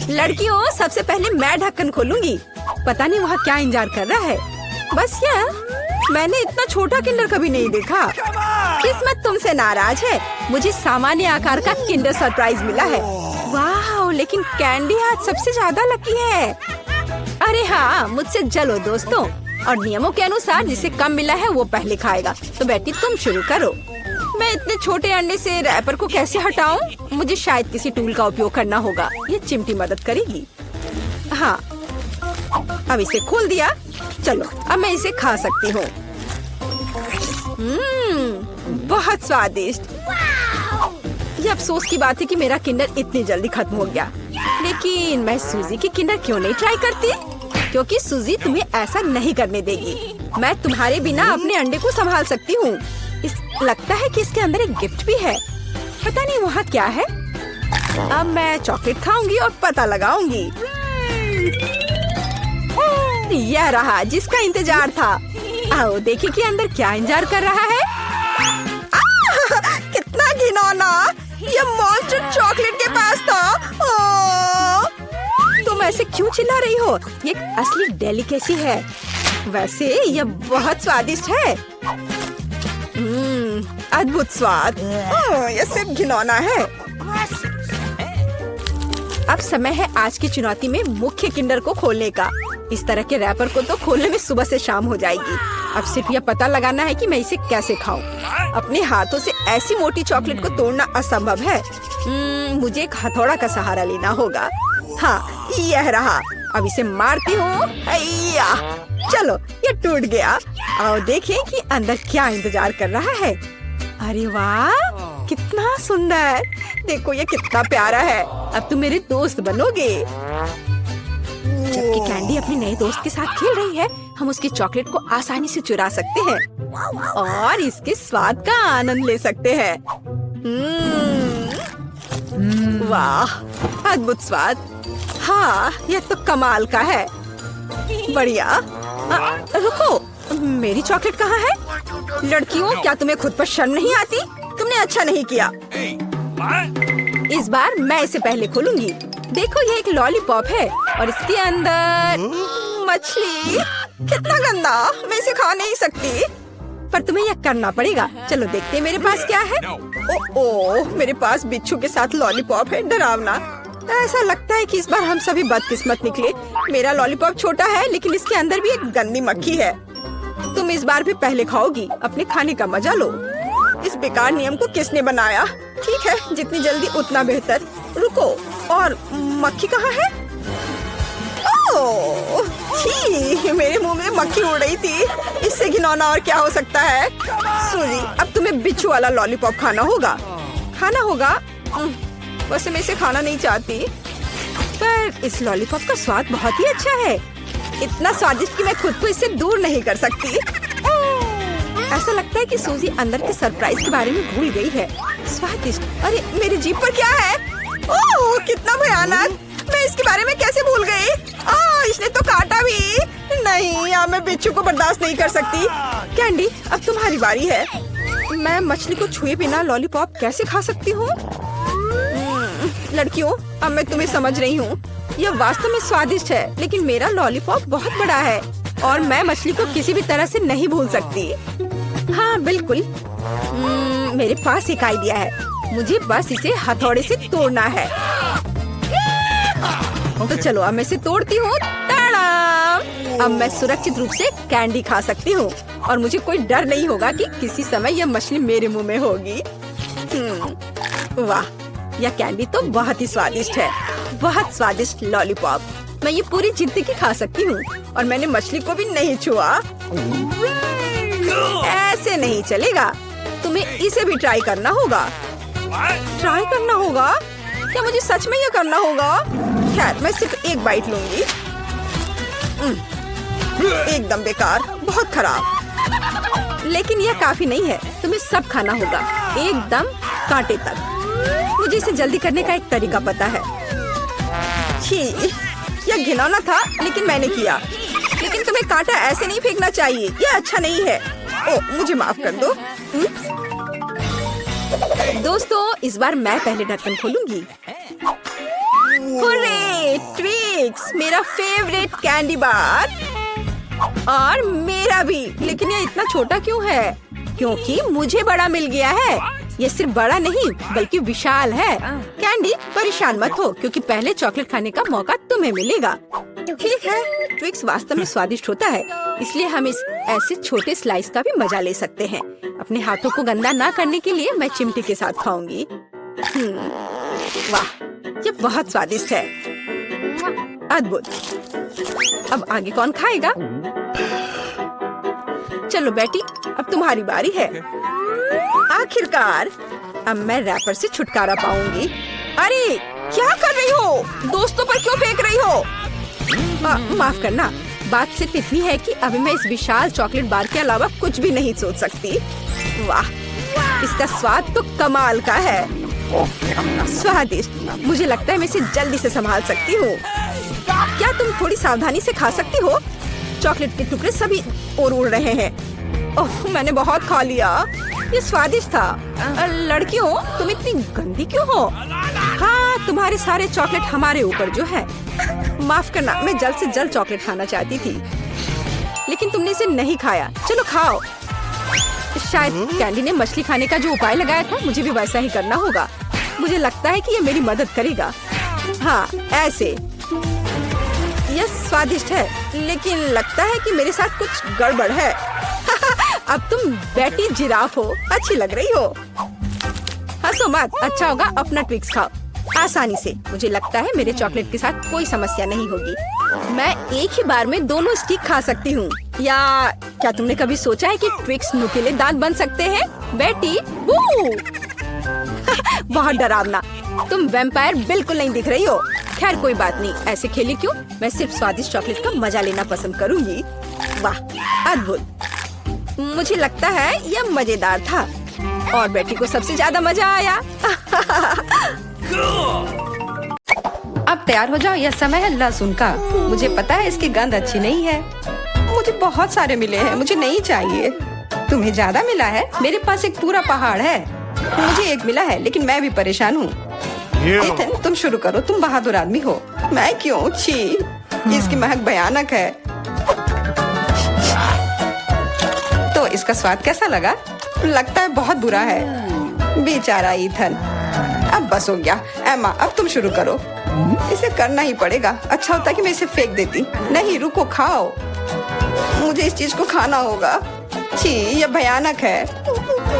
लड़कियों, सबसे पहले मैं ढक्कन खोलूंगी। पता नहीं वहाँ क्या इंतजार कर रहा है। बस यार, मैंने इतना छोटा किंडर कभी नहीं देखा। किस्मत तुमसे नाराज है। मुझे सामान्य आकार का किंडर सरप्राइज मिला है। वाह, लेकिन कैंडी आज सबसे ज्यादा लकी है। अरे हाँ, मुझसे जलो दोस्तों। और नियमों के अनुसार जिसे कम मिला है वो पहले खाएगा। तो बेटी तुम शुरू करो। मैं इतने छोटे अंडे से रैपर को कैसे हटाऊं? मुझे शायद किसी टूल का उपयोग करना होगा। ये चिमटी मदद करेगी। हाँ, अब इसे खोल दिया। चलो, अब मैं इसे खा सकती हूँ। बहुत स्वादिष्ट। ये अफसोस की बात है कि मेरा किंडर इतनी जल्दी खत्म हो गया। लेकिन मैं सूजी के किंडर क्यों नहीं ट्राई करती? क्योंकि सूजी तुम्हें ऐसा नहीं करने देगी। मैं तुम्हारे बिना अपने अंडे को संभाल सकती हूँ। लगता है कि इसके अंदर एक गिफ्ट भी है। पता नहीं वहाँ क्या है। अब मैं चॉकलेट खाऊंगी और पता लगाऊंगी। यह रहा जिसका इंतजार था। आओ देखिए कि अंदर क्या इंतजार कर रहा है। कितना घिनौना! ये मॉन्स्टर चॉकलेट के पास था। तुम ऐसे क्यों चिल्ला रही हो? ये असली डेलिकेसी है। वैसे ये बहुत स्वादिष्ट है। अद्भुत स्वाद। ये सिर्फ घिनौना है। अब समय है आज की चुनौती में मुख्य किंडर को खोलने का। इस तरह के रैपर को तो खोलने में सुबह से शाम हो जाएगी। अब सिर्फ यह पता लगाना है कि मैं इसे कैसे खाऊं। अपने हाथों से ऐसी मोटी चॉकलेट को तोड़ना असंभव है। मुझे एक हथौड़ा का सहारा लेना होगा। हाँ, यह रहा। अब इसे मारती हूँ। चलो, ये टूट गया। आओ देखें कि अंदर क्या इंतजार कर रहा है। अरे वाह, कितना सुंदर! देखो ये कितना प्यारा है। अब तुम मेरे दोस्त बनोगे। जबकि कैंडी अपने नए दोस्त के साथ खेल रही है, हम उसकी चॉकलेट को आसानी से चुरा सकते हैं और इसके स्वाद का आनंद ले सकते हैं। वाह, अद्भुत स्वाद। हाँ, यह तो कमाल का है। बढ़िया। रुको, मेरी चॉकलेट कहाँ है? लड़कियों, क्या तुम्हें खुद पर शर्म नहीं आती? तुमने अच्छा नहीं किया। इस बार मैं इसे पहले खोलूंगी। देखो, ये एक लॉलीपॉप है और इसके अंदर मछली। कितना गंदा! मैं इसे खा नहीं सकती। पर तुम्हें यह करना पड़ेगा। चलो देखते हैं मेरे पास क्या है। ओह, मेरे पास बिच्छू के साथ लॉलीपॉप है। डरावना। ऐसा लगता है कि इस बार हम सभी बदकिस्मत निकले। मेरा लॉलीपॉप छोटा है, लेकिन इसके अंदर भी एक गंदी मक्खी है। तुम इस बार भी पहले खाओगी। अपने खाने का मजा लो। इस बेकार नियम को किसने बनाया? ठीक है, जितनी जल्दी उतना बेहतर। रुको, और मक्खी कहाँ है? ओह, छी, मेरे मुंह में मक्खी उड़ रही थी। इससे घिनौना और क्या हो सकता है? सूजी, अब तुम्हें बिच्छू वाला लॉलीपॉप खाना होगा। वैसे मैं इसे खाना नहीं चाहती, पर इस लॉलीपॉप का स्वाद बहुत ही अच्छा है। इतना स्वादिष्ट कि मैं खुद को इससे दूर नहीं कर सकती। ऐसा लगता है कि सूजी अंदर के सरप्राइज के बारे में भूल गई है। स्वादिष्ट। अरे मेरी जीभ पर क्या है? ओह, कितना भयानक! मैं इसके बारे में कैसे भूल गई? इसने तो काटा भी। नहीं, अब मैं बिच्छू को बर्दाश्त नहीं कर सकती। कैंडी, अब तुम्हारी बारी है। मैं मछली को छुए बिना लॉलीपॉप कैसे खा सकती हूँ? लड़कियों, अब मैं तुम्हें समझ रही हूँ। यह वास्तव में स्वादिष्ट है, लेकिन मेरा लॉलीपॉप बहुत बड़ा है और मैं मछली को किसी भी तरह से नहीं भूल सकती। हाँ बिल्कुल। मेरे पास एक आइडिया है। मुझे बस इसे हथौड़े से तोड़ना है। तो चलो, अब मैं इसे तोड़ती हूँ। अब मैं सुरक्षित रूप से कैंडी खा सकती हूँ और मुझे कोई डर नहीं होगा कि किसी समय यह मछली मेरे मुंह में होगी। वाह, यह कैंडी तो बहुत ही स्वादिष्ट है। बहुत स्वादिष्ट लॉलीपॉप। मैं ये पूरी जिंदगी खा सकती हूँ और मैंने मछली को भी नहीं छुआ। ऐसे नहीं चलेगा। तुम्हें इसे भी ट्राई करना होगा। ट्राई करना होगा? क्या मुझे सच में ये करना होगा? खैर, मैं सिर्फ एक बाइट लूंगी। एकदम बेकार, बहुत खराब। लेकिन यह काफी नहीं है। तुम्हें सब खाना होगा, एकदम कांटे तक। मुझे इसे जल्दी करने का एक तरीका पता है। छी, यह घिनौना था, लेकिन मैंने किया। लेकिन तुम्हें कांटा ऐसे नहीं फेंकना चाहिए। यह अच्छा नहीं है। ओह, मुझे माफ कर दो। दोस्तों, इस बार मैं पहले ढक्कन खोलूंगी। हुर्रे, ट्विक्स मेरा फेवरेट कैंडी बार। और मेरा भी, लेकिन ये इतना छोटा क्यों है? क्योंकि मुझे बड़ा मिल गया है। ये सिर्फ बड़ा नहीं बल्कि विशाल है। कैंडी परेशान मत हो, क्योंकि पहले चॉकलेट खाने का मौका तुम्हें मिलेगा। ठीक है, ट्विक्स वास्तव में स्वादिष्ट होता है, इसलिए हम इस ऐसे छोटे स्लाइस का भी मजा ले सकते हैं। अपने हाथों को गंदा ना करने के लिए मैं चिमटी के साथ खाऊंगी। वाह, ये बहुत स्वादिष्ट है। अद्भुत। अब आगे कौन खाएगा? चलो बेटी, अब तुम्हारी बारी है। आखिरकार अब मैं रैपर से छुटकारा पाऊंगी। अरे क्या कर रही हो? दोस्तों पर क्यों फेंक रही हो? माफ करना, बात सिर्फ इतनी है कि अभी मैं इस विशाल चॉकलेट बार के अलावा कुछ भी नहीं सोच सकती। वाह, इसका स्वाद तो कमाल का है। स्वादिष्ट। मुझे लगता है मैं इसे जल्दी से संभाल सकती हूँ। क्या तुम थोड़ी सावधानी से खा सकती हो? चॉकलेट के टुकड़े सभी और उड़ रहे हैं। ओह, मैंने बहुत खा लिया। ये स्वादिष्ट था। लड़कियों, तुम इतनी गंदी क्यों हो? हाँ, तुम्हारे सारे चॉकलेट हमारे ऊपर जो है। माफ करना, मैं जल्द से जल्द चॉकलेट खाना चाहती थी, लेकिन तुमने इसे नहीं खाया। चलो खाओ। शायद कैंडी ने मछली खाने का जो उपाय लगाया था, मुझे भी वैसा ही करना होगा। मुझे लगता है कि ये मेरी मदद करेगा। हाँ, ऐसे। यह स्वादिष्ट है, लेकिन लगता है कि मेरे साथ कुछ गड़बड़ है। अब तुम बेटी जिराफ हो, अच्छी लग रही हो। हंसो मत, अच्छा होगा अपना ट्विक्स खाओ आसानी से। मुझे लगता है मेरे चॉकलेट के साथ कोई समस्या नहीं होगी। मैं एक ही बार में दोनों स्टिक खा सकती हूँ। या क्या तुमने कभी सोचा है कि ट्विक्स नुकीले दांत बन सकते हैं? बेटी, बहुत डरावना। तुम वैम्पायर बिल्कुल नहीं दिख रही हो। खैर कोई बात नहीं, ऐसे खेली क्यों? मैं सिर्फ स्वादिष्ट चॉकलेट का मजा लेना पसंद करूंगी। वाह, अद्भुत। मुझे लगता है यह मजेदार था और बेटी को सबसे ज्यादा मजा आया। अब तैयार हो जाओ, यह समय है लहसुन का। मुझे पता है इसकी गंध अच्छी नहीं है। मुझे बहुत सारे मिले हैं, मुझे नहीं चाहिए। तुम्हें ज्यादा मिला है? मेरे पास एक पूरा पहाड़ है। मुझे एक मिला है, लेकिन मैं भी परेशान हूँ। एथन, तुम शुरू करो, तुम बहादुर आदमी हो। मैं क्यों? छी, इसकी महक भयानक है। तो इसका स्वाद कैसा लगा? लगता है बहुत बुरा है। बेचारा ईथन। अब बस हो गया। एमा, अब तुम शुरू करो। इसे करना ही पड़ेगा। अच्छा होता कि मैं इसे फेंक देती। नहीं, रुको, खाओ। मुझे इस चीज को खाना होगा। छी, यह भयानक है।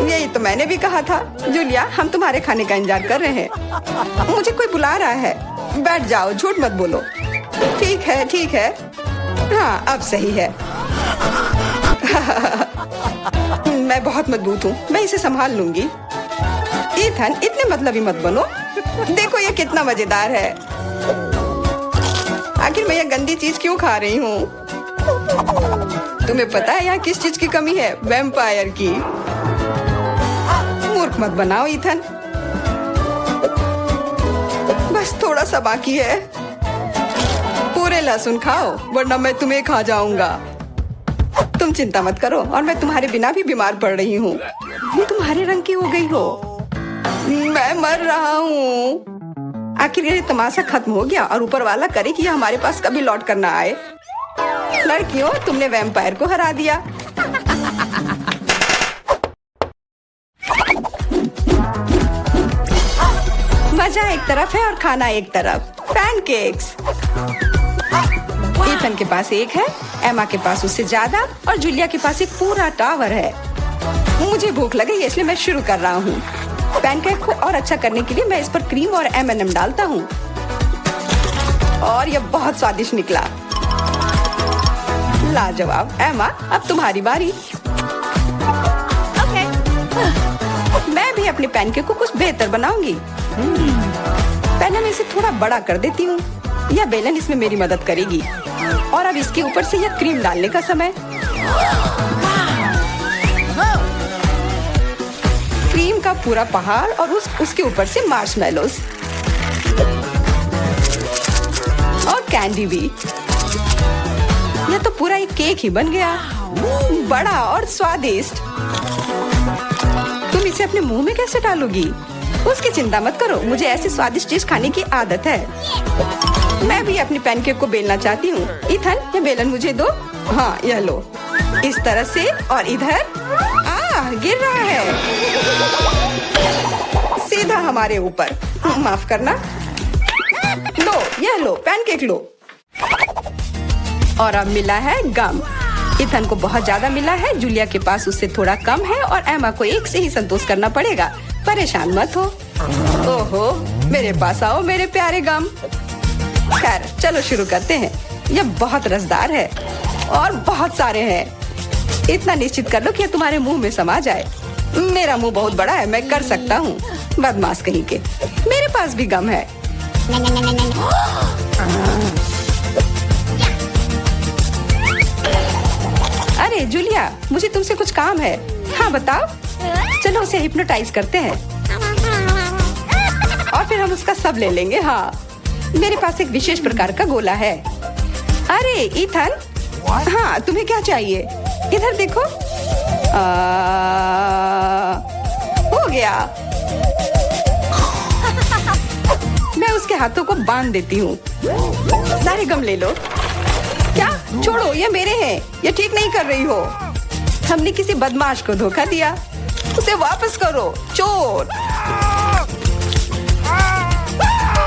यही तो मैंने भी कहा था। जूलिया, हम तुम्हारे खाने का इंतजार कर रहे हैं। मुझे कोई बुला रहा है। बैठ जाओ, झूठ मत बोलो। ठीक है, ठीक है। हाँ, अब सही है। मैं बहुत मजबूत हूँ, मैं इसे संभाल लूंगी। ईथन, इतने मतलबी मत बनो। देखो ये कितना मजेदार है। आखिर मैं ये गंदी चीज क्यों खा रही हूँ? तुम्हें पता है यहाँ किस चीज की कमी है? वैम्पायर की। मूर्ख मत बनाओ ईथन। बस थोड़ा सा बाकी है। पूरे लहसुन खाओ, वरना मैं तुम्हें खा जाऊंगा। तुम चिंता मत करो, और मैं तुम्हारे बिना भी बीमार पड़ रही हूँ। तुम्हारे रंग की हो गई हो। मैं मर रहा हूँ। आखिर ये तमाशा खत्म हो गया, और ऊपर वाला करे कि ये हमारे पास कभी लौट कर ना आए। लड़कियों, तुमने वैम्पायर को हरा दिया। मजा एक तरफ है और खाना एक तरफ। पैनकेक्स। ईथन के पास एक है, एमा के पास उससे ज्यादा, और जूलिया के पास एक पूरा टावर है। मुझे भूख लगी, इसलिए मैं शुरू कर रहा हूँ। पैनकेक को और अच्छा करने के लिए मैं इस पर क्रीम और M&M डालता हूँ, और यह बहुत स्वादिष्ट निकला। लाजवाब। एमा, अब तुम्हारी बारी। ओके। मैं भी अपने पैनकेक को कुछ बेहतर बनाऊंगी। पहले मैं इसे थोड़ा बड़ा कर देती हूँ। यह बेलन इसमें मेरी मदद करेगी। और अब इसके ऊपर से यह क्रीम डालने का समय। क्रीम का पूरा पहाड़, और उसके ऊपर से मार्शमेलोस और कैंडी भी। यह तो पूरा एक केक ही बन गया, बड़ा और स्वादिष्ट। तुम इसे अपने मुंह में कैसे डालोगी? उसकी चिंता मत करो, मुझे ऐसी स्वादिष्ट चीज खाने की आदत है। मैं भी अपनी पैनकेक को बेलना चाहती हूँ। इथन, ये बेलन मुझे दो। हाँ, यह लो। इस तरह से और इधर। गिर रहा है सीधा हमारे ऊपर। माफ करना। लो, यह लो, पैनकेक लो। और अब मिला है गम। इथन को बहुत ज्यादा मिला है, जूलिया के पास उससे थोड़ा कम है और एमा को एक से ही संतोष करना पड़ेगा। परेशान मत हो। ओहो, मेरे पास आओ मेरे प्यारे गम। खैर, चलो शुरू करते हैं। यह बहुत रसदार है और बहुत सारे हैं। इतना निश्चित कर लो कि यह तुम्हारे मुंह में समा जाए। मेरा मुंह बहुत बड़ा है, मैं कर सकता हूँ। बदमाश कहीं के। मेरे पास भी गम है। अरे जूलिया, मुझे तुमसे कुछ काम है। हाँ बताओ। चलो उसे हिप्नोटाइज करते हैं और फिर हम उसका सब ले लेंगे। हाँ, मेरे पास एक विशेष प्रकार का गोला है। अरे इथन, हाँ तुम्हें क्या चाहिए? इधर देखो। हो गया। मैं उसके हाथों को बांध देती हूँ। सारे गम ले लो। क्या? छोड़ो, ये मेरे हैं। ये ठीक नहीं कर रही हो। हमने किसी बदमाश को धोखा दिया। उसे वापस करो, चोर।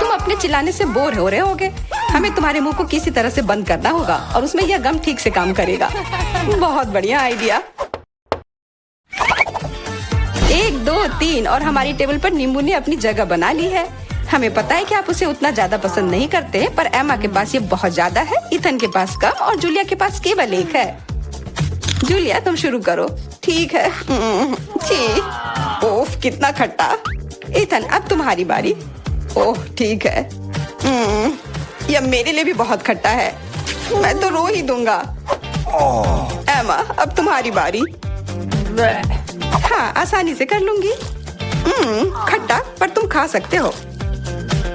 तुम अपने चिल्लाने से बोर हो रहे होगे। हमें तुम्हारे मुंह को किसी तरह से बंद करना होगा और उसमें यह गम ठीक से काम करेगा। बहुत बढ़िया आइडिया। 1, 2, 3 और हमारी टेबल पर नींबू ने अपनी जगह बना ली है। हमें पता है कि आप उसे उतना ज्यादा पसंद नहीं करते, पर एमा के पास ये बहुत ज्यादा है, इथन के पास कम और जूलिया के पास केवल एक है। जूलिया, तुम शुरू करो। ठीक है। ओह, कितना खट्टा। इथन, अब तुम्हारी बारी। ओह, ठीक है। यह मेरे लिए भी बहुत खट्टा है। मैं तो रो ही दूंगा। एमा, अब तुम्हारी बारी। हाँ, आसानी से कर लूंगी। खट्टा, पर तुम खा सकते हो।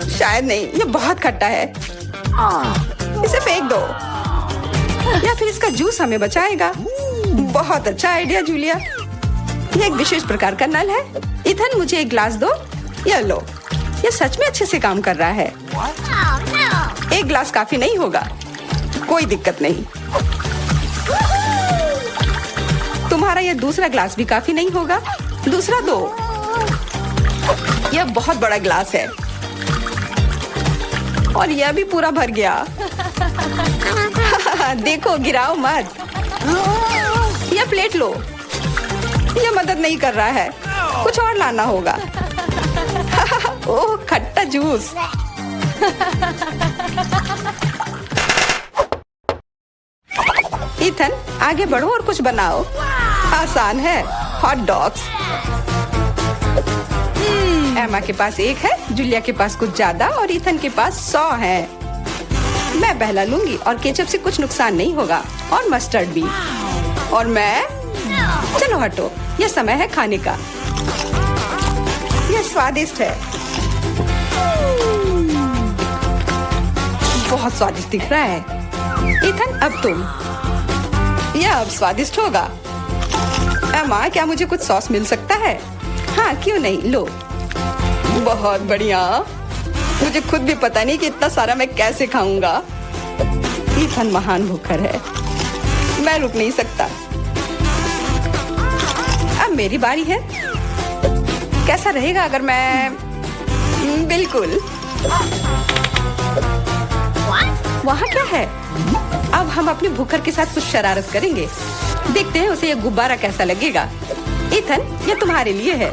शायद नहीं, ये बहुत खट्टा है। इसे फेंक दो या फिर इसका जूस हमें बचाएगा। बहुत अच्छा आइडिया जूलिया। ये एक विशेष प्रकार का नल है। इथन, मुझे एक ग्लास दो। ये लो। ये सच में अच्छे से काम कर रहा है। एक ग्लास काफी नहीं होगा। कोई दिक्कत नहीं। तुम्हारा ये दूसरा ग्लास भी काफी नहीं होगा। दूसरा दो। यह बहुत बड़ा ग्लास है और यह भी पूरा भर गया। देखो, गिराओ मत। यह प्लेट लो। यह मदद नहीं कर रहा है। कुछ और लाना होगा। ओह, खट्टा जूस। इथन, आगे बढ़ो और कुछ बनाओ। आसान है। Hot dogs. एमा के पास एक है, जूलिया के पास कुछ ज्यादा और इथन के पास 100 है। मैं पहला लूंगी और केचप से कुछ नुकसान नहीं होगा और मस्टर्ड भी। और मैं। चलो हटो, यह समय है खाने का। यह स्वादिष्ट है। बहुत स्वादिष्ट दिख रहा है। इथन, अब तुम। यह अब स्वादिष्ट होगा। एमा, क्या मुझे कुछ सॉस मिल सकता है? हाँ, क्यों नहीं, लो। बहुत बढ़िया। मुझे खुद भी पता नहीं कि इतना सारा मैं कैसे खाऊंगा। इथन महान भूखर है। मैं रुक नहीं सकता। अब मेरी बारी है। कैसा रहेगा अगर मैं। बिल्कुल। वहाँ क्या है? अब हम अपने भूखर के साथ कुछ शरारत करेंगे। देखते हैं उसे यह गुब्बारा कैसा लगेगा। इथन, यह तुम्हारे लिए है।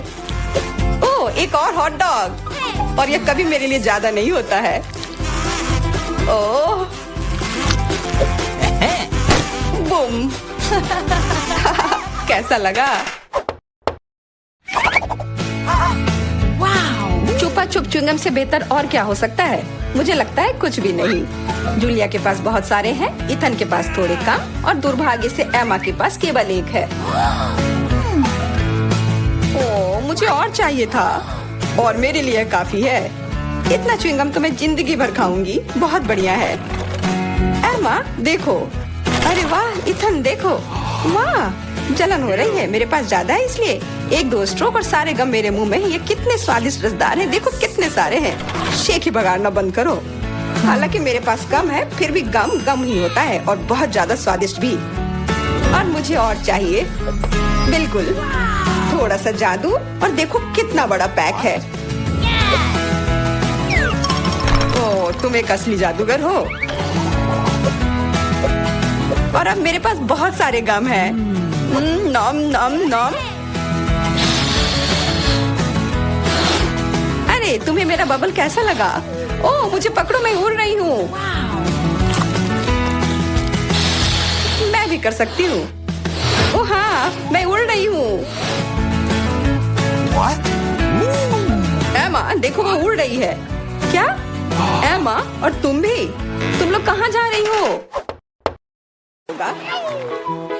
ओह, एक और हॉट डॉग। और यह कभी मेरे लिए ज्यादा नहीं होता है। ओह, बूम। कैसा लगा? चुपा चुप च्युइंगम से बेहतर और क्या हो सकता है? मुझे लगता है कुछ भी नहीं। जूलिया के पास बहुत सारे हैं, इथन के पास थोड़े कम और दुर्भाग्य से एमा के पास केवल एक है। ओह, मुझे और चाहिए था और मेरे लिए काफी है। इतना च्युइंगम तो मैं जिंदगी भर खाऊंगी। बहुत बढ़िया है। एमा, देखो। अरे वाह, इथन देखो। वाह, जलन हो रही है। मेरे पास ज्यादा है इसलिए 1-2 स्ट्रोक और सारे गम मेरे मुंह में। ये कितने स्वादिष्ट रसदार हैं। देखो कितने सारे हैं। शेख ही बगाड़ना बंद करो। हालांकि मेरे पास कम है, फिर भी गम गम ही होता है और बहुत ज्यादा स्वादिष्ट भी। और मुझे और चाहिए। बिल्कुल, थोड़ा सा जादू और देखो कितना बड़ा पैक है। ओ, तुम एक असली जादूगर हो। और अब मेरे पास बहुत सारे गम हैं। नॉम नॉम नॉम। अरे, तुम्हें मेरा बबल कैसा लगा? ओह, मुझे पकड़ो, मैं उड़ रही हूँ। मैं भी कर सकती हूँ। ओह हाँ, मैं उड़ रही हूँ। एमा, देखो वो उड़ रही है। क्या? एमा, और तुम भी? तुम लोग कहाँ जा रही हो?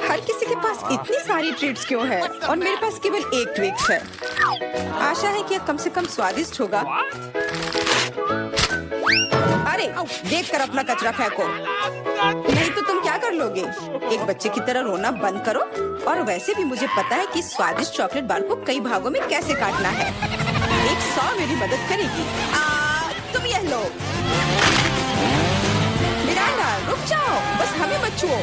हर किसी के पास इतनी सारी ट्रीट्स क्यों है और मेरे पास केवल एक ट्विक्स है। आशा है कि यह कम से कम स्वादिष्ट होगा। अरे, देखकर अपना कचरा फेंको, नहीं तो तुम क्या कर लोगे? एक बच्चे की तरह रोना बंद करो। और वैसे भी मुझे पता है कि स्वादिष्ट चॉकलेट बार को कई भागों में कैसे काटना है। एक 100 मेरी मदद करेगी। तुम यह लो। मिरांडा, रुक जाओ, बस हमें मत छुओ।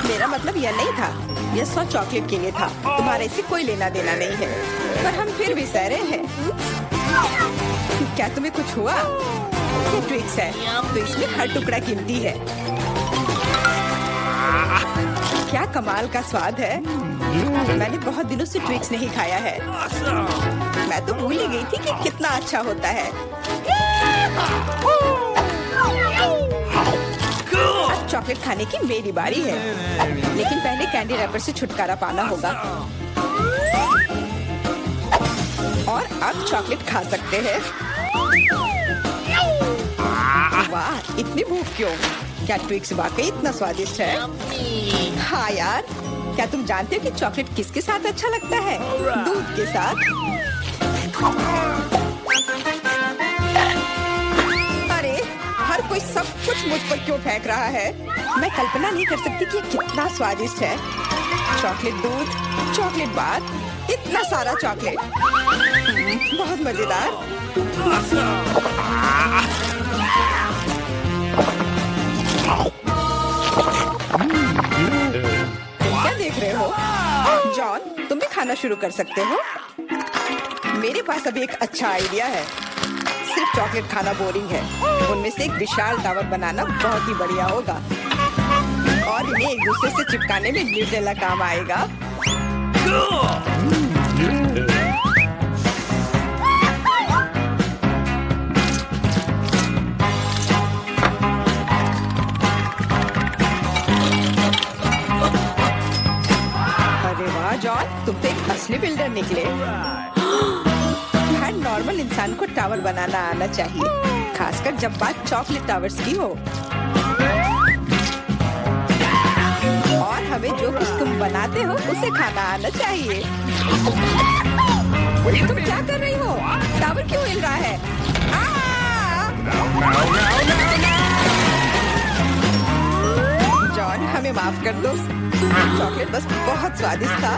मेरा मतलब यह नहीं था। यह 100 चॉकलेट के लिए था। तुम्हारे इससे कोई लेना देना नहीं है, पर हम फिर भी सह रहे हैं। क्या तुम्हें कुछ हुआ? ये ट्विक्स है, तो इसमें हर टुकड़ा कीमती है। क्या कमाल का स्वाद है। मैंने बहुत दिनों से ट्विक्स नहीं खाया है। मैं तो भूल ही गई थी कि कितना अच्छा होता है। अब चॉकलेट खाने की मेरी बारी है, लेकिन पहले कैंडी रैपर से छुटकारा पाना होगा। और अब चॉकलेट खा सकते हैं। वाह, इतनी भूख क्यों? क्या ट्विक्स वाकई इतना स्वादिष्ट है? हाँ यार, क्या तुम जानते हो कि चॉकलेट किसके साथ अच्छा लगता है? दूध के साथ। अरे, हर कोई सब कुछ मुझ पर क्यों फेंक रहा है? मैं कल्पना नहीं कर सकती कि ये कितना स्वादिष्ट है। चॉकलेट दूध, चॉकलेट बार, इतना सारा चॉकलेट। बहुत मजेदार। क्या देख रहे हो? जॉन, तुम भी खाना शुरू कर सकते हो। मेरे पास अभी एक अच्छा आइडिया है। सिर्फ चॉकलेट खाना बोरिंग है। उनमें से एक विशाल टावर बनाना बहुत ही बढ़िया होगा। और इन्हें एक दूसरे से चिपकाने में न्यूटेला काम आएगा। जॉन, तुम तो एक असली बिल्डर निकले। हर नॉर्मल इंसान को टावर बनाना आना चाहिए, खासकर जब बात चॉकलेट टावर्स की हो। और हमें जो कुछ तुम बनाते हो उसे खाना आना चाहिए। तुम क्या कर रही हो? टावर क्यों हिल रहा है? जॉन, हमें माफ कर दो। चॉकलेट बस बहुत स्वादिष्ट था।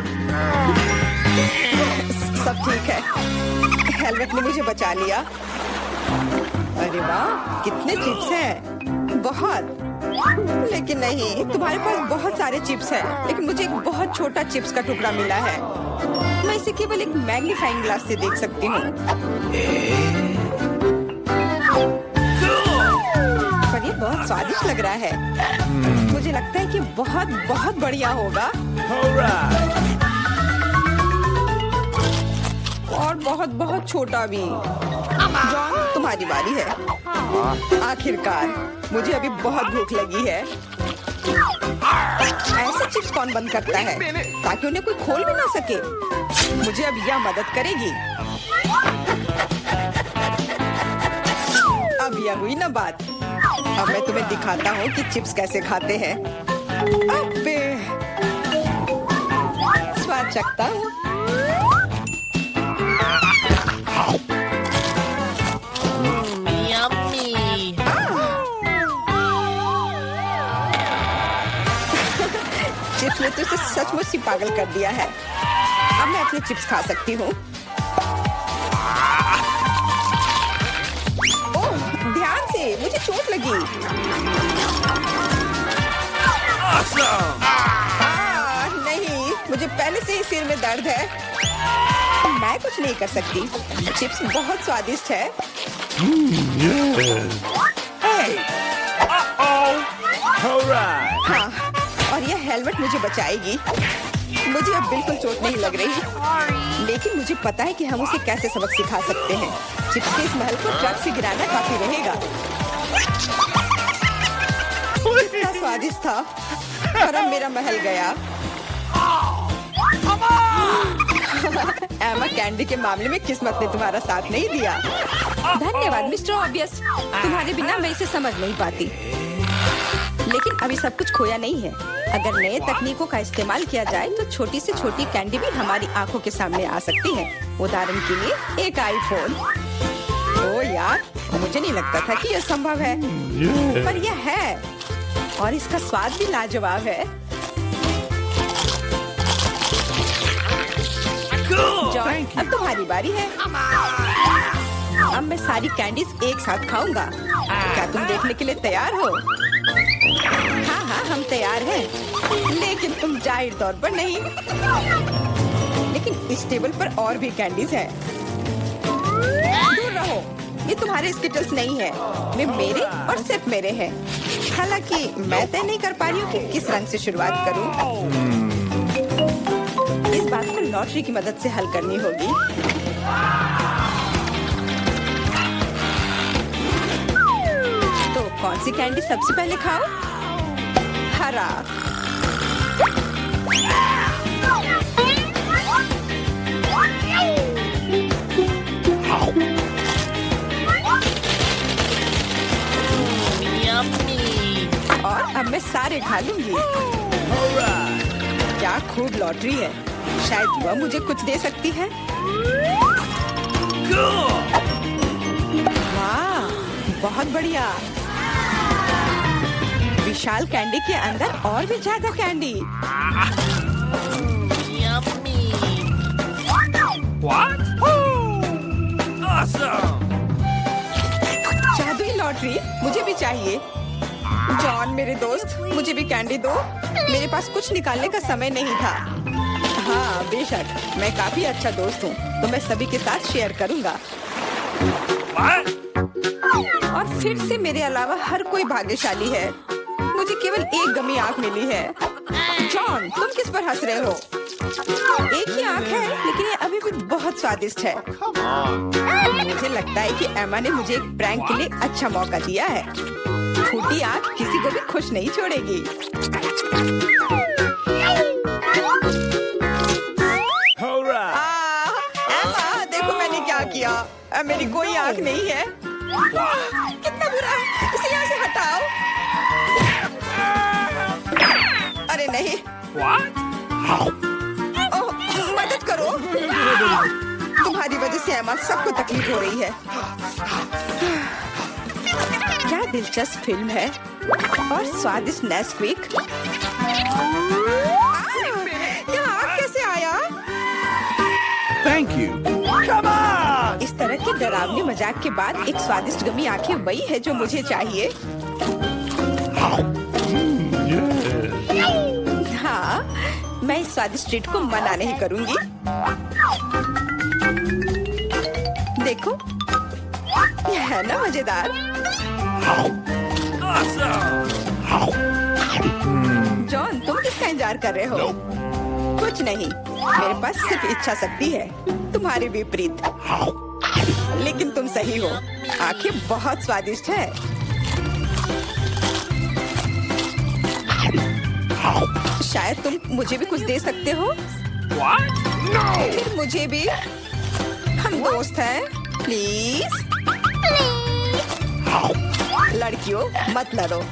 सब ठीक है। हेलमेट ने मुझे बचा लिया। अरे वाह, कितने चिप्स हैं। बहुत। लेकिन नहीं, तुम्हारे पास बहुत सारे चिप्स हैं, लेकिन मुझे एक बहुत छोटा चिप्स का टुकड़ा मिला है। मैं इसे केवल एक मैग्नीफाइंग ग्लास से देख सकती हूँ। पर ये बहुत स्वादिष्ट लग रहा है। मुझे लगता है कि बहुत बहुत बढ़िया होगा। और बहुत बहुत छोटा भी। जॉन, तुम्हारी बारी है। आखिरकार, मुझे अभी बहुत भूख लगी है। ऐसे चिप्स कौन बंद करता है ताकि उन्हें कोई खोल भी ना सके? मुझे अब यह मदद करेगी। अब यह हुई ना बात। अब मैं तुम्हें दिखाता हूँ कि चिप्स कैसे खाते हैं। अबे, स्वाद चखता हूँ। चिप्स ने तो इसे सचमुच ही पागल कर दिया है। अब मैं अपने चिप्स खा सकती हूँ। ओह मुझे चोट लगी। नहीं, मुझे पहले से ही सिर में दर्द है। मैं कुछ नहीं कर सकती। चिप्स बहुत स्वादिष्ट है। हाँ, और यह हेलमेट मुझे बचाएगी। मुझे अब बिल्कुल चोट नहीं लग रही, लेकिन मुझे पता है कि हम उसे कैसे सबक सिखा सकते हैं। चिप्स के इस महल को ट्रक से गिराना काफी रहेगा। कितना स्वादिष्ट था, और अब मेरा महल गया। एमा, कैंडी के मामले में किस्मत ने तुम्हारा साथ नहीं दिया। धन्यवाद मिस्टर ऑब्वियस, तुम्हारे बिना मैं इसे समझ नहीं पाती। लेकिन अभी सब कुछ खोया नहीं है। अगर नए तकनीकों का इस्तेमाल किया जाए तो छोटी से छोटी कैंडी भी हमारी आंखों के सामने आ सकती है। उदाहरण के लिए एक आईफोन। ओ यार, मुझे नहीं लगता था कि यह संभव है, पर यह है, और इसका स्वाद भी लाजवाब है। जॉन, अब तुम्हारी बारी है। अब मैं सारी कैंडीज एक साथ खाऊंगा। क्या तुम देखने के लिए तैयार हो? हाँ हाँ, हम तैयार हैं, लेकिन तुम जाहिर तौर पर नहीं। लेकिन इस टेबल पर और भी कैंडीज हैं। दूर रहो, ये तुम्हारे स्किटल्स नहीं है। वे मेरे और सिर्फ मेरे हैं। हालांकि मैं तय नहीं कर पा रही हूँ कि किस रंग से शुरुआत करूँ। इस बात को लॉटरी की मदद से हल करनी होगी। तो कौन सी कैंडी सबसे पहले खाओ? हरा। और अब मैं सारे खा लूंगी। क्या खूब लॉटरी है। शायद वह मुझे कुछ दे सकती है। वाह, बहुत बढ़िया। विशाल कैंडी के अंदर और भी ज्यादा कैंडी। जादुई लॉटरी मुझे भी चाहिए। जॉन मेरे दोस्त, मुझे भी कैंडी दो। मेरे पास कुछ निकालने का समय नहीं था। हाँ बेशक, मैं काफी अच्छा दोस्त हूँ, तो मैं सभी के साथ शेयर करूँगा। और फिर से मेरे अलावा हर कोई भाग्यशाली है। मुझे केवल एक गमी आंख मिली है। जॉन, तुम किस पर हंस रहे हो? एक ही आंख है, लेकिन ये अभी भी बहुत स्वादिष्ट है। मुझे लगता है कि एमा ने मुझे एक प्रैंक के लिए अच्छा मौका दिया है। फूटी आंख किसी को भी खुश नहीं छोड़ेगी। एमा, देखो मैंने क्या किया। अब मेरी कोई आंख नहीं है। कितना बुरा है, इसे यहाँ से हटाओ। अरे नहीं। ओह, मदद करो। तुम्हारी वजह से एमा, सबको तकलीफ हो रही है। क्या दिलचस्प फिल्म है, और स्वादिष्ट नेस्क्विक। यहाँ आग कैसे आया? Thank you. Come on! इस तरह के डरावने मजाक के बाद एक स्वादिष्ट गमी आंखें वही है जो मुझे चाहिए। हाँ, मैं इस स्वादिष्ट ट्रीट को मना नहीं करूंगी। देखो, यह है ना मजेदार। जॉन, तुम किसका इंतजार कर रहे हो? कुछ नहीं, मेरे पास सिर्फ इच्छा शक्ति है, तुम्हारे विपरीत। लेकिन तुम सही हो, आंखें बहुत स्वादिष्ट है। शायद तुम मुझे भी कुछ दे सकते हो। फिर मुझे भी। हम दोस्त हैं, प्लीज। लड़कियों, मत लड़ो।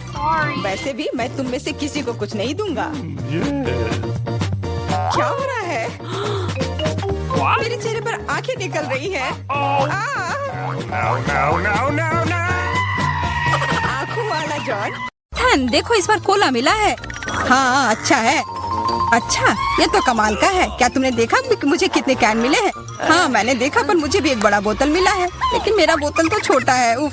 वैसे भी मैं तुम में से किसी को कुछ नहीं दूंगा। क्या हो रहा है? मेरे चेहरे पर आंखें निकल रही हैं। आंखों वाला जॉन। देखो, इस बार कोला मिला है। हाँ, अच्छा है। अच्छा, ये तो कमाल का है। क्या तुमने देखा कि मुझे कितने कैन मिले हैं? हाँ, मैंने देखा, पर मुझे भी एक बड़ा बोतल मिला है। लेकिन मेरा बोतल तो छोटा है। उफ,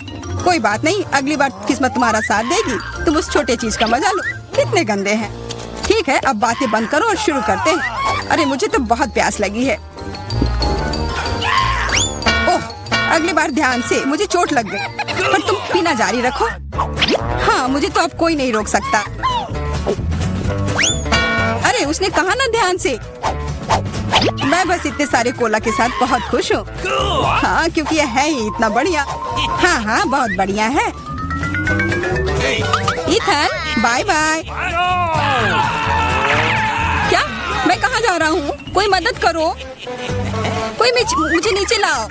कोई बात नहीं, अगली बार किस्मत तुम्हारा साथ देगी। तुम उस छोटे चीज का मजा लो। कितने गंदे हैं। ठीक है, अब बातें बंद करो और शुरू करते हैं। अरे मुझे तो बहुत प्यास लगी है। ओह, अगली बार ध्यान से, मुझे चोट लग गई। पर तुम पीना जारी रखो। हाँ, मुझे तो अब कोई नहीं रोक सकता। अरे उसने कहा ना ध्यान से। मैं बस इतने सारे कोला के साथ बहुत खुश हूँ। हाँ, क्योंकि यह है ही इतना बढ़िया। हाँ हाँ, बहुत बढ़िया है। Ethan, bye bye. क्या? मैं कहाँ जा रहा हूँ? कोई मदद करो। कोई मुझे नीचे लाओ।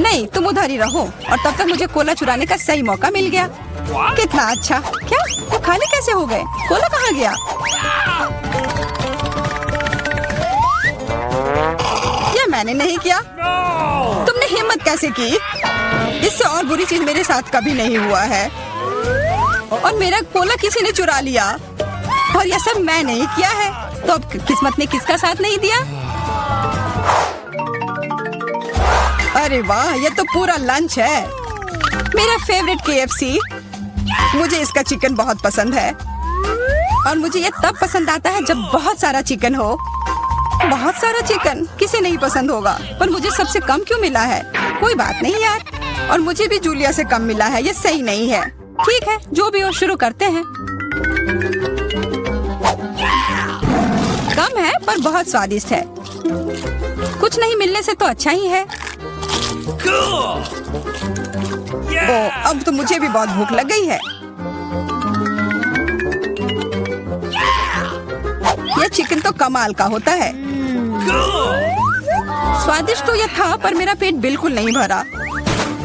नहीं, तुम उधर ही रहो। और तब तक मुझे कोला चुराने का सही मौका मिल गया। कितना अच्छा। क्या? वो खाली कैसे हो गए? कोला कहाँ गया? ये मैंने नहीं किया। तुमने हिम्मत कैसे की? इससे और बुरी चीज मेरे साथ कभी नहीं हुआ है। और मेरा कोला किसी ने चुरा लिया। और यह सब मैं नहीं किया है। तो अब किस्मत ने किसका साथ नहीं दिया? अरे वाह, ये तो पूरा लंच है। मेरा फेवरेट KFC। मुझे इसका चिकन बहुत पसंद है। और मुझे ये तब पसंद आता है जब बहुत सारा चिकन हो। बहुत सारा चिकन किसे नहीं पसंद होगा, पर मुझे सबसे कम क्यों मिला है? कोई बात नहीं यार। और मुझे भी जूलिया से कम मिला है। ये सही नहीं है। ठीक है, जो भी हो, शुरू करते हैं। कम है पर बहुत स्वादिष्ट है। कुछ नहीं मिलने से तो अच्छा ही है। ओ, अब तो मुझे भी बहुत भूख लग गई है। यह चिकन तो कमाल का होता है। स्वादिष्ट तो यह था, पर मेरा पेट बिल्कुल नहीं भरा।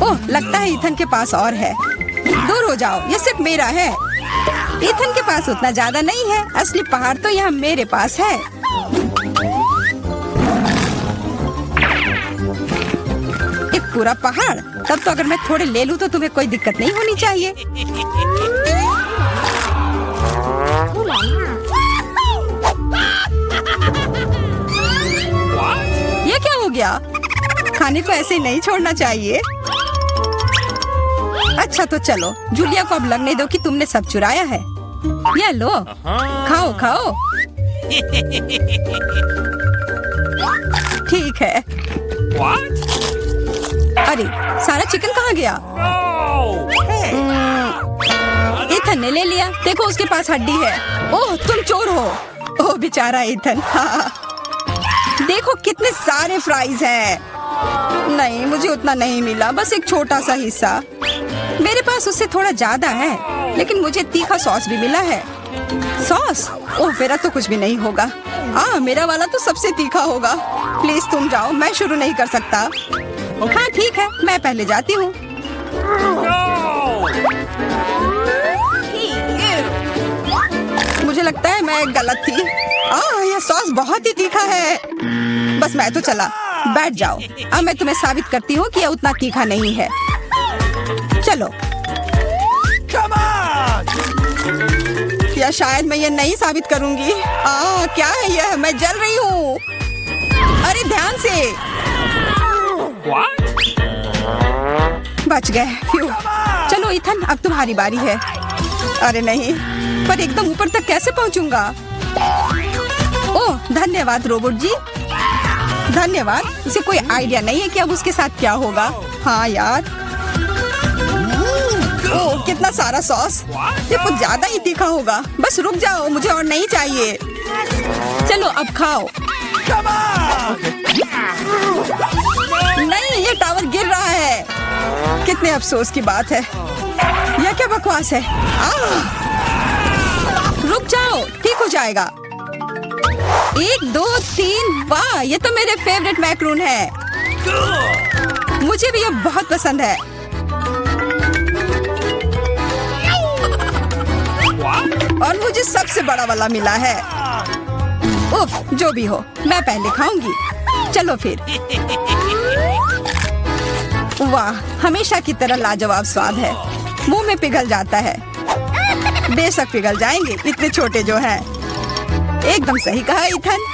ओह, लगता है इथन के पास और है। दूर हो जाओ, यह सिर्फ मेरा है। इथन के पास उतना ज्यादा नहीं है। असली पहाड़ तो यहाँ मेरे पास है। एक पूरा पहाड़? तब तो अगर मैं थोड़े ले लूं तो तुम्हें कोई दिक्कत नहीं होनी चाहिए। ये क्या हो गया? खाने को ऐसे नहीं छोड़ना चाहिए। अच्छा तो चलो, जूलिया को अब लगने दो कि तुमने सब चुराया है। ये लो, खाओ खाओ। ठीक है। अरे, सारा चिकन कहाँ गया? इथन ने ले लिया। देखो, उसके पास हड्डी है। ओह, तुम चोर हो। ओह बेचारा इथन। हाँ। देखो कितने सारे फ्राइज हैं। नहीं, मुझे उतना नहीं मिला, बस एक छोटा सा हिस्सा। मेरे पास उससे थोड़ा ज्यादा है, लेकिन मुझे तीखा सॉस भी मिला है। सॉस? ओह, मेरा तो कुछ भी नहीं होगा। मेरा वाला तो सबसे तीखा होगा। प्लीज तुम जाओ, मैं शुरू नहीं कर सकता। हाँ ठीक है, मैं पहले जाती हूँ। मुझे लगता है मैं गलत थी। यह सॉस बहुत ही तीखा है। बस मैं तो चला। बैठ जाओ। अब मैं तुम्हें साबित करती हूँ कि यह उतना तीखा नहीं है। चलो। या शायद मैं ये नहीं साबित करूंगी। क्या है यह? मैं जल रही हूँ। अरे ध्यान से। बच गए। चलो इथन, अब तुम्हारी बारी है। अरे नहीं, पर एकदम ऊपर तक कैसे पहुंचूंगा? ओह, धन्यवाद रोबोट जी। धन्यवाद। उसे कोई आइडिया नहीं है कि अब उसके साथ क्या होगा। हाँ यार। ओह, कितना सारा सॉस। ये कुछ ज्यादा ही तीखा होगा। बस रुक जाओ, मुझे और नहीं चाहिए। चलो अब खाओ। नहीं, ये टावर गिर रहा है। कितने अफसोस की बात है। यह क्या बकवास है? रुक जाओ, ठीक हो जाएगा। 1 2 3। वाह, ये तो मेरे फेवरेट मैक्रून है। मुझे भी ये बहुत पसंद है। और मुझे सबसे बड़ा वाला मिला है। उफ, जो भी हो, मैं पहले खाऊंगी। चलो फिर। वाह, हमेशा की तरह लाजवाब स्वाद है। मुंह में पिघल जाता है। बेशक पिघल जाएंगे, इतने छोटे जो हैं। एकदम सही कहा इथन।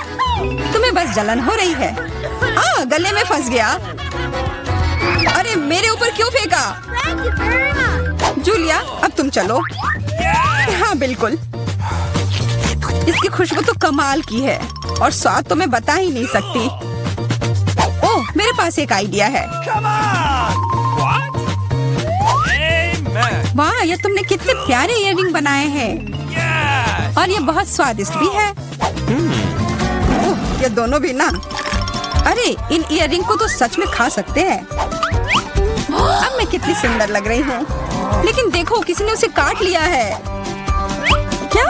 तुम्हें बस जलन हो रही है। गले में फंस गया। अरे मेरे ऊपर क्यों फेंका? जूलिया अब तुम चलो। हाँ बिल्कुल, इसकी खुशबू तो कमाल की है और स्वाद तो मैं बता ही नहीं सकती। ओह, मेरे पास एक आइडिया है। Come on! What? Amen! वाह, ये तुमने कितने प्यारे इयररिंग बनाए हैं Yes! और ये बहुत स्वादिष्ट भी है। ओह, ये दोनों भी ना। अरे इन इयररिंग को तो सच में खा सकते हैं। अब मैं कितनी सुंदर लग रही हूँ। लेकिन देखो, किसी ने उसे काट लिया है। क्या?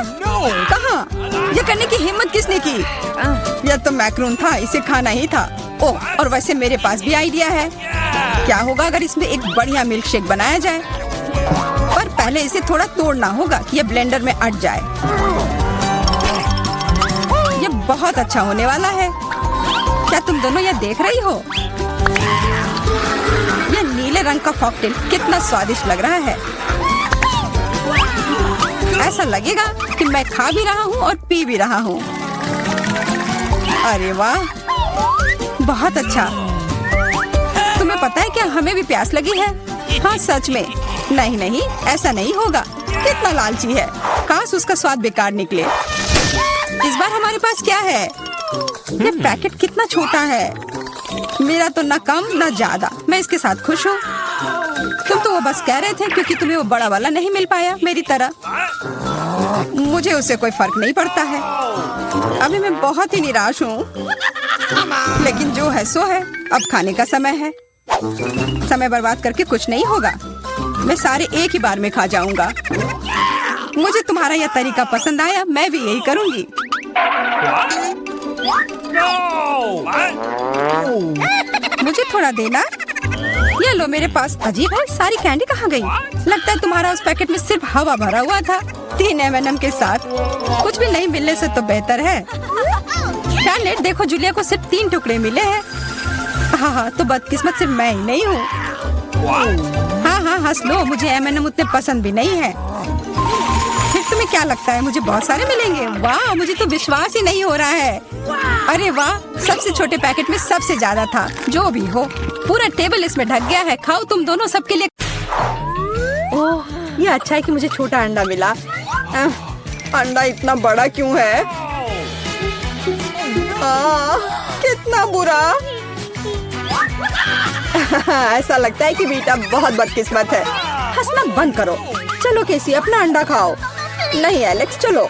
कहाँ? ये करने की हिम्मत किसने की? यह तो मैक्रून था, इसे खाना ही था। ओह, और वैसे मेरे पास भी आइडिया है। क्या होगा अगर इसमें एक बढ़िया मिल्क शेक बनाया जाए? पर पहले इसे थोड़ा तोड़ना होगा कि ये ब्लेंडर में अट जाए। ये बहुत अच्छा होने वाला है। क्या तुम दोनों ये देख रही हो? यह नीले रंग का कॉकटेल कितना स्वादिष्ट लग रहा है। ऐसा लगेगा कि मैं खा भी रहा हूँ और पी भी रहा हूँ। अरे वाह, बहुत अच्छा। तुम्हें पता है क्या, हमें भी प्यास लगी है। हाँ सच में। नहीं नहीं, ऐसा नहीं होगा। कितना लालची है, काश उसका स्वाद बेकार निकले। इस बार हमारे पास क्या है? ये पैकेट कितना छोटा है। मेरा तो न कम न ज्यादा, मैं इसके साथ खुश हूँ। तुम तो वो बस कह रहे थे क्योंकि तुम्हें वो बड़ा वाला नहीं मिल पाया मेरी तरह। मुझे उससे कोई फर्क नहीं पड़ता है। अभी मैं बहुत ही निराश हूँ, लेकिन जो है सो है। अब खाने का समय है। समय बर्बाद करके कुछ नहीं होगा। मैं सारे एक ही बार में खा जाऊंगा। मुझे तुम्हारा यह तरीका पसंद आया, मैं भी यही करूंगी। मुझे थोड़ा देना। ये लो मेरे पास। अजीब है, सारी कैंडी कहाँ गई? लगता है तुम्हारा उस पैकेट में सिर्फ हवा भरा हुआ था। 3 M&M के साथ कुछ भी नहीं मिलने से तो बेहतर है। शार्लेट, देखो जूलिया को सिर्फ 3 टुकड़े मिले हैं। हाँ, तो बदकिस्मत सिर्फ मैं ही नहीं हूँ। हाँ, हंस लो, मुझे M&M उतने पसंद भी नहीं है। फिर तुम्हें क्या लगता है मुझे बहुत सारे मिलेंगे? वाह, मुझे तो विश्वास ही नहीं हो रहा है। अरे वाह, सबसे छोटे पैकेट में सबसे ज्यादा था। जो भी हो, पूरा टेबल इसमें ढक गया है। खाओ तुम दोनों, सबके लिए। ओह, ये अच्छा है कि मुझे छोटा अंडा मिला। अंडा इतना बड़ा क्यों है? कितना बुरा। ऐसा लगता है कि बेटा बहुत बदकिस्मत है। हंसना बंद करो। चलो केसी, अपना अंडा खाओ। नहीं एलेक्स, चलो।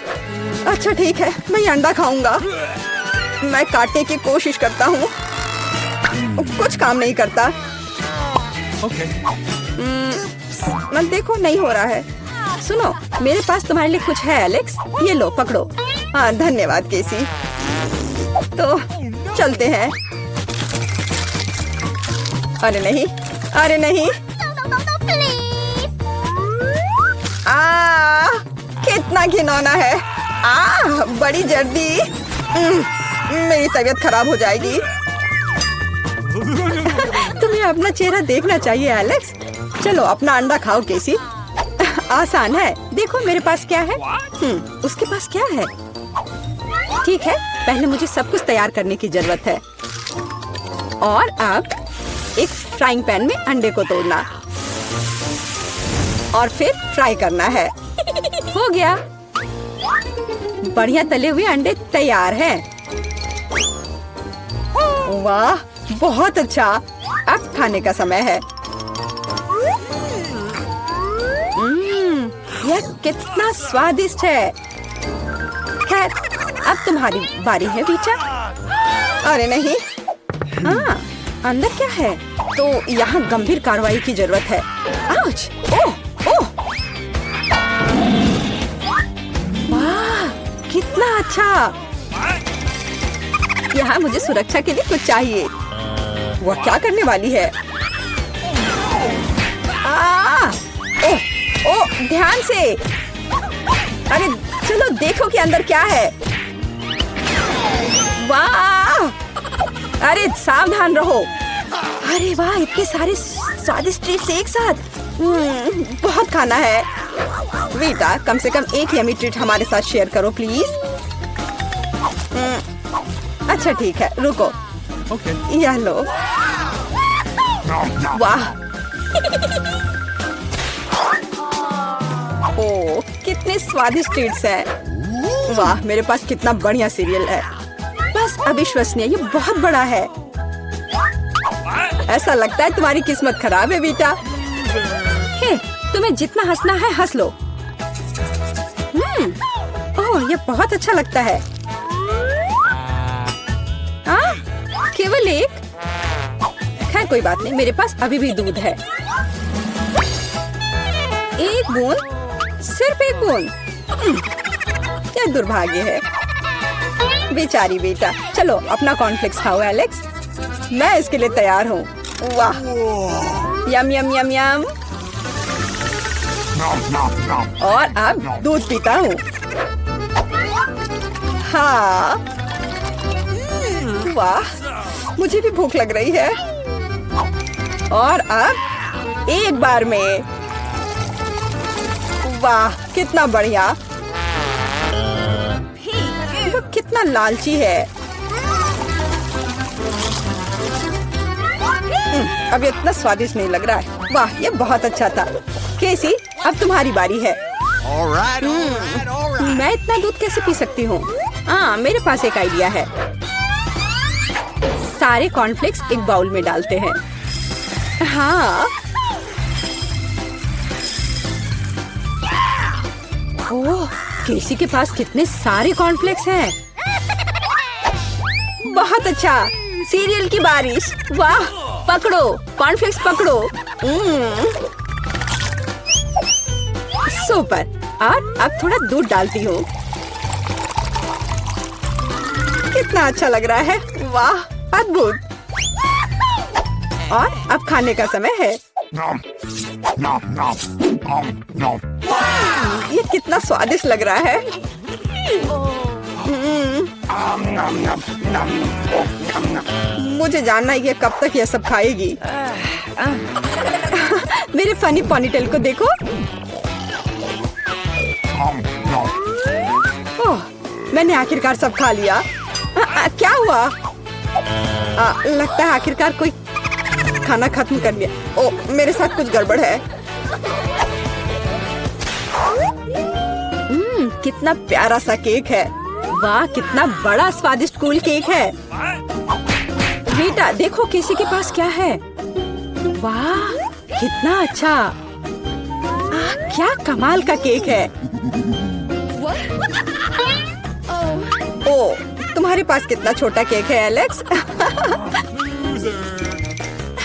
अच्छा ठीक है, मैं ये अंडा खाऊंगा। मैं काटने की कोशिश करता हूँ, कुछ काम नहीं करता। मैं देखो, नहीं हो रहा है। सुनो, मेरे पास तुम्हारे लिए कुछ है एलेक्स। ये लो, पकड़ो। हाँ धन्यवाद केसी। तो चलते हैं। अरे नहीं, अरे नहीं। कितना घिनौना है। बड़ी जल्दी। मेरी तबीयत खराब हो जाएगी। तुम्हें अपना चेहरा देखना चाहिए एलेक्स। चलो अपना अंडा खाओ केसी। आसान है। देखो मेरे पास क्या है। उसके पास क्या है? ठीक है, पहले मुझे सब कुछ तैयार करने की जरूरत है। और अब एक फ्राइंग पैन में अंडे को तोड़ना और फिर फ्राई करना है। हो गया, बढ़िया तले हुए अंडे तैयार हैं। वाह, बहुत अच्छा। अब खाने का समय है। यह कितना स्वादिष्ट है। खैर, अब तुम्हारी बारी है बीचा। अरे नहीं। हाँ, अंदर क्या है? तो यहाँ गंभीर कार्रवाई की जरूरत है। आउच! ओह, ओह! वाह, कितना अच्छा। यहाँ मुझे सुरक्षा के लिए कुछ चाहिए। वह क्या करने वाली है? ओह, ओह, ध्यान से। अरे चलो देखो कि अंदर क्या है। वाह! अरे सावधान रहो। अरे वाह, इतने सारे स्वादिष्ट ट्रीट्स एक साथ। बहुत खाना है। बेटा, कम से कम एक यमी ट्रीट हमारे साथ शेयर करो प्लीज। अच्छा ठीक है, रुको। यह लो। वाह। ओ, कितने स्वादिष्ट ट्रीट्स हैं। वाह, मेरे पास कितना बढ़िया सीरियल है। बस अविश्वसनीय, ये बहुत बड़ा है। ऐसा लगता है तुम्हारी किस्मत खराब है बेटा। हे, तुम्हें जितना हंसना है हंस लो। ओह, ये बहुत अच्छा लगता है। केवल एक। खैर कोई बात नहीं, मेरे पास अभी भी दूध है। एक बूंद, सिर्फ एक बूंद। क्या दुर्भाग्य है। बेचारी बेटा। चलो अपना कॉर्नफ्लेक्स खाओ एलेक्स, मैं इसके लिए तैयार हूँ। वाह, यम यम यम यम। और अब दूध पीता हूँ। हाँ, वाह, मुझे भी भूख लग रही है। और अब एक बार में। वाह, कितना बढ़िया। वो कितना लालची है। अब ये इतना स्वादिष्ट नहीं लग रहा है। वाह, ये बहुत अच्छा था। केसी, अब तुम्हारी बारी है। मैं इतना दूध कैसे पी सकती हूँ? हाँ, मेरे पास एक आइडिया है। सारे कॉर्नफ्लेक्स एक बाउल में डालते हैं। हाँ। ओह, केसी के पास कितने सारे कॉर्नफ्लेक्स हैं। बहुत अच्छा। सीरियल की बारिश। वाह, पकड़ो कॉर्नफ्लेक्स पकड़ो। सुपर। और अब थोड़ा दूध डालती हूँ। कितना अच्छा लग रहा है। वाह, अद्भुत। और अब खाने का समय है। ये कितना स्वादिष्ट लग रहा है। मुझे जानना है कि कब तक ये सब खाएगी। मेरे फनी पोनीटेल को देखो। ओह, मैंने आखिरकार सब खा लिया। क्या हुआ? लगता है आखिरकार कोई खाना खत्म कर लिया। ओ, मेरे साथ कुछ गड़बड़ है। कितना प्यारा सा केक है। वाह, कितना बड़ा स्वादिष्ट कूल केक है। बेटा देखो किसी के पास क्या है। वाह, कितना अच्छा। क्या कमाल का केक है। ओ, तुम्हारे पास कितना छोटा केक है एलेक्स।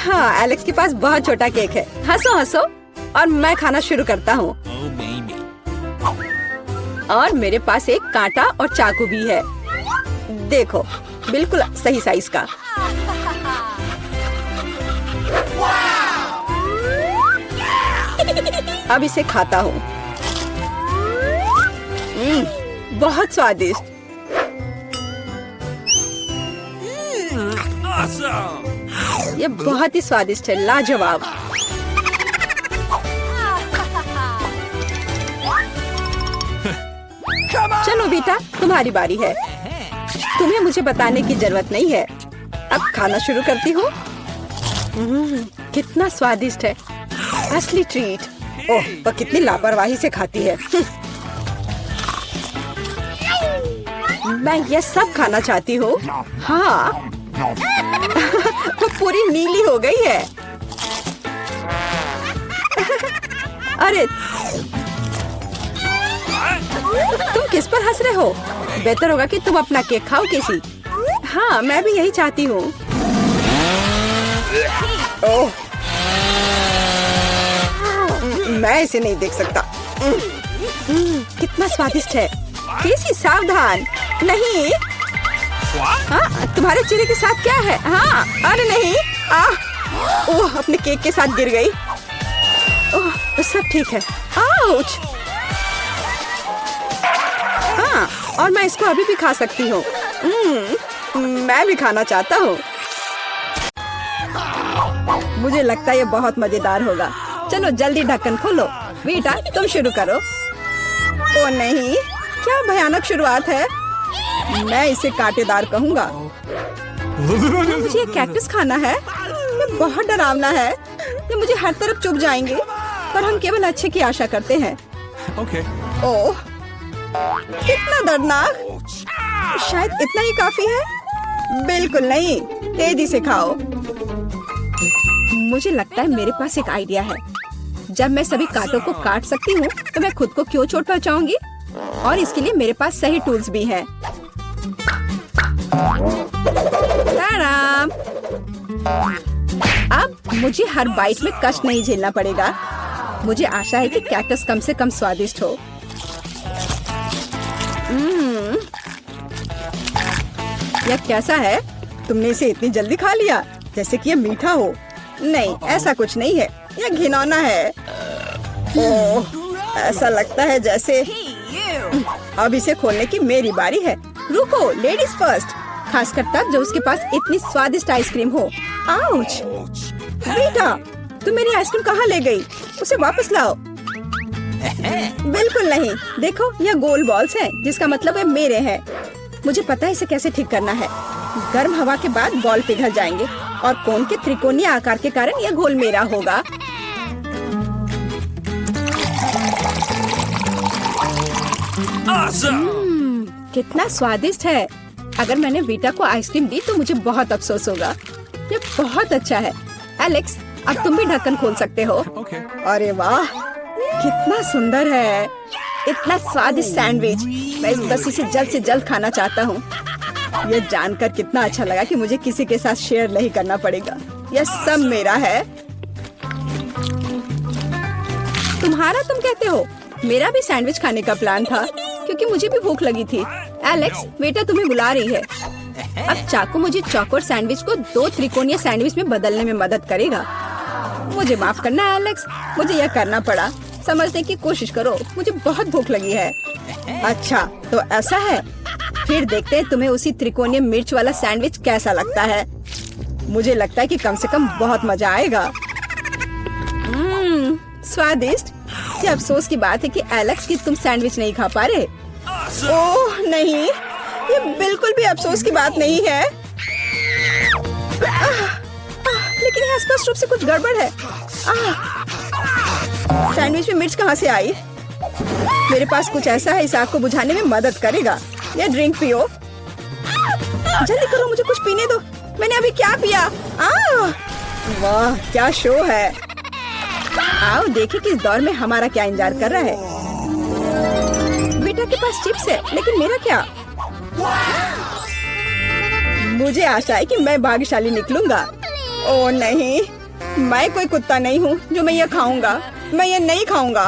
हाँ, एलेक्स के पास बहुत छोटा केक है। हंसो हंसो। और मैं खाना शुरू करता हूँ। और मेरे पास एक कांटा और चाकू भी है। देखो, बिल्कुल सही साइज का। अब इसे खाता हूँ। बहुत स्वादिष्ट। ये बहुत ही स्वादिष्ट है, लाजवाब। चलो बेटा, तुम्हारी बारी है। तुम्हें मुझे बताने की जरूरत नहीं है। अब खाना शुरू करती हूँ। कितना स्वादिष्ट है, असली ट्रीट। ओह, वो कितनी लापरवाही से खाती है। मैं ये सब खाना चाहती हूँ। हाँ। वो पूरी नीली हो गई है। अरे, तुम किस पर हंस रहे हो? बेहतर होगा कि तुम अपना केक खाओ किसी। हाँ, मैं भी यही चाहती हूँ। ओह, मैं इसे नहीं देख सकता। कितना स्वादिष्ट है। किसी सावधान। नहीं। हाँ, तुम्हारे चेहरे के साथ क्या है? हाँ, अरे नहीं। ओह, अपने केक के साथ गिर गई। ओह, सब ठीक है। आउच। हाँ, और मैं इसको अभी भी खा सकती हूँ। मैं भी खाना चाहता हूँ। मुझे लगता है ये बहुत मजेदार होगा। चलो जल्दी ढक्कन खोलो। बेटा तुम शुरू करो। ओ नहीं, क्या भयानक शुरुआत है। मैं इसे कांटेदार कहूँगा। मुझे कैक्टस खाना है। मैं ये बहुत डरावना है। ये मुझे हर तरफ चुभ जाएंगे, पर हम केवल अच्छे की आशा करते हैं। Okay. ओह, कितना दर्दनाक। शायद इतना ही काफी है। बिल्कुल नहीं, तेजी से खाओ। मुझे लगता है मेरे पास एक आइडिया है। जब मैं सभी कांटों को काट सकती हूँ, तो मैं खुद को क्यों चोट पहुँचाऊंगी? और इसके लिए मेरे पास सही टूल्स भी हैं। ताराम! अब मुझे हर बाइट में कष्ट नहीं झेलना पड़ेगा। मुझे आशा है कि कैक्टस कम से कम स्वादिष्ट हो। यह कैसा है? तुमने इसे इतनी जल्दी खा लिया, जैसे कि यह मीठा हो। नहीं, ऐसा कुछ नहीं है। यह घिनौना है। ओह, ऐसा लगता है जैसे। अब इसे खोलने की मेरी बारी है। रुको, लेडीज फर्स्ट। खासकर तब जब उसके पास इतनी स्वादिष्ट आइसक्रीम हो। आउच! बेटा, तुम मेरी आइसक्रीम कहाँ ले गई? उसे वापस लाओ। बिल्कुल नहीं। देखो, यह गोल बॉल्स हैं, जिसका मतलब है मेरे हैं। मुझे पता है इसे कैसे ठीक करना है। गर्म हवा के बाद बॉल पिघल जाएंगे और कोन के त्रिकोणीय आकार के कारण यह घोल मेरा होगा। Awesome. कितना स्वादिष्ट है। अगर मैंने बीटा को आइसक्रीम दी तो मुझे बहुत अफसोस होगा। ये बहुत अच्छा है। एलेक्स, अब तुम भी ढक्कन खोल सकते हो। Okay. अरे वाह, कितना सुंदर है। इतना स्वादिष्ट सैंडविच। मैं बस इसे जल्द से जल्द खाना चाहता हूँ। यह जानकर कितना अच्छा लगा कि मुझे किसी के साथ शेयर नहीं करना पड़ेगा। यह सब मेरा है। तुम्हारा तुम कहते हो? मेरा भी सैंडविच खाने का प्लान था, क्योंकि मुझे भी भूख लगी थी। एलेक्स, बेटा तुम्हें बुला रही है। अब चाकू मुझे चौकोर सैंडविच को 2 त्रिकोणीय सैंडविच में बदलने में मदद करेगा। मुझे माफ करना एलेक्स, मुझे यह करना पड़ा। समझने की कोशिश करो, मुझे बहुत भूख लगी है। अच्छा, तो ऐसा है। फिर देखते हैं तुम्हें उसी त्रिकोणीय मिर्च वाला सैंडविच कैसा लगता है। मुझे लगता है कि कम से कम बहुत मजा आएगा। स्वादिष्ट। ये अफसोस की बात है कि एलेक्स की तुम सैंडविच नहीं खा पा रहे। ओह नहीं, ये बिल्कुल भी अफसोस की बात नहीं है। लेकिन यहाँ स्पष्ट रूप से कुछ गड़बड़ है। सैंडविच में मिर्च कहाँ से आई? मेरे पास कुछ ऐसा है, इस आग को बुझाने में मदद करेगा। ये ड्रिंक पियो। जल्दी करो, मुझे कुछ पीने दो। मैंने अभी क्या पिया? वाह, क्या शो है। आओ देखें कि इस दौर में हमारा क्या इंतजार कर रहा है। बेटा के पास चिप्स है, लेकिन मेरा क्या? मुझे आशा है कि मैं भाग्यशाली निकलूंगा। ओह नहीं, मैं कोई कुत्ता नहीं हूँ जो मैं ये खाऊंगा। मैं ये नहीं खाऊंगा।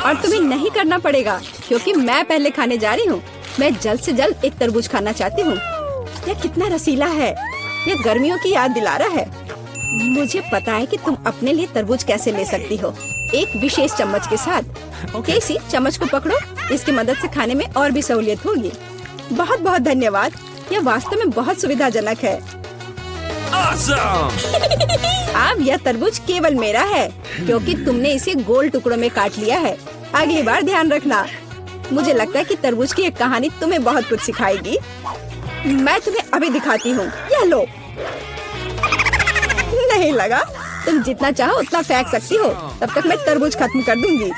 और तुम्हें नहीं करना पड़ेगा, क्योंकि मैं पहले खाने जा रही हूँ। मैं जल्द से जल्द एक तरबूज खाना चाहती हूँ। यह कितना रसीला है। यह गर्मियों की याद दिला रहा है। मुझे पता है कि तुम अपने लिए तरबूज कैसे ले सकती हो, एक विशेष चम्मच के साथ। केसी, चम्मच को पकड़ो। इसकी मदद से खाने में और भी सहूलियत होगी। बहुत बहुत धन्यवाद। यह वास्तव में बहुत सुविधाजनक है। Awesome. अब यह तरबूज केवल मेरा है, क्योंकि तुमने इसे गोल टुकड़ों में काट लिया है। अगली बार ध्यान रखना। मुझे लगता है कि तरबूज की एक कहानी तुम्हें बहुत कुछ सिखाएगी। मैं तुम्हें अभी दिखाती हूँ। यह लो। नहीं लगा? तुम जितना चाहो उतना फेंक सकती हो। तब तक मैं तरबूज खत्म कर दूंगी।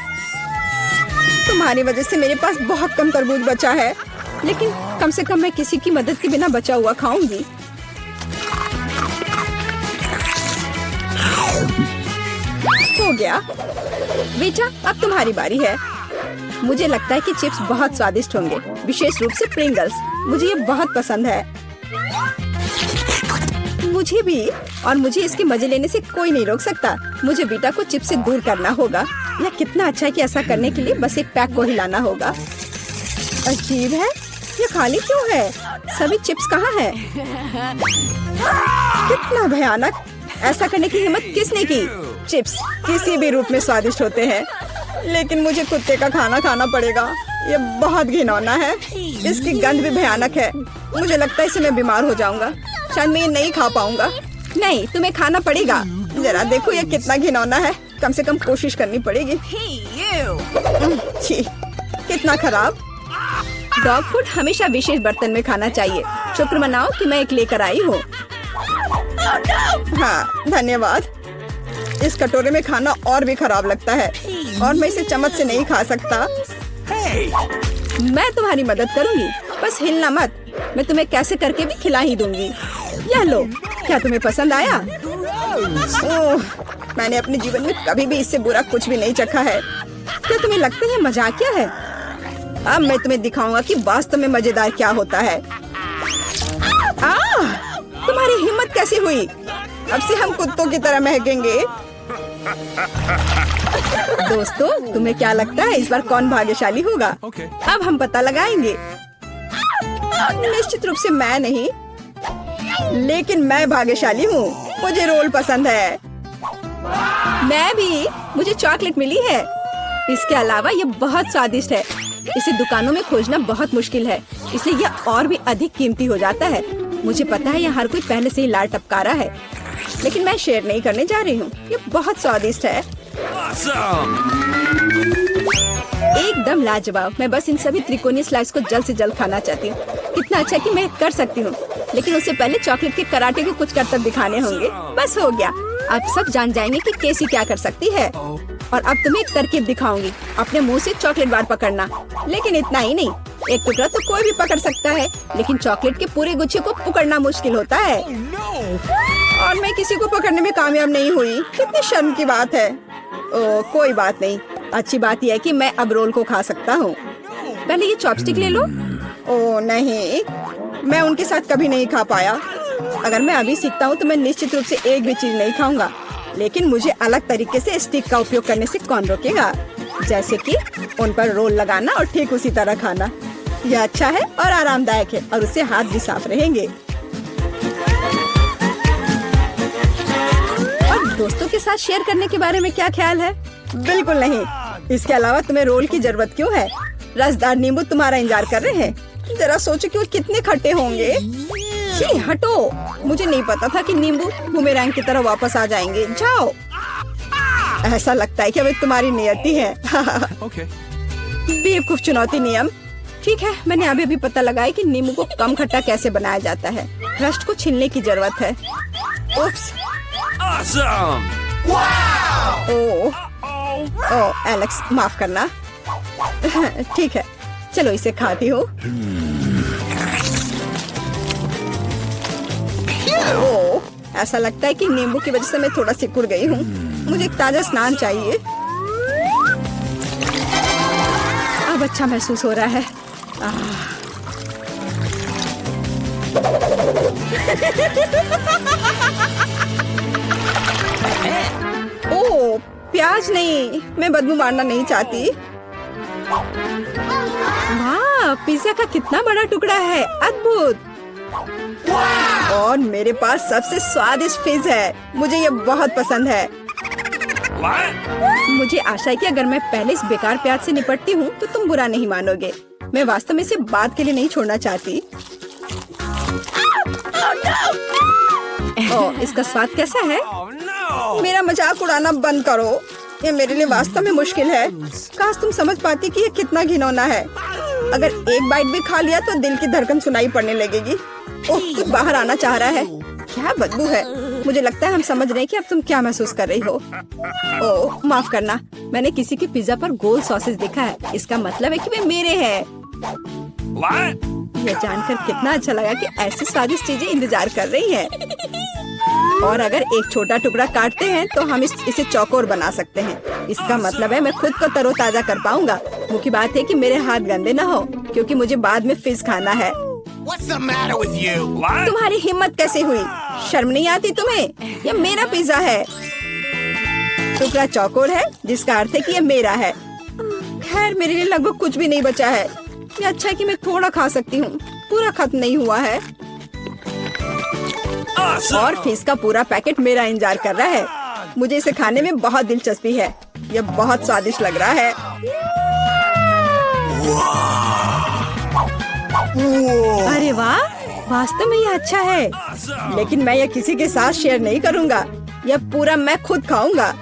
तुम्हारी वजह से मेरे पास बहुत कम तरबूज बचा है, लेकिन कम से कम मैं किसी की मदद के बिना बचा हुआ खाऊंगी। हो गया। बेटा, अब तुम्हारी बारी है। मुझे लगता है कि चिप्स बहुत स्वादिष्ट होंगे, विशेष रूप से प्रिंगल्स। मुझे ये बहुत पसंद है। मुझे भी। और मुझे इसके मजे लेने से कोई नहीं रोक सकता। मुझे बेटा को चिप्स से दूर करना होगा। यह कितना अच्छा है कि ऐसा करने के लिए बस एक पैक को हिलाना होगा। अजीब है, ये खाली क्यों है? सभी चिप्स कहाँ हैं? कितना भयानक। ऐसा करने की हिम्मत किसने की? चिप्स किसी भी रूप में स्वादिष्ट होते हैं, लेकिन मुझे कुत्ते का खाना खाना पड़ेगा। ये बहुत घिनौना है। इसकी गंध भी भयानक है। मुझे लगता है इससे मैं बीमार हो जाऊंगा। शायद मैं ये नहीं खा पाऊंगा। नहीं, तुम्हें खाना पड़ेगा। जरा देखो ये कितना घिनौना है। कम से कम कोशिश करनी पड़ेगी। छी, कितना खराब। डॉग फूड हमेशा विशेष बर्तन में खाना चाहिए। शुक्र मनाओ कि मैं एक लेकर आई हूँ। हाँ, धन्यवाद। इस कटोरे में खाना और भी खराब लगता है और मैं इसे चम्मच से नहीं खा सकता। मैं तुम्हारी मदद करूंगी, बस हिलना मत। मैं तुम्हें कैसे करके भी खिला ही दूंगी। यह लो, क्या तुम्हें पसंद आया? ओह, मैंने अपने जीवन में कभी भी इससे बुरा कुछ भी नहीं चखा है। क्या तुम्हें लगता है ये मजाकिया है? अब मैं तुम्हें दिखाऊंगा कि वास्तव में मजेदार क्या होता है। तुम्हारी हिम्मत कैसी हुई? अब से हम कुत्तों की तरह महकेंगे। दोस्तों, तुम्हें क्या लगता है इस बार कौन भाग्यशाली होगा? Okay. अब हम पता लगाएंगे। निश्चित रूप से मैं नहीं, लेकिन मैं भाग्यशाली हूँ। मुझे रोल पसंद है। मैं भी। मुझे चॉकलेट मिली है। इसके अलावा ये बहुत स्वादिष्ट है। इसे दुकानों में खोजना बहुत मुश्किल है, इसलिए यह और भी अधिक कीमती हो जाता है। मुझे पता है यह हर कोई पहले से ही लाड़ टपका रहा है, लेकिन मैं शेयर नहीं करने जा रही हूँ। ये बहुत स्वादिष्ट है। Awesome! एकदम लाजवाब। मैं बस इन सभी त्रिकोणीय स्लाइस को जल्द से जल्द खाना चाहती हूँ। कितना अच्छा है कि मैं कर सकती हूँ, लेकिन उससे पहले चॉकलेट के कराटे को कुछ करतब दिखाने होंगे। बस हो गया। अब सब जान जाएंगे कि केसी क्या कर सकती है। और अब तुम्हें एक तरकीब दिखाऊंगी। अपने मुंह से चॉकलेट बार पकड़ना, लेकिन इतना ही नहीं। एक टुकड़ा तो कोई भी पकड़ सकता है, लेकिन चॉकलेट के पूरे गुच्छे को पकड़ना मुश्किल होता है। और मैं किसी को पकड़ने में कामयाब नहीं हुई। कितनी शर्म की बात है। ओह, कोई बात नहीं। अच्छी बात यह है कि मैं अब रोल को खा सकता हूँ। पहले ये चॉपस्टिक ले लो। ओह नहीं, मैं उनके साथ कभी नहीं खा पाया। अगर मैं अभी सीखता हूँ तो मैं निश्चित रूप से एक भी चीज नहीं खाऊंगा, लेकिन मुझे अलग तरीके से स्टिक का उपयोग करने से कौन रोकेगा? जैसे कि उन पर रोल लगाना और ठीक उसी तरह खाना। यह अच्छा है और आरामदायक है, और उससे हाथ भी साफ रहेंगे। और दोस्तों के साथ शेयर करने के बारे में क्या ख्याल है? बिल्कुल नहीं। इसके अलावा तुम्हें रोल की जरूरत क्यों है? रसदार नींबू तुम्हारा इंतजार कर रहे हैं। जरा सोचो कि वो कितने खट्टे होंगे। छी, हटो। मुझे नहीं पता था कि नींबू बूमेरैंग की तरह वापस आ जाएंगे। जाओ। ऐसा लगता है कि अब तुम्हारी नियति है। Okay. बेवकूफ चुनौती नियम। ठीक है, मैंने अभी भी पता लगाया कि नींबू को कम खट्टा कैसे बनाया जाता है। रस्ट को छीलने की जरूरत है। उफ्स। Awesome! ओह, एलेक्स, माफ करना। ठीक है, चलो इसे खाती हो। ओह, ऐसा लगता है कि नींबू की वजह से मैं थोड़ा सिकुड़ गई हूँ। मुझे एक ताजा स्नान चाहिए। अब अच्छा महसूस हो रहा है। ओह, प्याज नहीं। मैं बदबू मारना नहीं चाहती। वाह, पिज्जा का कितना बड़ा टुकड़ा है। अद्भुत। और मेरे पास सबसे स्वादिष्ट फिज है। मुझे ये बहुत पसंद है। What? मुझे आशा है कि अगर मैं पहले इस बेकार प्याज से निपटती हूँ तो तुम बुरा नहीं मानोगे। मैं वास्तव में इसे बात के लिए नहीं छोड़ना चाहती। ओह, इसका स्वाद कैसा है? Oh no! मेरा मजाक उड़ाना बंद करो। ये मेरे लिए वास्तव में मुश्किल है। काश तुम समझ पाती कि ये कितना घिनौना है। अगर एक बाइट भी खा लिया तो दिल की धड़कन सुनाई पड़ने लगेगी। ओह, कुछ बाहर आना चाह रहा है। क्या बदबू है। मुझे लगता है हम समझ रहे हैं कि अब तुम क्या महसूस कर रही हो। ओह, माफ करना। मैंने किसी के पिज्जा पर गोल सॉसेज देखा है। इसका मतलब है कि वे मेरे हैं। What? यह जानकर कितना अच्छा लगा कि ऐसी स्वादिष्ट चीजें इंतजार कर रही हैं। और अगर एक छोटा टुकड़ा काटते हैं तो हम इसे चौकोर बना सकते हैं। इसका मतलब है मैं खुद को तरोताजा कर पाऊंगा। मुख्य बात है कि मेरे हाथ गंदे ना हो, क्योंकि मुझे बाद में फिज खाना है। What's the matter with you? What? तुम्हारी हिम्मत कैसे हुई? शर्म नहीं आती तुम्हें? ये मेरा पिज्जा है। टुकड़ा चौकोर है, जिसका अर्थ है कि ये मेरा है। खैर, मेरे लिए लगभग कुछ भी नहीं बचा है। ये अच्छा है कि मैं थोड़ा खा सकती हूँ। पूरा खत्म नहीं हुआ है। Awesome! और फिश का पूरा पैकेट मेरा इंतजार कर रहा है। मुझे इसे खाने में बहुत दिलचस्पी है। यह बहुत स्वादिष्ट लग रहा है। अरे वाह, वास्तव में यह अच्छा है। Awesome! लेकिन मैं यह किसी के साथ शेयर नहीं करूँगा। यह पूरा मैं खुद खाऊंगा।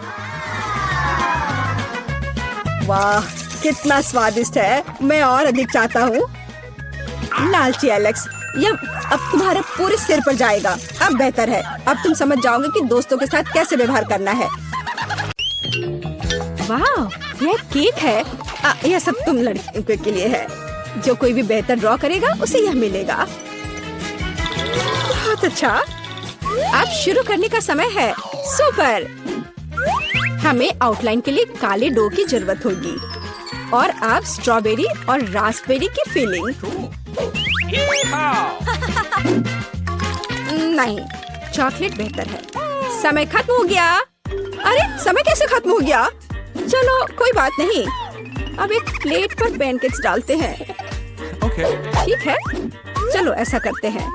वाह, कितना स्वादिष्ट है। मैं और अधिक चाहता हूँ। लालची एलेक्स, यह अब तुम्हारे पूरे सिर पर जाएगा। अब बेहतर है, अब तुम समझ जाओगे कि दोस्तों के साथ कैसे व्यवहार करना है। वाह, यह केक है। यह सब तुम लड़कियों के लिए है। जो कोई भी बेहतर ड्रॉ करेगा उसे यह मिलेगा। बहुत अच्छा। अब शुरू करने का समय है। सुपर। हमें आउटलाइन के लिए काले डो की जरूरत होगी और अब स्ट्रॉबेरी और रास्पबेरी की फिलिंग। नहीं, चॉकलेट बेहतर है। समय खत्म हो गया। अरे समय कैसे खत्म हो गया? चलो कोई बात नहीं, अब एक प्लेट पर पैनकेक्स डालते हैं। Okay. ठीक है, चलो ऐसा करते हैं।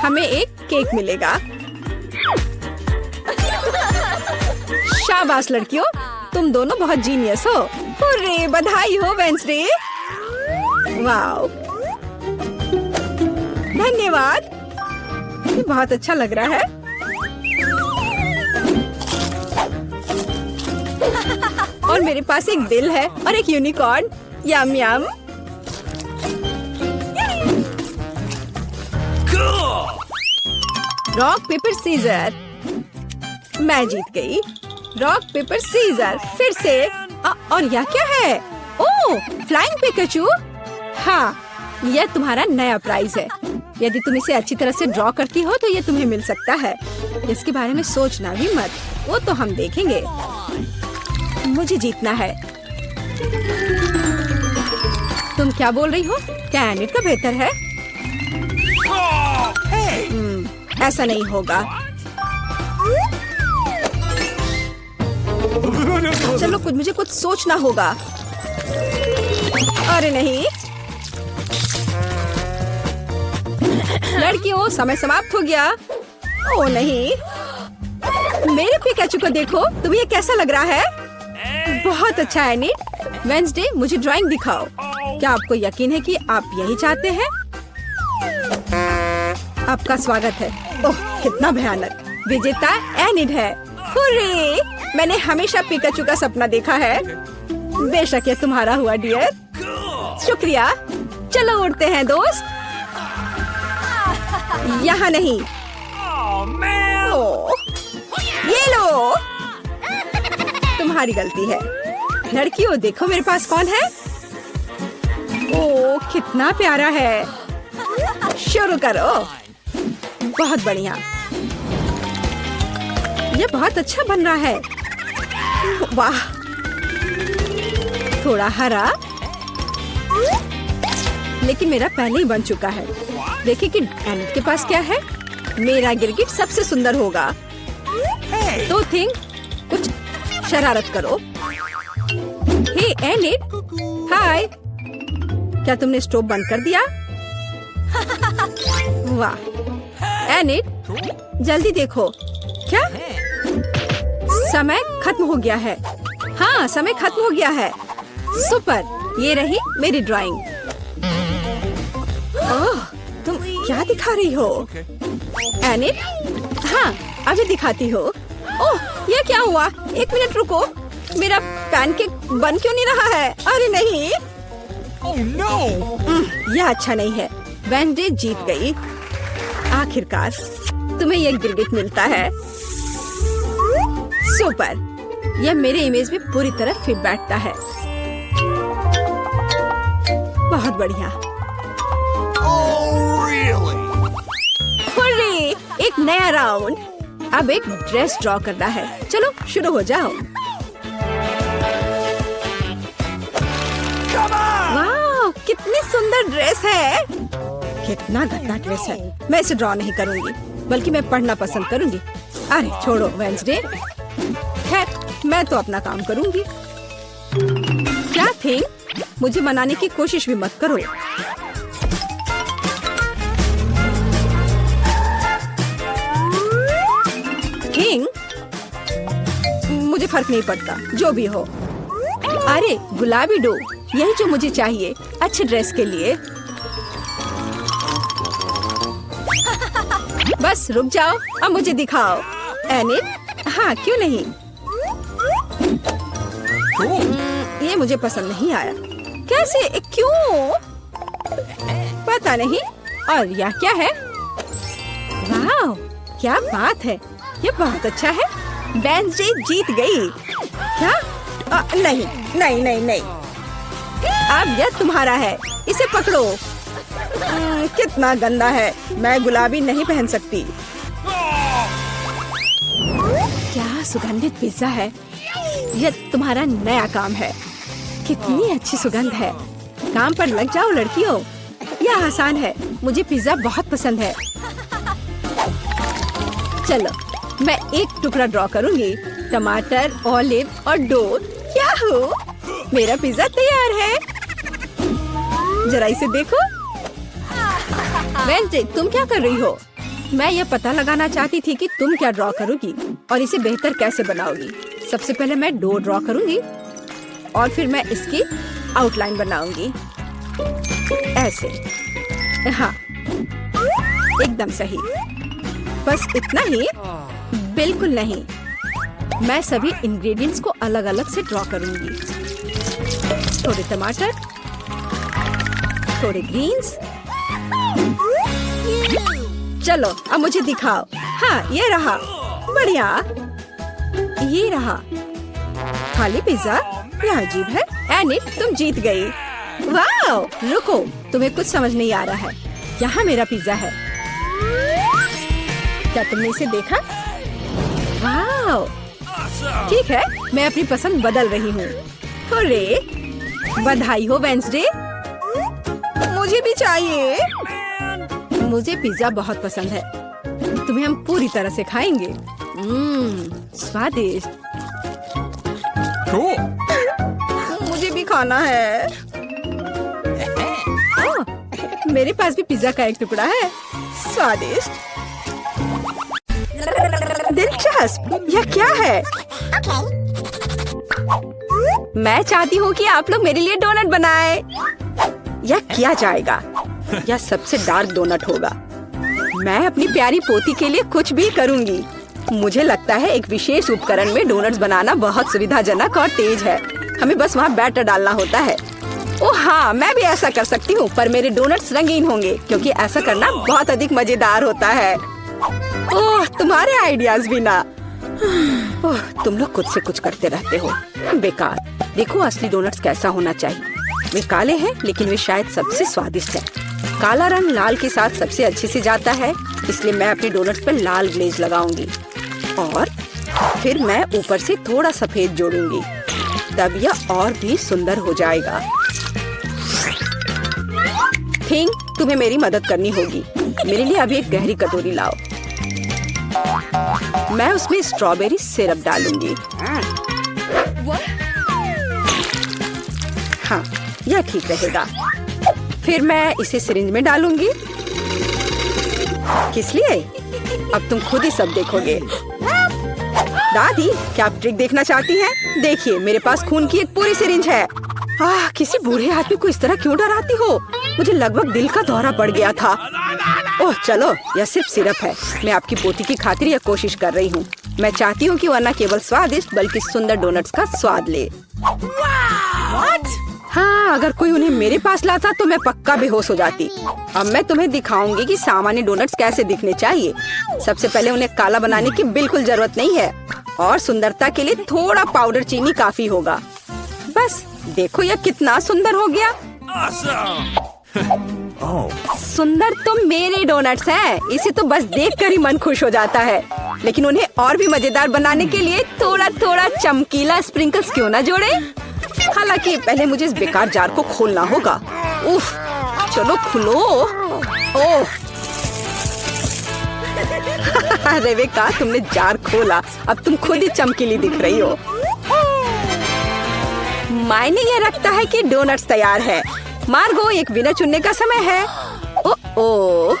हमें एक केक मिलेगा। शाबाश लड़कियों, तुम दोनों बहुत जीनियस हो। हुर्रे, बधाई हो वेंसडे। वाओ, धन्यवाद। ये बहुत अच्छा लग रहा है। और मेरे पास एक दिल है और एक unicorn. Yum yum. Cool. Rock paper scissor. मैं जीत गई। Rock paper scissor. फिर से। और यह क्या है? Oh, flying Pikachu. हाँ, यह तुम्हारा नया प्राइज है। यदि तुम इसे अच्छी तरह से ड्रॉ करती हो तो यह तुम्हें मिल सकता है। इसके बारे में सोचना भी मत, वो तो हम देखेंगे। मुझे जीतना है। तुम क्या बोल रही हो? क्या एनिट का बेहतर है? ऐसा नहीं होगा। चलो मुझे कुछ सोचना होगा। अरे नहीं, लड़कियों समय समाप्त हो गया। ओ नहीं, मेरे पिकाचू को देखो, तुम्हें ये कैसा लग रहा है? बहुत अच्छा है एनिट। वेंसडे, मुझे ड्राइंग दिखाओ। क्या आपको यकीन है कि आप यही चाहते हैं? आपका स्वागत है। ओह, कितना भयानक। विजेता एनिट है। हुर्रे, मैंने हमेशा पिकाचू का सपना देखा है। बेशक ये तुम्हारा हुआ डियर। शुक्रिया। चलो उड़ते हैं दोस्त। यहाँ नहीं। Oh man. ओह, ये लो। तुम्हारी गलती है। लड़कियों देखो मेरे पास कौन है। ओह, कितना प्यारा है। शुरू करो। बहुत बढ़िया। ये बहुत अच्छा बन रहा है। वाह, थोड़ा हरा, लेकिन मेरा पहले ही बन चुका है। देखिए कि एनिट के पास क्या है। मेरा गिरगिट सबसे सुंदर होगा। तो थिंक, कुछ शरारत करो। हे एनिट, हाय। क्या तुमने स्टोव बंद कर दिया? वाह एनिट, जल्दी देखो। क्या समय खत्म हो गया है? हाँ, समय खत्म हो गया है। सुपर, ये रही मेरी ड्राइंग। ओह, तुम क्या दिखा रही हो? एनिट, हाँ अभी दिखाती हो। ओह, ये क्या हुआ? एक मिनट रुको, मेरा पैनकेक बन क्यों नहीं रहा है? अरे नहीं। Oh no! यह अच्छा नहीं है। वेंसडे जीत गई। आखिरकार तुम्हें यह गिरगिट मिलता है। सुपर, यह मेरे इमेज में पूरी तरह फिट बैठता है। बहुत बढ़िया। Oh really? हुर्रे, एक नया राउंड। अब एक ड्रेस ड्रॉ करना है। चलो शुरू हो जाओ। वाह, कितनी सुंदर ड्रेस है। कितना गंदा ड्रेस है। मैं इसे ड्रॉ नहीं करूंगी, बल्कि मैं पढ़ना पसंद करूंगी। अरे छोड़ो वेंसडे। खैर, मैं तो अपना काम करूंगी। क्या थिंग, मुझे मनाने की कोशिश भी मत करो। थिंग, मुझे फर्क नहीं पड़ता, जो भी हो। अरे गुलाबी डो, यही जो मुझे चाहिए अच्छे ड्रेस के लिए। बस रुक जाओ, अब मुझे दिखाओ। एनिट, हाँ क्यों नहीं। ये मुझे पसंद नहीं आया। कैसे, क्यों? पता नहीं। और यह क्या है? वाह, क्या बात है, ये बहुत अच्छा है। वेंसडे जीत गई। क्या? नहीं नहीं नहीं नहीं, अब यह तुम्हारा है, इसे पकड़ो। कितना गंदा है, मैं गुलाबी नहीं पहन सकती। क्या सुगंधित पिज्जा है, यह तुम्हारा नया काम है। कितनी अच्छी सुगंध है, काम पर लग जाओ लड़कियों, यह आसान है। मुझे पिज्जा बहुत पसंद है। चलो, मैं एक टुकड़ा ड्रॉ करूंगी, टमाटर, ऑलिव और डो। क्या हो, मेरा पिज्जा तैयार है। जरा इसे देखो। वेंसडे, तुम क्या कर रही हो? मैं यह पता लगाना चाहती थी कि तुम क्या ड्रॉ करोगी और इसे बेहतर कैसे बनाओगी। सबसे पहले मैं डो ड्रॉ करूंगी और फिर मैं इसकी आउटलाइन बनाऊंगी ऐसे। हाँ, एकदम सही। बस इतना ही? बिल्कुल नहीं, मैं सभी इंग्रेडिएंट्स को अलग अलग से ड्रॉ करूंगी। थोड़े टमाटर, थोड़े ग्रीन्स। चलो, अब मुझे दिखाओ। हाँ, ये रहा। बढ़िया, ये रहा। खाली पिज्जा, यह अजीब है। एनिट, तुम जीत गई। वाह, रुको, तुम्हें कुछ समझ नहीं आ रहा है। यहाँ मेरा पिज्जा है, क्या तुमने इसे देखा? वाह, ठीक है, मैं अपनी पसंद बदल रही हूँ। अरे, बधाई हो वेंसडे। मुझे भी चाहिए। मुझे पिज्जा बहुत पसंद है, तुम्हें हम पूरी तरह से खाएंगे। स्वादिष्ट। Cool. मुझे भी खाना है। मेरे पास भी पिज्जा का एक टुकड़ा है। स्वादिष्ट, दिलचस्प। यह क्या है? मैं चाहती हूँ कि आप लोग मेरे लिए डोनट बनाएं। यह किया जाएगा। यह सबसे डार्क डोनट होगा। मैं अपनी प्यारी पोती के लिए कुछ भी करूँगी। मुझे लगता है एक विशेष उपकरण में डोनट्स बनाना बहुत सुविधाजनक और तेज है। हमें बस वहाँ बैटर डालना होता है। ओह हाँ, मैं भी ऐसा कर सकती हूँ, पर मेरे डोनट्स रंगीन होंगे क्योंकि ऐसा करना बहुत अधिक मजेदार होता है। ओह, तुम्हारे आइडियाज भी ना। ओह, तुम लोग खुद से कुछ करते रहते हो, बेकार। देखो असली डोनट्स कैसा होना चाहिए। वे काले हैं, लेकिन वे शायद सबसे स्वादिष्ट है। काला रंग लाल के साथ सबसे अच्छे से जाता है, इसलिए मैं अपने डोनट्स पर लाल ग्लेज लगाऊंगी और फिर मैं ऊपर से थोड़ा सफेद जोड़ूंगी, तब यह और भी सुंदर हो जाएगा। थिंग, तुम्हें मेरी मदद करनी होगी। मेरे लिए अभी एक गहरी कटोरी लाओ। मैं उसमें स्ट्रॉबेरी सिरप डालूंगी। हाँ, यह ठीक रहेगा। फिर मैं इसे सिरिंज में डालूंगी। किस लिए? अब तुम खुद ही सब देखोगे। दादी, क्या आप ट्रिक देखना चाहती हैं? देखिए, मेरे पास खून की एक पूरी सिरिंज है। किसी बूढ़े आदमी को इस तरह क्यों डराती हो? मुझे लगभग दिल का दौरा पड़ गया था। ओह चलो, यह सिर्फ सिरप है। मैं आपकी पोती की खातिर यह कोशिश कर रही हूँ। मैं चाहती हूँ कि वह न केवल स्वादिष्ट बल्कि सुंदर डोनट्स का स्वाद ले। हाँ, अगर कोई उन्हें मेरे पास लाता तो मैं पक्का बेहोश हो जाती। अब मैं तुम्हें दिखाऊंगी कि सामान्य डोनट्स कैसे दिखने चाहिए। सबसे पहले उन्हें काला बनाने की बिल्कुल जरूरत नहीं है और सुंदरता के लिए थोड़ा पाउडर चीनी काफी होगा। बस देखो, यह कितना सुंदर हो गया। Awesome. सुंदर तो मेरे डोनट्स हैं। इसे तो बस देखकर ही मन खुश हो जाता है, लेकिन उन्हें और भी मजेदार बनाने के लिए थोड़ा थोड़ा चमकीला स्प्रिंकल्स क्यों ना जोड़े। हालांकि पहले मुझे इस बेकार जार को खोलना होगा। उफ, चलो खुलो। ओह रेबेका, तुमने जार खोला, अब तुम खुद ही चमकीली दिख रही हो। मायने ये रखता है कि डोनट्स तैयार है। मार्गो, एक विनर चुनने का समय है। ओह,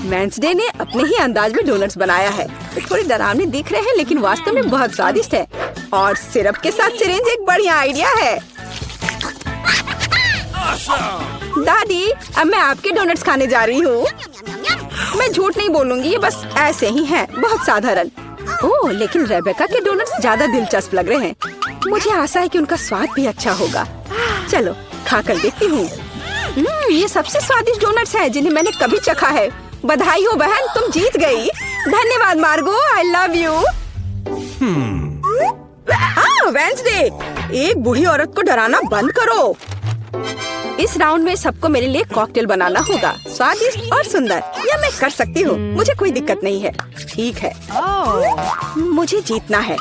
वेंसडे ने अपने ही अंदाज में डोनट्स बनाया है। थोड़े डरावने दिख रहे हैं, लेकिन वास्तव में बहुत स्वादिष्ट है। और सिरप के साथ सिरिंज एक बढ़िया आइडिया है। दादी, अब मैं आपके डोनट्स खाने जा रही हूँ। मैं झूठ नहीं बोलूंगी, ये बस ऐसे ही हैं, बहुत साधारण। ओह, लेकिन रेबेका के डोनट्स ज्यादा दिलचस्प लग रहे हैं। मुझे आशा है कि उनका स्वाद भी अच्छा होगा। चलो खाकर देखती हूँ। ये सबसे स्वादिष्ट डोनट्स हैं जिन्हें मैंने कभी चखा है। बधाई हो बहन, तुम जीत गई। धन्यवाद मार्गो, आई लव यू। वेंसडे, एक बूढ़ी औरत को डराना बंद करो। इस राउंड में सबको मेरे लिए कॉकटेल बनाना होगा, स्वादिष्ट और सुंदर। यह मैं कर सकती हूँ, मुझे कोई दिक्कत नहीं है। ठीक है, मुझे जीतना है,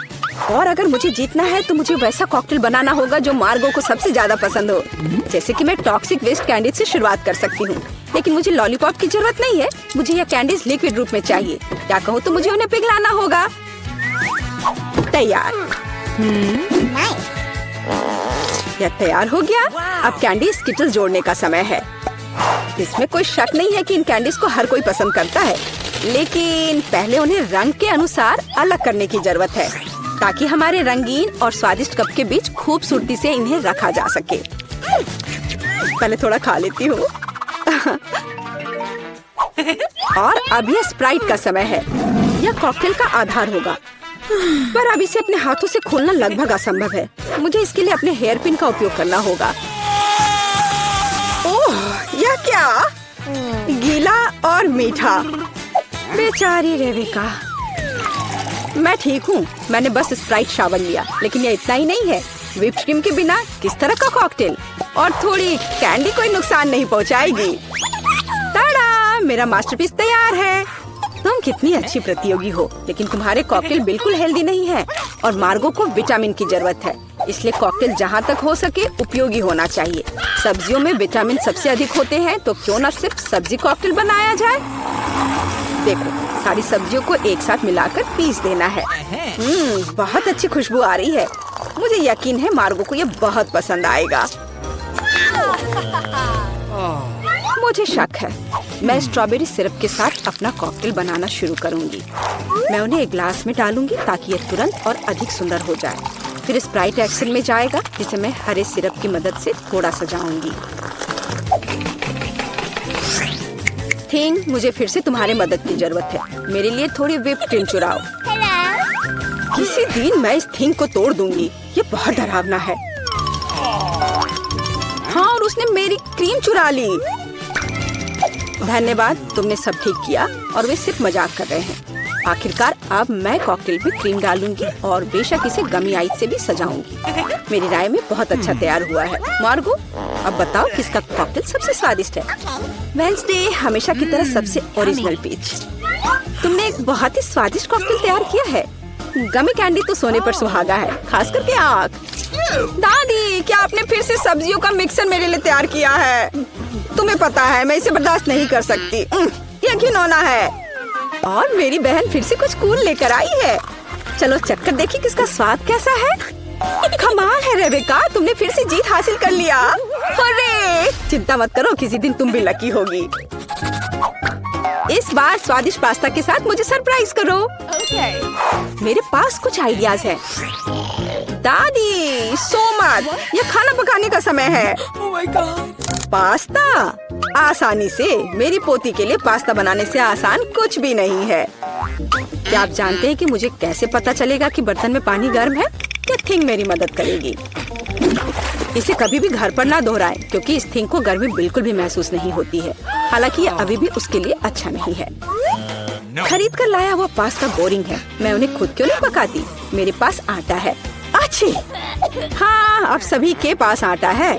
और अगर मुझे जीतना है तो मुझे वैसा कॉकटेल बनाना होगा जो मार्गो को सबसे ज्यादा पसंद हो। जैसे कि मैं टॉक्सिक वेस्ट कैंडीज से शुरुआत कर सकती हूँ, लेकिन मुझे लॉलीपॉप की जरूरत नहीं है। मुझे यह कैंडीज लिक्विड रूप में चाहिए। क्या कहूँ तो मुझे उन्हें पिघलाना होगा। तैयार। यह तैयार हो गया। अब कैंडी स्किटल्स जोड़ने का समय है। इसमें कोई शक नहीं है कि इन कैंडीज को हर कोई पसंद करता है, लेकिन पहले उन्हें रंग के अनुसार अलग करने की जरूरत है, ताकि हमारे रंगीन और स्वादिष्ट कप के बीच खूबसूरती से इन्हें रखा जा सके। पहले थोड़ा खा लेती हूँ। और अब यह स्प्राइट का समय है। यह कॉकटेल का आधार होगा, पर अब इसे अपने हाथों से खोलना लगभग असंभव है। मुझे इसके लिए अपने हेयर पिन का उपयोग करना होगा। ओह, यह क्या? गीला और मीठा। बेचारी रेविका। मैं ठीक हूँ, मैंने बस स्प्राइट शावर लिया, लेकिन यह इतना ही नहीं है। व्हिप्ड क्रीम के बिना किस तरह का कॉकटेल? और थोड़ी कैंडी कोई नुकसान नहीं पहुँचाएगी। ताड़ा, मेरा मास्टरपीस तैयार है। तुम कितनी अच्छी प्रतियोगी हो, लेकिन तुम्हारे कॉकटेल बिल्कुल हेल्दी नहीं है, और मार्गो को विटामिन की जरूरत है। इसलिए कॉकटेल जहाँ तक हो सके उपयोगी होना चाहिए। सब्जियों में विटामिन सबसे अधिक होते हैं, तो क्यों न सिर्फ सब्जी कॉकटेल बनाया जाए। देखो, सारी सब्जियों को एक साथ मिलाकर पीस देना है। बहुत अच्छी खुशबू आ रही है। मुझे यकीन है मार्गो को यह बहुत पसंद आएगा। मुझे शक है। मैं स्ट्रॉबेरी सिरप के साथ अपना कॉकटेल बनाना शुरू करूंगी। मैं उन्हें एक ग्लास में डालूंगी ताकि यह तुरंत और अधिक सुंदर हो जाए। फिर स्प्राइट एक्शन में जाएगा, जिसे मैं हरे सिरप की मदद से थोड़ा सजाऊंगी। थिंग, मुझे फिर से तुम्हारी मदद की जरूरत है। मेरे लिए थोड़ी व्हिप्ड क्रीम चुराओ। किसी दिन मैं इस थिंग को तोड़ दूंगी। ये बहुत डरावना है। हाँ, और उसने मेरी क्रीम चुरा ली। धन्यवाद, तुमने सब ठीक किया। और वे सिर्फ मजाक कर रहे हैं। आखिरकार अब मैं कॉकटेल में क्रीम डालूंगी और बेशक इसे गमी आइस से भी सजाऊंगी। मेरी राय में बहुत अच्छा तैयार हुआ है। मार्गो, अब बताओ किसका कॉकटेल सबसे स्वादिष्ट है? वेंसडे, हमेशा की तरह सबसे ओरिजिनल पीच। तुमने एक बहुत ही स्वादिष्ट कॉकटेल तैयार किया है। गमी कैंडी तो सोने पर सुहागा है, खास करके आँख। दादी, क्या आपने फिर से सब्जियों का मिक्सर मेरे लिए तैयार किया है? तुम्हें पता है मैं इसे बर्दाश्त नहीं कर सकती। यह घिनौना है। और मेरी बहन फिर से कुछ कूल लेकर आई है। चलो चक्कर देखिए किसका स्वाद कैसा है। कमाल है रेबेका, तुमने फिर से जीत हासिल कर लिया। अरे, चिंता मत करो, किसी दिन तुम भी लकी होगी। इस बार स्वादिष्ट पास्ता के साथ मुझे सरप्राइज करो। मेरे पास कुछ आइडियाज हैं। दादी, सो मत, यह खाना पकाने का समय है। पास्ता आसानी से। मेरी पोती के लिए पास्ता बनाने से आसान कुछ भी नहीं है। क्या आप जानते हैं कि मुझे कैसे पता चलेगा कि बर्तन में पानी गर्म है? क्या थिंग मेरी मदद करेगी। इसे कभी भी घर पर ना दोहराएं, क्योंकि इस थिंग को गर्मी बिल्कुल भी महसूस नहीं होती है। हालांकि ये अभी भी उसके लिए अच्छा नहीं है। खरीद कर लाया हुआ पास्ता बोरिंग है। मैं उन्हें खुद क्यों नहीं पकाती? मेरे पास आटा है। अच्छी, हाँ, अब सभी के पास आटा है।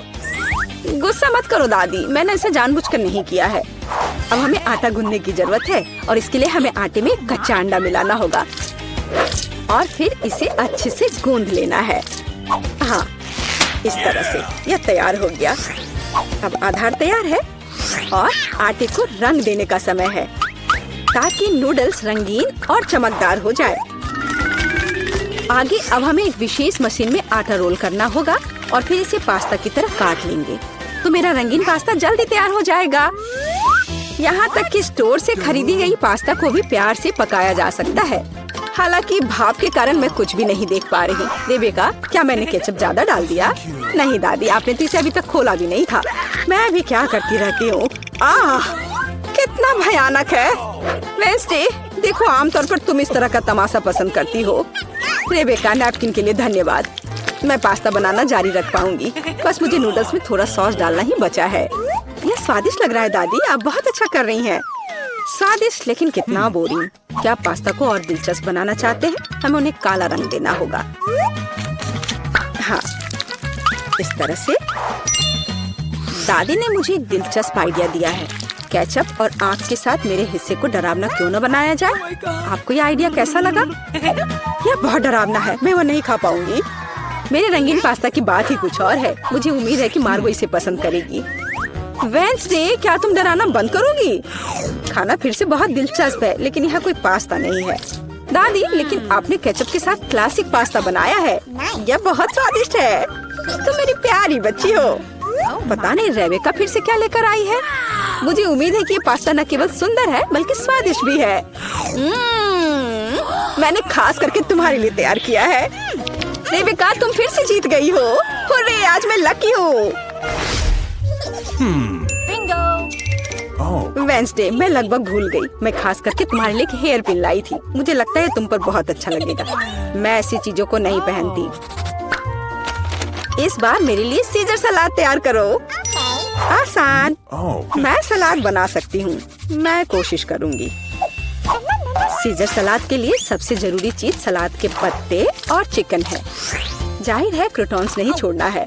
गुस्सा मत करो दादी, मैंने ऐसा जानबूझकर नहीं किया है। अब हमें आटा गूंदने की जरूरत है, और इसके लिए हमें आटे में कच्चा अंडा मिलाना होगा और फिर इसे अच्छे से गूंद लेना है। हाँ, इस तरह से यह तैयार हो गया। अब आधार तैयार है और आटे को रंग देने का समय है, ताकि नूडल्स रंगीन और चमकदार हो जाए। आगे अब हमें एक विशेष मशीन में आटा रोल करना होगा और फिर इसे पास्ता की तरह काट लेंगे, तो मेरा रंगीन पास्ता जल्दी तैयार हो जाएगा। यहाँ तक कि स्टोर से खरीदी गई पास्ता को भी प्यार से पकाया जा सकता है। हालांकि भाप के कारण मैं कुछ भी नहीं देख पा रही। रेबेका, क्या मैंने केचप ज्यादा डाल दिया? नहीं दादी, आपने तो इसे अभी तक खोला भी नहीं था। मैं भी क्या करती रहती हूँ। कितना भयानक है। वेंसडे, देखो, आमतौर पर तुम इस तरह का तमाशा पसंद करती हो। रेबेका, नैपकिन के लिए धन्यवाद। मैं पास्ता बनाना जारी रख पाऊंगी। बस मुझे नूडल्स में थोड़ा सॉस डालना ही बचा है। यह स्वादिष्ट लग रहा है दादी, आप बहुत अच्छा कर रही हैं। स्वादिष्ट लेकिन कितना बोरिंग। क्या पास्ता को और दिलचस्प बनाना चाहते हैं? हमें उन्हें काला रंग देना होगा। हाँ, इस तरह से। दादी ने मुझे एक दिलचस्प आइडिया दिया है। केचप और आँख के साथ मेरे हिस्से को डरावना क्यों न बनाया जाए? आपको ये आइडिया कैसा लगा? यह बहुत डरावना है, मैं वो नहीं खा पाऊंगी। मेरे रंगीन पास्ता की बात ही कुछ और है। मुझे उम्मीद है कि मार्गो इसे पसंद करेगी। वेंसडे, क्या तुम डराना बंद करोगी? खाना फिर से बहुत दिलचस्प है, लेकिन यहाँ कोई पास्ता नहीं है। दादी, लेकिन आपने केचप के साथ क्लासिक पास्ता बनाया है। यह बहुत स्वादिष्ट है। तुम मेरी प्यारी बच्ची हो। पता नहीं रेबेका फिर से क्या लेकर आई है। मुझे उम्मीद है कि ये पास्ता न केवल सुंदर है बल्कि स्वादिष्ट भी है। मैंने खास करके तुम्हारे लिए तैयार किया है। रेबेका, तुम फिर से जीत गई हो। हुर्रे, आज मैं लकी हूँ। वेंसडे, मैं लगभग भूल गई। मैं खास करके तुम्हारे लिए एक हेयर पिन लाई थी। मुझे लगता है तुम पर बहुत अच्छा लगेगा। मैं ऐसी चीजों को नहीं पहनती। इस बार मेरे लिए सीजर सलाद तैयार करो। आसान। मैं सलाद बना सकती हूँ। मैं कोशिश करूँगी। सीजर सलाद के लिए सबसे जरूरी चीज सलाद के पत्ते और चिकन है। जाहिर है क्रूटॉन्स नहीं छोड़ना है,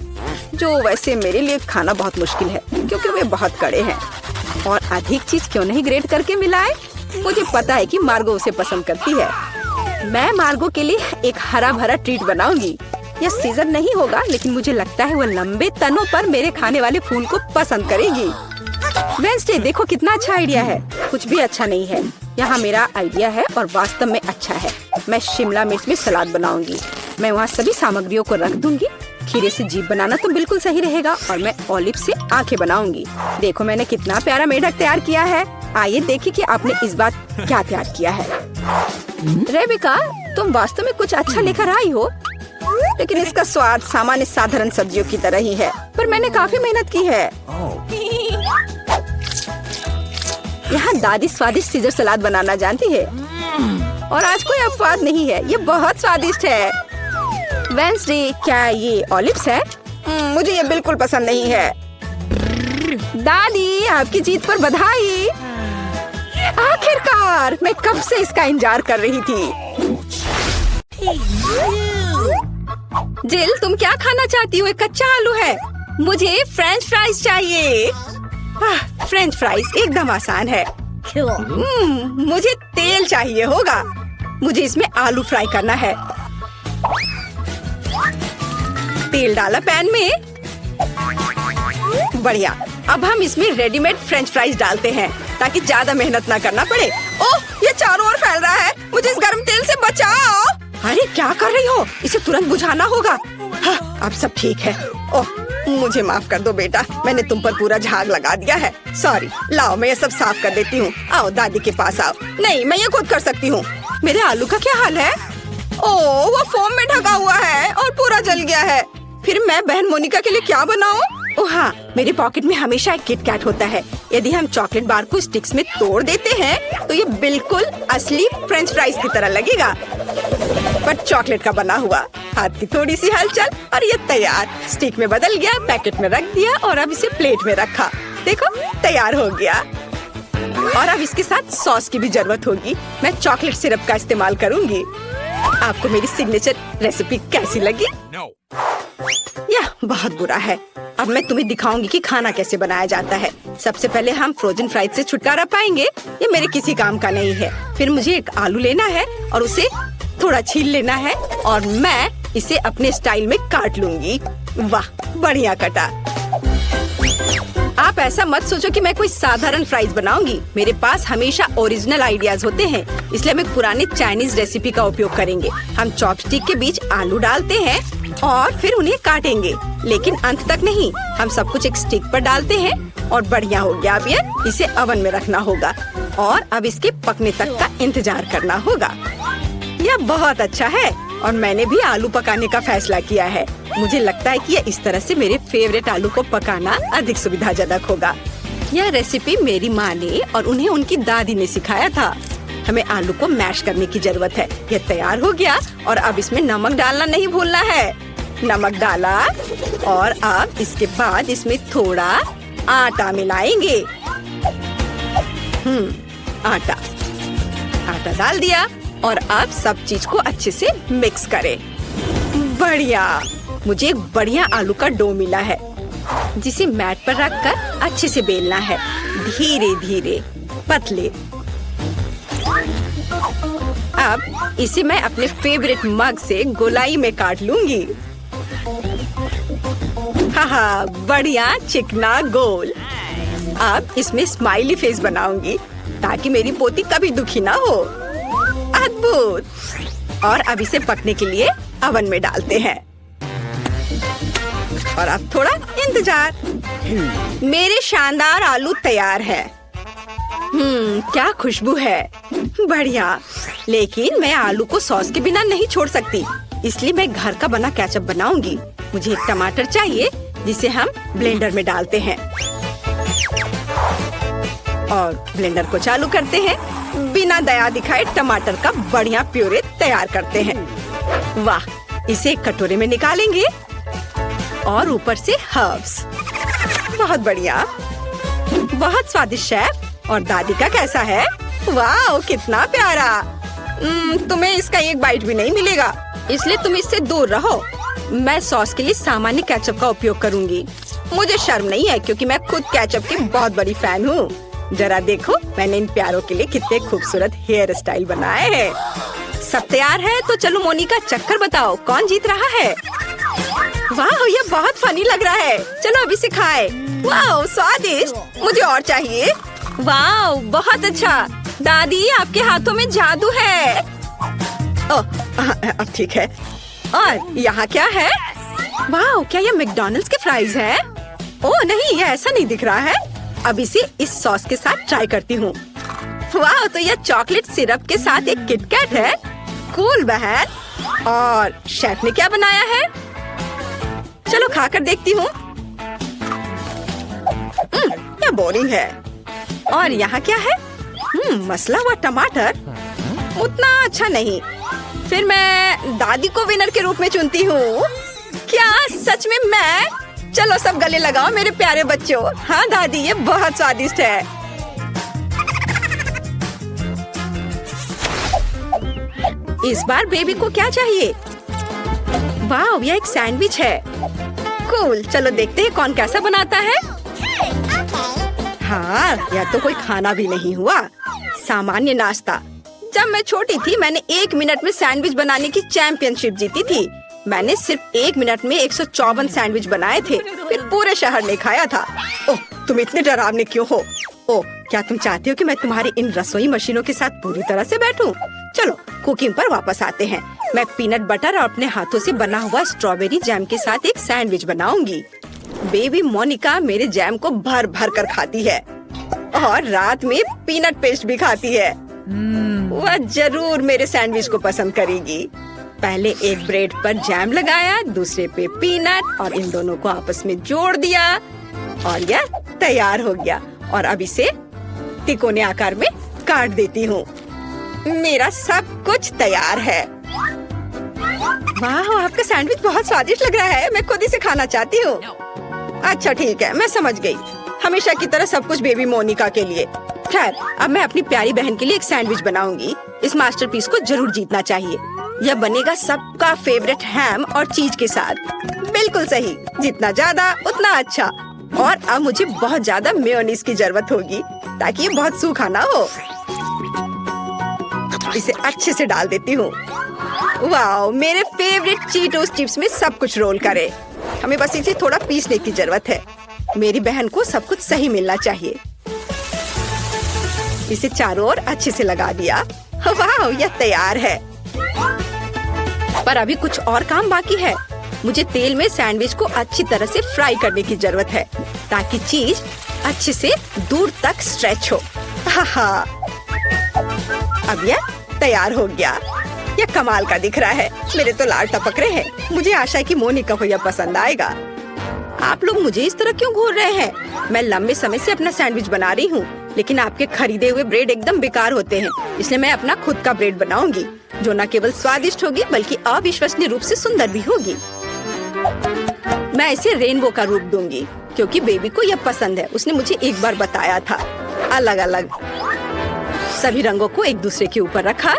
जो वैसे मेरे लिए खाना बहुत मुश्किल है क्योंकि वे बहुत कड़े हैं। और अधिक चीज क्यों नहीं ग्रेट करके मिलाए? मुझे पता है कि मार्गो उसे पसंद करती है। मैं मार्गो के लिए एक हरा भरा ट्रीट बनाऊंगी। यह सीजर नहीं होगा, लेकिन मुझे लगता है वो लंबे तनों पर मेरे खाने वाले फूल को पसंद करेगी। वेंसडे, देखो कितना अच्छा आइडिया है। कुछ भी अच्छा नहीं है। यहाँ मेरा आइडिया है और वास्तव में अच्छा है। मैं शिमला मिर्च में सलाद बनाऊंगी। मैं वहाँ सभी सामग्रियों को रख दूंगी। खीरे से जीभ बनाना तो बिल्कुल सही रहेगा और मैं ऑलिव से आंखें बनाऊंगी। देखो मैंने कितना प्यारा मेढक तैयार किया है। आइए देखिए कि आपने इस बार क्या तैयार किया है। रेबेका, तुम वास्तव में कुछ अच्छा लेकर आई हो, लेकिन इसका स्वाद सामान्य साधारण सब्जियों की तरह ही है। पर मैंने काफी मेहनत की है। यहाँ दादी स्वादिष्ट सीजर सलाद बनाना जानती है और आज कोई अपवाद नहीं है। ये बहुत स्वादिष्ट है। वेंसडे, क्या ये ऑलिव्स है? मुझे ये बिल्कुल पसंद नहीं है। दादी, आपकी जीत पर बधाई। आखिरकार, मैं कब से इसका इंतजार कर रही थी। जिल, तुम क्या खाना चाहती हो? एक कच्चा आलू है। मुझे फ्रेंच फ्राइज चाहिए। फ्रेंच फ्राइज एकदम आसान है। मुझे तेल चाहिए होगा। मुझे इसमें आलू फ्राई करना है। तेल डाला पैन में। बढ़िया। अब हम इसमें रेडीमेड फ्रेंच फ्राइज डालते हैं ताकि ज्यादा मेहनत ना करना पड़े। ओह, ये चारों ओर फैल रहा है। मुझे इस गर्म तेल से बचाओ। अरे क्या कर रही हो? इसे तुरंत बुझाना होगा। हाँ, अब सब ठीक है। ओह, मुझे माफ कर दो बेटा, मैंने तुम पर पूरा झाग लगा दिया है। सॉरी। लाओ, मैं ये सब साफ कर देती हूँ। आओ दादी के पास आओ। नहीं, मैं ये खुद कर सकती हूँ। मेरे आलू का क्या हाल है? ओह, वो फोम में ढका हुआ है और पूरा जल गया है। फिर मैं बहन मोनिका के लिए क्या बनाऊं? ओह हाँ, मेरे पॉकेट में हमेशा एक किट कैट होता है। यदि हम चॉकलेट बार को स्टिक्स में तोड़ देते हैं तो ये बिल्कुल असली फ्रेंच फ्राइज की तरह लगेगा, पर चॉकलेट का बना हुआ। हाथ की थोड़ी सी हलचल और ये तैयार। स्टिक में बदल गया, पैकेट में रख दिया और अब इसे प्लेट में रखा। देखो, तैयार हो गया। और अब इसके साथ सॉस की भी जरूरत होगी। मैं चॉकलेट सिरप का इस्तेमाल करूंगी। आपको मेरी सिग्नेचर रेसिपी कैसी लगी? No. यह बहुत बुरा है। अब मैं तुम्हें दिखाऊंगी कि खाना कैसे बनाया जाता है। सबसे पहले हम फ्रोजन फ्राइज से छुटकारा पाएंगे। ये मेरे किसी काम का नहीं है। फिर मुझे एक आलू लेना है और उसे थोड़ा छील लेना है और मैं इसे अपने स्टाइल में काट लूंगी। वाह, बढ़िया कटा। आप ऐसा मत सोचो कि मैं कोई साधारण फ्राइज बनाऊंगी। मेरे पास हमेशा ओरिजिनल आइडियाज होते हैं, इसलिए हम एक पुरानी चाइनीज रेसिपी का उपयोग करेंगे। हम चॉपस्टिक के बीच आलू डालते हैं और फिर उन्हें काटेंगे, लेकिन अंत तक नहीं। हम सब कुछ एक स्टिक पर डालते हैं और बढ़िया हो गया। अब ये इसे ओवन में रखना होगा और अब इसके पकने तक का इंतजार करना होगा। यह बहुत अच्छा है और मैंने भी आलू पकाने का फैसला किया है। मुझे लगता है कि यह इस तरह से मेरे फेवरेट आलू को पकाना अधिक सुविधाजनक होगा। यह रेसिपी मेरी माँ ने और उन्हें उनकी दादी ने सिखाया था। हमें आलू को मैश करने की जरूरत है। यह तैयार हो गया और अब इसमें नमक डालना नहीं भूलना है। नमक डाला और अब इसके बाद इसमें थोड़ा आटा मिलाएंगे। आटा आटा डाल दिया और अब सब चीज को अच्छे से मिक्स करें। बढ़िया, मुझे एक बढ़िया आलू का डो मिला है जिसे मैट पर रखकर अच्छे से बेलना है, धीरे धीरे पतले। अब इसे मैं अपने फेवरेट मग से गोलाई में काट लूंगी। हाँ, बढ़िया चिकना गोल। अब इसमें स्माइली फेस बनाऊंगी ताकि मेरी पोती कभी दुखी ना हो। अद्भुत। और अब इसे पकने के लिए अवन में डालते हैं और अब थोड़ा इंतजार। मेरे शानदार आलू तैयार है। क्या खुशबू है, बढ़िया। लेकिन मैं आलू को सॉस के बिना नहीं छोड़ सकती, इसलिए मैं घर का बना केचप बनाऊंगी। मुझे एक टमाटर चाहिए जिसे हम ब्लेंडर में डालते हैं और ब्लेंडर को चालू करते हैं। बिना दया दिखाए टमाटर का बढ़िया प्यूरे तैयार करते हैं। वाह, इसे एक कटोरे में निकालेंगे और ऊपर से हर्ब्स। बहुत बढ़िया, बहुत स्वादिष्ट शेफ। और दादी का कैसा है? वाह, कितना प्यारा। तुम्हें इसका एक बाइट भी नहीं मिलेगा, इसलिए तुम इससे दूर रहो। मैं सॉस के लिए सामान्य केचप का उपयोग करूंगी। मुझे शर्म नहीं है क्योंकि मैं खुद केचप की बहुत बड़ी फैन हूँ। जरा देखो, मैंने इन प्यारों के लिए कितने खूबसूरत हेयर स्टाइल बनाए हैं। सब तैयार है तो चलो मोनिका, चक्कर बताओ कौन जीत रहा है। वाह, ये बहुत फनी लग रहा है। चलो अभी से खाए। वाह, स्वादिष्ट, मुझे और चाहिए। वाह, बहुत अच्छा। दादी, आपके हाथों में जादू है। ओह, अब ठीक है। और यहाँ क्या है? वाह, क्या ये मैकडॉनल्ड्स के फ्राइज हैं? ओह नहीं, ये ऐसा नहीं दिख रहा है। अब इसे इस सॉस के साथ ट्राई करती हूँ। वाह, तो यह चॉकलेट सिरप के साथ एक किटकैट है। कूल बहन। और शेफ ने क्या बनाया है? चलो खाकर देखती हूँ। यह बोरिंग है। और यहाँ क्या है? मसला हुआ टमाटर, उतना अच्छा नहीं। फिर मैं दादी को विनर के रूप में चुनती हूँ। क्या सच में मैं? चलो सब गले लगाओ मेरे प्यारे बच्चों। हाँ दादी, ये बहुत स्वादिष्ट है। इस बार बेबी को क्या चाहिए? वाह, यह एक सैंडविच है। कूल, चलो देखते हैं कौन कैसा बनाता है। हाँ, यह तो कोई खाना भी नहीं हुआ, सामान्य नाश्ता। जब मैं छोटी थी मैंने 1 मिनट में सैंडविच बनाने की चैंपियनशिप जीती थी। मैंने सिर्फ 1 मिनट में 154 सैंडविच बनाए थे, फिर पूरे शहर ने खाया था। ओह, तुम इतने डरावने क्यों हो? ओह, क्या तुम चाहते हो कि मैं तुम्हारी इन रसोई मशीनों के साथ पूरी तरह से बैठूं? चलो कुकिंग पर वापस आते हैं। मैं पीनट बटर और अपने हाथों से बना हुआ स्ट्रॉबेरी जैम के साथ एक सैंडविच बनाऊंगी। बेबी मोनिका मेरे जैम को भर भर कर खाती है और रात में पीनट पेस्ट भी खाती है। वह जरूर मेरे सैंडविच को पसंद करेगी। पहले एक ब्रेड पर जैम लगाया, दूसरे पे पीनट और इन दोनों को आपस में जोड़ दिया और यह तैयार हो गया। और अब इसे तिकोने आकार में काट देती हूँ। मेरा सब कुछ तैयार है। वाह, आपका सैंडविच बहुत स्वादिष्ट लग रहा है। मैं खुद इसे खाना चाहती हूँ। अच्छा ठीक है, मैं समझ गई। हमेशा की तरह सब कुछ बेबी मोनिका के लिए। खैर, अब मैं अपनी प्यारी बहन के लिए एक सैंडविच बनाऊंगी। इस मास्टरपीस को जरूर जीतना चाहिए। यह बनेगा सबका फेवरेट हैम और चीज के साथ। बिल्कुल सही, जितना ज्यादा उतना अच्छा। और अब मुझे बहुत ज्यादा मेयोनीज की जरूरत होगी ताकि ये बहुत सूखा ना हो। इसे अच्छे से डाल देती हूँ। वाह, मेरे फेवरेट चीटोस चिप्स में सब कुछ रोल करे। हमें बस इसे थोड़ा पीसने की जरूरत है। मेरी बहन को सब कुछ सही मिलना चाहिए। इसे चारों ओर अच्छे से लगा दिया। वाह, यह तैयार है। पर अभी कुछ और काम बाकी है। मुझे तेल में सैंडविच को अच्छी तरह से फ्राई करने की जरूरत है ताकि चीज अच्छे से दूर तक स्ट्रेच हो। हाँ, अब यह तैयार हो गया। यह कमाल का दिख रहा है। मेरे तो लाल टपक रहे हैं। मुझे आशा है कि मोनिका को यह पसंद आएगा। आप लोग मुझे इस तरह क्यों घूर रहे हैं? मैं लंबे समय से अपना सैंडविच बना रही हूँ, लेकिन आपके खरीदे हुए ब्रेड एकदम बेकार होते हैं। इसलिए मैं अपना खुद का ब्रेड बनाऊंगी जो न केवल स्वादिष्ट होगी बल्कि अविश्वसनीय रूप से सुंदर भी होगी। मैं इसे रेनबो का रूप दूंगी क्योंकि बेबी को यह पसंद है। उसने मुझे एक बार बताया था। अलग अलग सभी रंगों को एक दूसरे के ऊपर रखा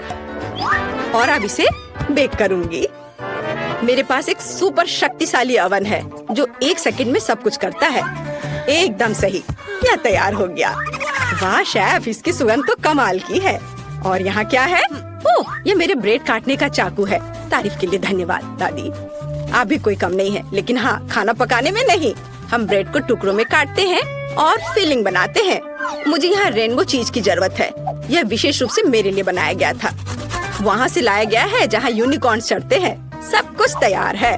और अब इसे बेक करूंगी। मेरे पास एक सुपर शक्तिशाली ओवन है जो 1 सेकंड में सब कुछ करता है। एकदम सही, यह तैयार हो गया। वाह शेफ, इसकी सुगंध तो कमाल की है। और यहाँ क्या है? ओह, ये मेरे ब्रेड काटने का चाकू है। तारीफ के लिए धन्यवाद दादी। आप भी कोई कम नहीं है, लेकिन हाँ, खाना पकाने में नहीं। हम ब्रेड को टुकड़ों में काटते हैं और फिलिंग बनाते हैं। मुझे यहाँ रेनबो चीज की जरूरत है। यह विशेष रूप से मेरे लिए बनाया गया था। वहाँ से लाया गया है जहाँ यूनिकॉर्न चढ़ते हैं। सब कुछ तैयार है।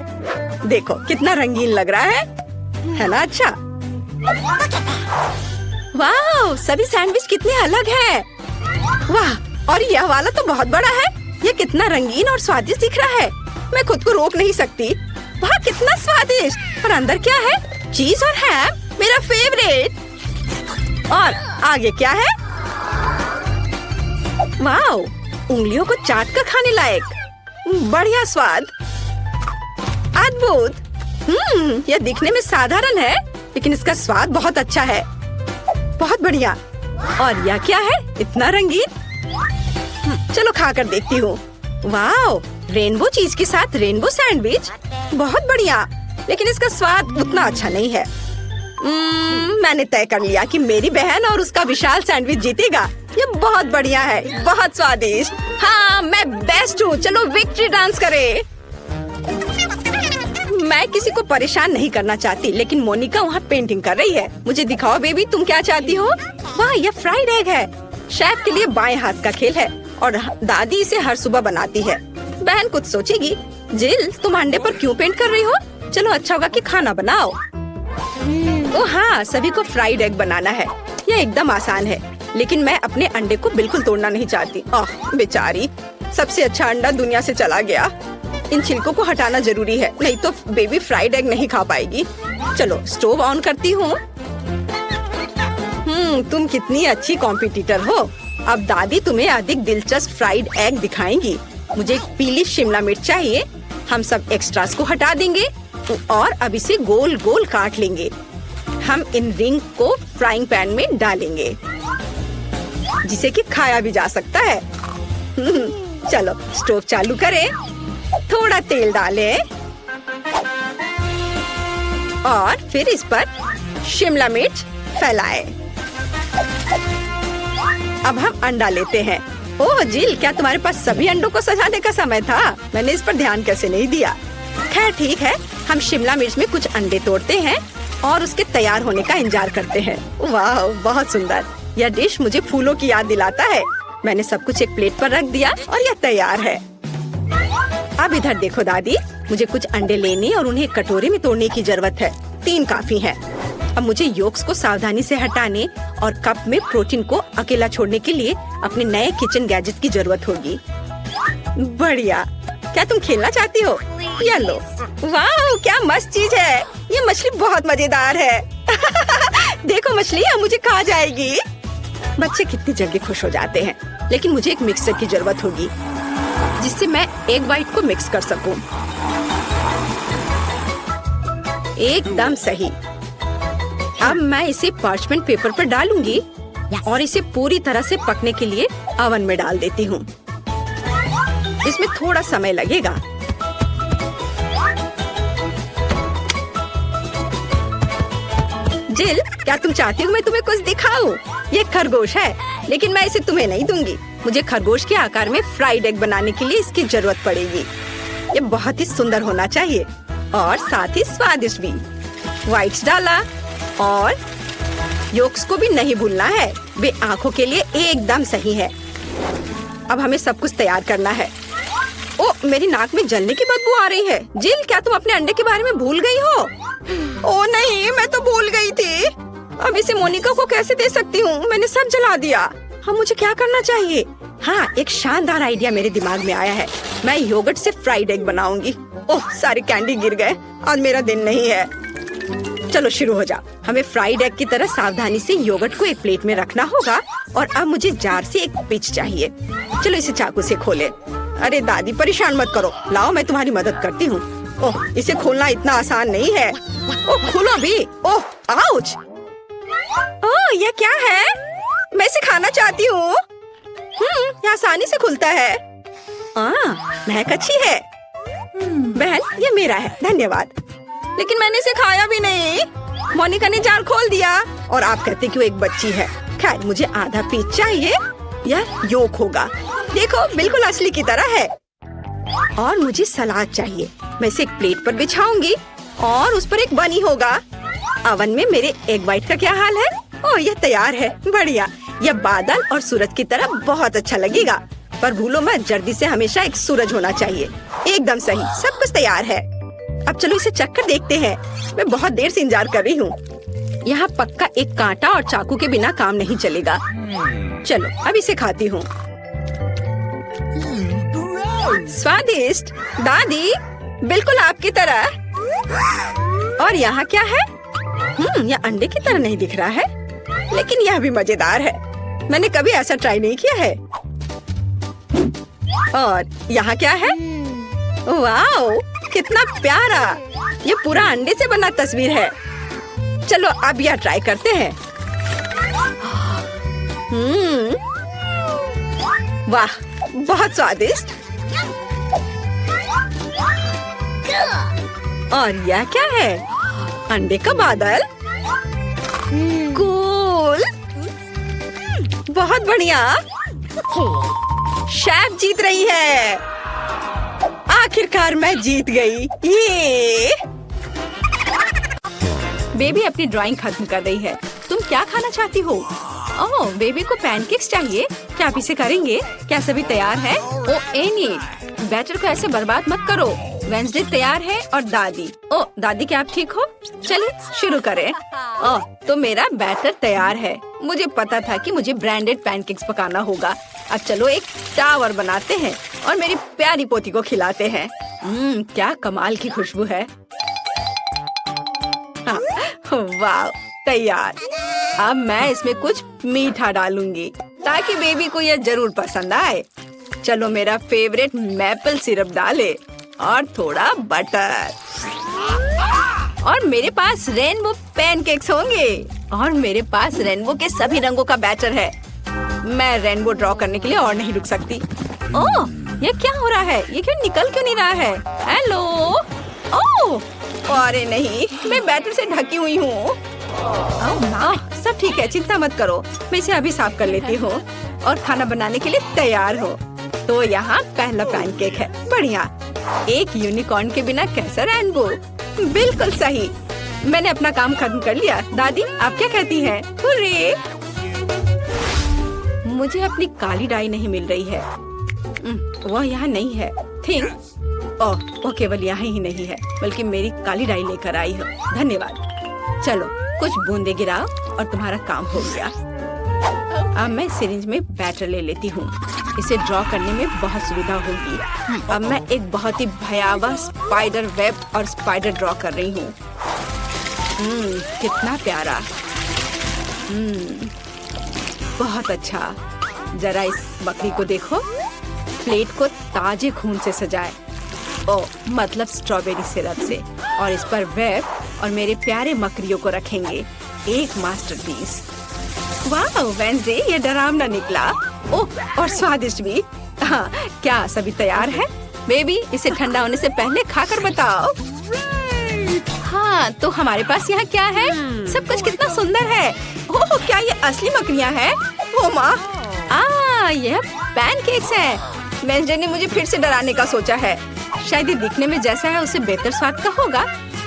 देखो कितना रंगीन लग रहा है ना? अच्छा, वाह, सभी सैंडविच कितने अलग हैं। वाह, और यह वाला तो बहुत बड़ा है। यह कितना रंगीन और स्वादिष्ट दिख रहा है। मैं खुद को रोक नहीं सकती। वाह, कितना स्वादिष्ट। और अंदर क्या है? चीज और हैम, मेरा फेवरेट। और आगे क्या है? वाह, उंगलियों को चाट कर खाने लायक। बढ़िया स्वाद, अद्भुत। यह दिखने में साधारण है, लेकिन इसका स्वाद बहुत अच्छा है। बहुत बढ़िया। और यह क्या है? इतना रंगीन। चलो खाकर देखती हूँ। वाह, रेनबो चीज के साथ रेनबो सैंडविच, बहुत बढ़िया। लेकिन इसका स्वाद उतना अच्छा नहीं है। मैंने तय कर लिया कि मेरी बहन और उसका विशाल सैंडविच जीतेगा। ये बहुत बढ़िया है, बहुत स्वादिष्ट। हाँ, मैं बेस्ट हूँ। चलो विक्ट्री डांस करें। मैं किसी को परेशान नहीं करना चाहती, लेकिन मोनिका वहाँ पेंटिंग कर रही है। मुझे दिखाओ बेबी, तुम क्या चाहती हो? वाह, यह फ्राइड एग है। शेफ के लिए बाएं हाथ का खेल है और दादी इसे हर सुबह बनाती है। बहन कुछ सोचेगी। जिल, तुम अंडे पर क्यों पेंट कर रही हो? चलो, अच्छा होगा कि खाना बनाओ। ओ हाँ, सभी को फ्राइड एग बनाना है। यह एकदम आसान है, लेकिन मैं अपने अंडे को बिल्कुल तोड़ना नहीं चाहती। ओह बेचारी, सबसे अच्छा अंडा दुनिया से चला गया। इन छिलकों को हटाना जरूरी है, नहीं तो बेबी फ्राइड एग नहीं खा पाएगी। चलो स्टोव ऑन करती हूँ। तुम कितनी अच्छी कॉम्पिटिटर हो। अब दादी तुम्हें अधिक दिलचस्प फ्राइड एग दिखाएंगी। मुझे एक पीली शिमला मिर्च चाहिए। हम सब एक्स्ट्रास को हटा देंगे और अब इसे गोल गोल काट लेंगे। हम इन रिंग को फ्राइंग पैन में डालेंगे, जिसे कि खाया भी जा सकता है। चलो स्टोव चालू करें, थोड़ा तेल डालें और फिर इस पर शिमला मिर्च फैलाएं। अब हम अंडा लेते हैं। ओह जिल, क्या तुम्हारे पास सभी अंडों को सजाने का समय था? मैंने इस पर ध्यान कैसे नहीं दिया। खैर ठीक है, हम शिमला मिर्च में कुछ अंडे तोड़ते हैं और उसके तैयार होने का इंतजार करते हैं। वाह, बहुत सुंदर। यह डिश मुझे फूलों की याद दिलाता है। मैंने सब कुछ एक प्लेट पर रख दिया और यह तैयार है। अब इधर देखो दादी, मुझे कुछ अंडे लेने और उन्हें कटोरे में तोड़ने की जरूरत है। 3 काफी है। अब मुझे योक्स को सावधानी से हटाने और कप में प्रोटीन को अकेला छोड़ने के लिए अपने नए किचन गैजेट की जरूरत होगी। बढ़िया। क्या तुम खेलना चाहती हो? ये लो। वाह, क्या मस्त चीज है। ये मछली बहुत मजेदार है। देखो मछली अब मुझे खा जाएगी। बच्चे कितनी जल्दी खुश हो जाते हैं। लेकिन मुझे एक मिक्सर की जरूरत होगी, जिससे मैं एग वाइट को मिक्स कर सकूं। एकदम सही। अब मैं इसे पार्चमेंट पेपर पर डालूंगी और इसे पूरी तरह से पकने के लिए ओवन में डाल देती हूँ। इसमें थोड़ा समय लगेगा। जिल, क्या तुम चाहती हो मैं तुम्हें कुछ दिखाऊं? ये खरगोश है, लेकिन मैं इसे तुम्हें नहीं दूंगी। मुझे खरगोश के आकार में फ्राइड एग बनाने के लिए इसकी जरूरत पड़ेगी। ये बहुत ही सुंदर होना चाहिए और साथ ही स्वादिष्ट भी। व्हाइट्स डाला और योक्स को भी नहीं भूलना है। वे आंखों के लिए एकदम सही है। अब हमें सब कुछ तैयार करना है। ओ, मेरी नाक में जलने की बदबू आ रही है। जिल, क्या तुम अपने अंडे के बारे में भूल गई हो? ओ नहीं, मैं तो भूल गई थी। अब इसे मोनिका को कैसे दे सकती हूँ? मैंने सब जला दिया। अब मुझे क्या करना चाहिए? हाँ, एक शानदार आइडिया मेरे दिमाग में आया है। मैं योगर्ट से फ्राइड एग बनाऊंगी। ओह, सारे कैंडी गिर गए। आज मेरा दिन नहीं है। चलो शुरू हो जाओ। हमें फ्राइड एग की तरह सावधानी से योगर्ट को एक प्लेट में रखना होगा और अब मुझे जार से एक पिच चाहिए। चलो इसे चाकू से खोले। अरे दादी, परेशान मत करो। लाओ, मैं तुम्हारी मदद करती हूँ। ओह, इसे खोलना इतना आसान नहीं है। ओह, खोलो भी। ओह, आउच। ओह, यह क्या है? मैं इसे खाना चाहती हूँ। ये आसानी से खुलता है। महक अच्छी है। बहन, ये मेरा है, धन्यवाद। लेकिन मैंने इसे खाया भी नहीं। मोनिका ने जार खोल दिया और आप कहते कि वो एक बच्ची है। खैर, मुझे आधा पीस चाहिए। यह योक होगा। देखो, बिल्कुल असली की तरह है। और मुझे सलाद चाहिए। मैं इसे एक प्लेट पर बिछाऊंगी और उस पर एक बनी होगा। ओवन में मेरे एग वाइट का क्या हाल है? ओह, यह तैयार है। बढ़िया। यह बादल और सूरज की तरह बहुत अच्छा लगेगा। पर भूलो मत, जल्दी से हमेशा एक सूरज होना चाहिए। एकदम सही, सब कुछ तैयार है। अब चलो इसे चखकर देखते हैं। मैं बहुत देर से इंतजार कर रही हूँ। यहाँ पक्का एक कांटा और चाकू के बिना काम नहीं चलेगा। चलो अब इसे खाती हूँ। स्वादिष्ट दादी, बिल्कुल आपकी तरह। और यहाँ क्या है? यह अंडे की तरह नहीं दिख रहा है, लेकिन यह भी मजेदार है। मैंने कभी ऐसा ट्राई नहीं किया है। और यहाँ क्या है? वाओ, कितना प्यारा! ये पूरा अंडे से बना तस्वीर है। चलो अब यह ट्राई करते हैं। वाह, बहुत स्वादिष्ट। और यह क्या है? अंडे का बादल। कूल, बहुत बढ़िया। शेफ जीत रही है। आखिरकार मैं जीत गई। ये बेबी अपनी ड्राइंग खत्म कर रही है। तुम क्या खाना चाहती हो? ओह, बेबी को पैनकेक्स चाहिए। क्या आप इसे करेंगे? क्या सभी तैयार है? ओह एनी, बैटर को ऐसे बर्बाद मत करो। वेंसडे तैयार है और दादी। ओह दादी, क्या आप ठीक हो? चलिए शुरू करें। ओह, तो मेरा बैटर तैयार है। मुझे पता था कि मुझे ब्रांडेड पैनकेक्स पकाना होगा। अब चलो एक टावर बनाते हैं और मेरी प्यारी पोती को खिलाते हैं। क्या कमाल की खुशबू है। वाह, तैयार। अब मैं इसमें कुछ मीठा डालूंगी ताकि बेबी को यह जरूर पसंद आए। चलो मेरा फेवरेट मैपल सिरप डाले और थोड़ा बटर। और मेरे पास रेनबो पैनकेक्स होंगे और मेरे पास रेनबो के सभी रंगों का बैटर है। मैं रेनबो ड्रॉ करने के लिए और नहीं रुक सकती। ओह, ये क्या हो रहा है? ये क्यों निकल क्यों नहीं रहा है? हेलो। ओह, अरे नहीं, मैं बैटर से ढकी हुई हूँ। सब ठीक है, चिंता मत करो। मैं इसे अभी साफ कर लेती हूँ और खाना बनाने के लिए तैयार हो। तो यहाँ पहला पैनकेक है। बढ़िया। एक यूनिकॉर्न के बिना कैसा रेनबो? बिल्कुल सही। मैंने अपना काम खत्म कर लिया। दादी, आप क्या कहती हैं? हुर्रे! मुझे अपनी काली डाई नहीं मिल रही है। वह यहाँ नहीं है। थिंक ओह, वो केवल यहाँ ही नहीं है, बल्कि मेरी काली डाई लेकर आई हो। धन्यवाद। चलो कुछ बूंदे गिराओ और तुम्हारा काम हो गया। अब मैं सिरिंज में बैटर ले लेती हूँ। इसे ड्रॉ करने में बहुत सुविधा होगी। अब मैं एक बहुत ही भयावह स्पाइडर वेब और स्पाइडर ड्रॉ कर रही हूँ। कितना प्यारा। बहुत अच्छा। जरा इस बकरी को देखो। प्लेट को ताजे खून से सजाए। ओह, मतलब स्ट्रॉबेरी सिरप से। और इस पर वेब और मेरे प्यारे मकड़ियों को रखेंगे। एक मास्टरपीस। वाह वेंसडे, ये डरावना निकला। ओह, और स्वादिष्ट भी। हाँ, क्या सभी तैयार है? बेबी, इसे ठंडा होने से पहले खाकर बताओ। हाँ, तो हमारे पास यहाँ क्या है? सब कुछ कितना सुंदर है। ओह, क्या ये असली मकड़ियाँ हैं? ओह माँ, यह पैनकेक्स हैं। वेंसडे ने मुझे फिर से डराने का सोचा है। शायद ये दिखने में जैसा है उससे बेहतर स्वाद का होगा।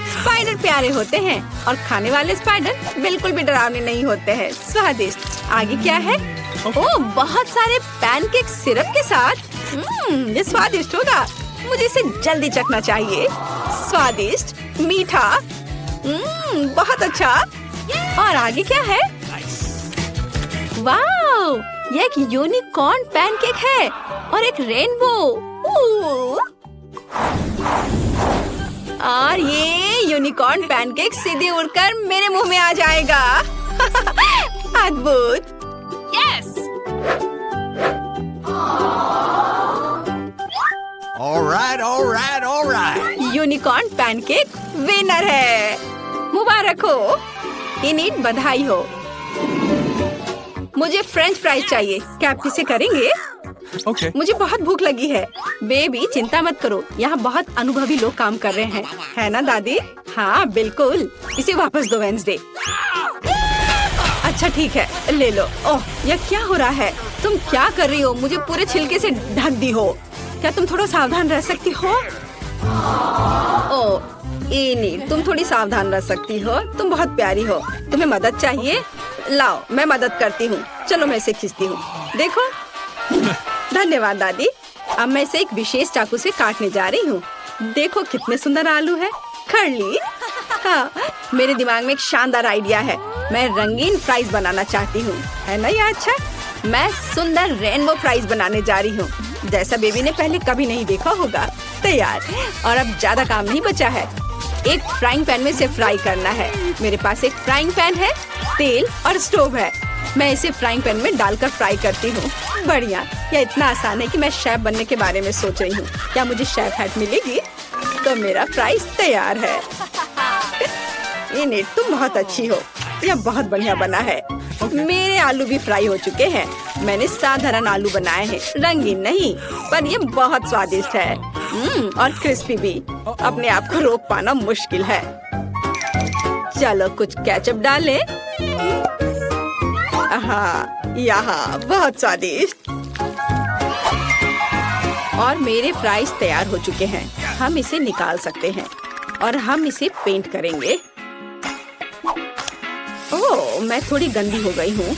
स्पाइडर प्यारे होते हैं और खाने वाले स्पाइडर बिल्कुल भी डरावने नहीं होते हैं। स्वादिष्ट। आगे क्या है? ओह, बहुत सारे पैनकेक सिरप के साथ। ये स्वादिष्ट होगा। मुझे इसे जल्दी चखना चाहिए। स्वादिष्ट, मीठा। बहुत अच्छा। और आगे क्या है? वाह, यह एक यूनिकॉर्न पैनकेक है और एक रेनबो। और ये यूनिकॉर्न पैनकेक सीधे उड़कर मेरे मुंह में आ जाएगा। अद्भुत। Yes. All right. Unicorn pancake winner है। मुबारक हो। इन्हीं बधाई हो। मुझे फ्रेंच फ्राइज चाहिए। क्या आप इसे करेंगे? Okay. मुझे बहुत भूख लगी है। बेबी चिंता मत करो, यहाँ बहुत अनुभवी लोग काम कर रहे हैं, है ना दादी? हाँ बिल्कुल। इसे वापस दो वेंसडे। अच्छा ठीक है, ले लो। ओह, यह क्या हो रहा है? तुम क्या कर रही हो? मुझे पूरे छिलके से ढक दी हो। क्या तुम थोड़ा सावधान रह सकती हो? ओह इनी, तुम थोड़ी सावधान रह सकती हो। तुम बहुत प्यारी हो। तुम्हें मदद चाहिए? लाओ मैं मदद करती हूँ। चलो मैं इसे खींचती हूँ। देखो। धन्यवाद दादी। अब मैं इसे एक विशेष चाकू से काटने जा रही हूँ। देखो कितने सुंदर आलू है। खरली। हाँ, मेरे दिमाग में एक शानदार आइडिया है। मैं रंगीन फ्राइज बनाना चाहती हूँ, है ना? ये अच्छा। मैं सुंदर रेनबो फ्राइज बनाने जा रही हूँ, जैसा बेबी ने पहले कभी नहीं देखा होगा। तैयार। और अब ज्यादा काम नहीं बचा है। एक फ्राइंग पैन में इसे फ्राई करना है। मेरे पास एक फ्राइंग पैन है, तेल और स्टोव है। मैं इसे फ्राइंग पैन में डालकर फ्राई करती हूँ। बढ़िया। यह इतना आसान है कि मैं शेफ बनने के बारे में सोच रही हूँ। क्या मुझे शेफ हैट मिलेगी? तो मेरा फ्राइज तैयार है। इनिट, तुम बहुत अच्छी हो। यह बहुत बढ़िया बना है। मेरे आलू भी फ्राई हो चुके हैं। मैंने साधारण आलू बनाए हैं, रंगीन नहीं, पर ये बहुत स्वादिष्ट है। और क्रिस्पी भी। अपने आप को रोक पाना मुश्किल है। चलो कुछ केचप डालें। हाँ, यहाँ बहुत स्वादिष्ट। और मेरे फ्राइज तैयार हो चुके हैं। हम इसे निकाल सकते हैं और हम इसे पेंट करेंगे। ओह, मैं थोड़ी गंदी हो गई हूँ।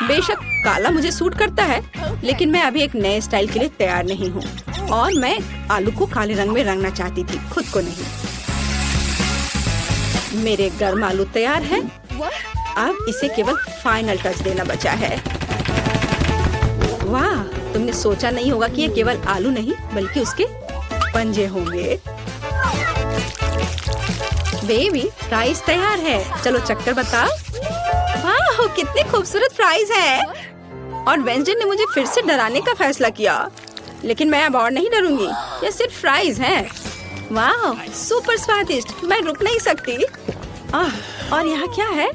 बेशक काला मुझे सूट करता है, लेकिन मैं अभी एक नए स्टाइल के लिए तैयार नहीं हूँ। और मैं आलू को काले रंग में रंगना चाहती थी, खुद को नहीं। मेरे गर्म आलू तैयार है। अब इसे केवल फाइनल टच देना बचा है। वाह, तुमने सोचा नहीं होगा कि ये केवल आलू नहीं बल्कि उसके पंजे होंगे। बेबी, फ्राइज तैयार है। चलो चक्कर बताओ। वाह, कितने खूबसूरत फ्राइज है। और वेंसडे ने मुझे फिर से डराने का फैसला किया, लेकिन मैं अब और नहीं डरूंगी। ये सिर्फ फ्राइज हैं। वाह, सुपर स्वादिष्ट। मैं रुक नहीं सकती। और यहाँ क्या है?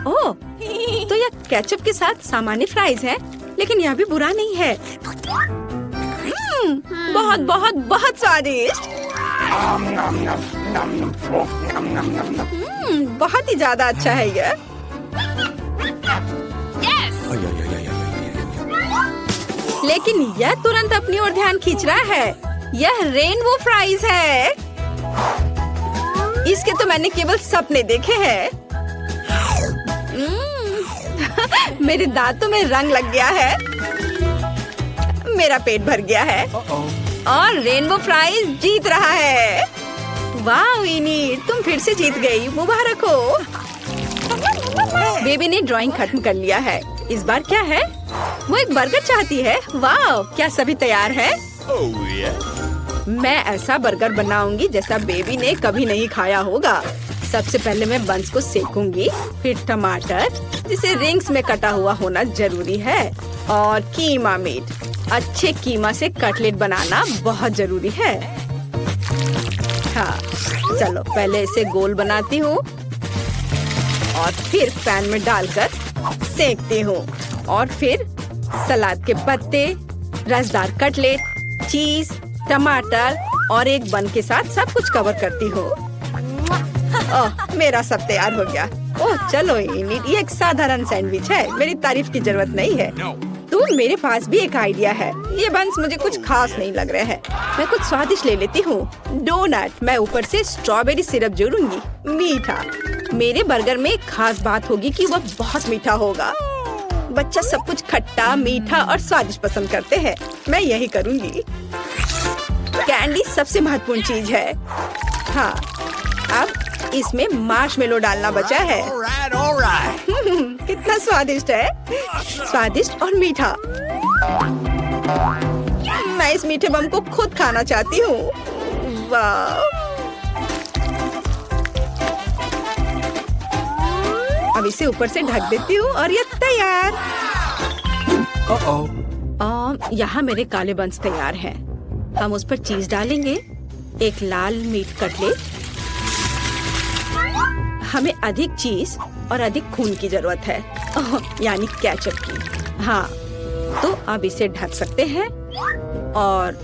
ओह, तो यह केचप के साथ सामान्य फ्राइज है, लेकिन यह भी बुरा नहीं है। बहुत बहुत बहुत स्वादिष्ट। बहुत ही ज्यादा अच्छा है यह। लेकिन यह तुरंत अपनी ओर ध्यान खींच रहा है। यह रेनबो फ्राइज है। इसके तो मैंने केवल सपने देखे हैं। मेरे दांतों में रंग लग गया है। मेरा पेट भर गया है। और रेनबो फ्राइज जीत रहा है। वाह इनी, तुम फिर से जीत गई। मुबारक हो। बेबी ने ड्राइंग खत्म कर लिया है। इस बार क्या है? वो एक बर्गर चाहती है। वाह, क्या सभी तैयार है? मैं ऐसा बर्गर बनाऊंगी जैसा बेबी ने कभी नहीं खाया होगा। सबसे पहले मैं बंस को सेकूंगी, फिर टमाटर, जिसे रिंग्स में कटा हुआ होना जरूरी है, और कीमा मीट। अच्छे कीमा से कटलेट बनाना बहुत जरूरी है। हाँ, चलो पहले इसे गोल बनाती हूँ और फिर पैन में डालकर सेकती हूँ। और फिर सलाद के पत्ते, रसदार कटलेट, चीज, टमाटर और एक बन के साथ सब कुछ कवर करती हूँ। ओह, मेरा सब तैयार हो गया। ओह चलो इनिट, ये एक साधारण सैंडविच है। मेरी तारीफ की जरूरत नहीं है। तो मेरे पास भी एक आइडिया है। ये बंस मुझे कुछ खास नहीं लग रहा है। मैं कुछ स्वादिष्ट ले लेती हूँ। डोनट। मैं ऊपर से स्ट्रॉबेरी सिरप जोड़ूंगी। मीठा। मेरे बर्गर में एक खास बात होगी कि वह बहुत मीठा होगा। बच्चा सब कुछ खट्टा, मीठा और स्वादिष्ट पसंद करते हैं। मैं यही करूँगी। कैंडी सबसे महत्वपूर्ण चीज है। हाँ, अब इसमें मार्शमेलो डालना बचा है। All right. कितना स्वादिष्ट है। स्वादिष्ट और मीठा। मैं इस मीठे बम को खुद खाना चाहती हूँ। वाह। अब इसे ऊपर से ढक देती हूँ और ये तैयार। यहाँ मेरे काले बंस तैयार हैं। हम उस पर चीज डालेंगे। एक लाल मीट कटलेट। हमें अधिक चीज और अधिक खून की जरूरत है, यानी केचप की। हाँ, तो अब इसे ढक सकते हैं और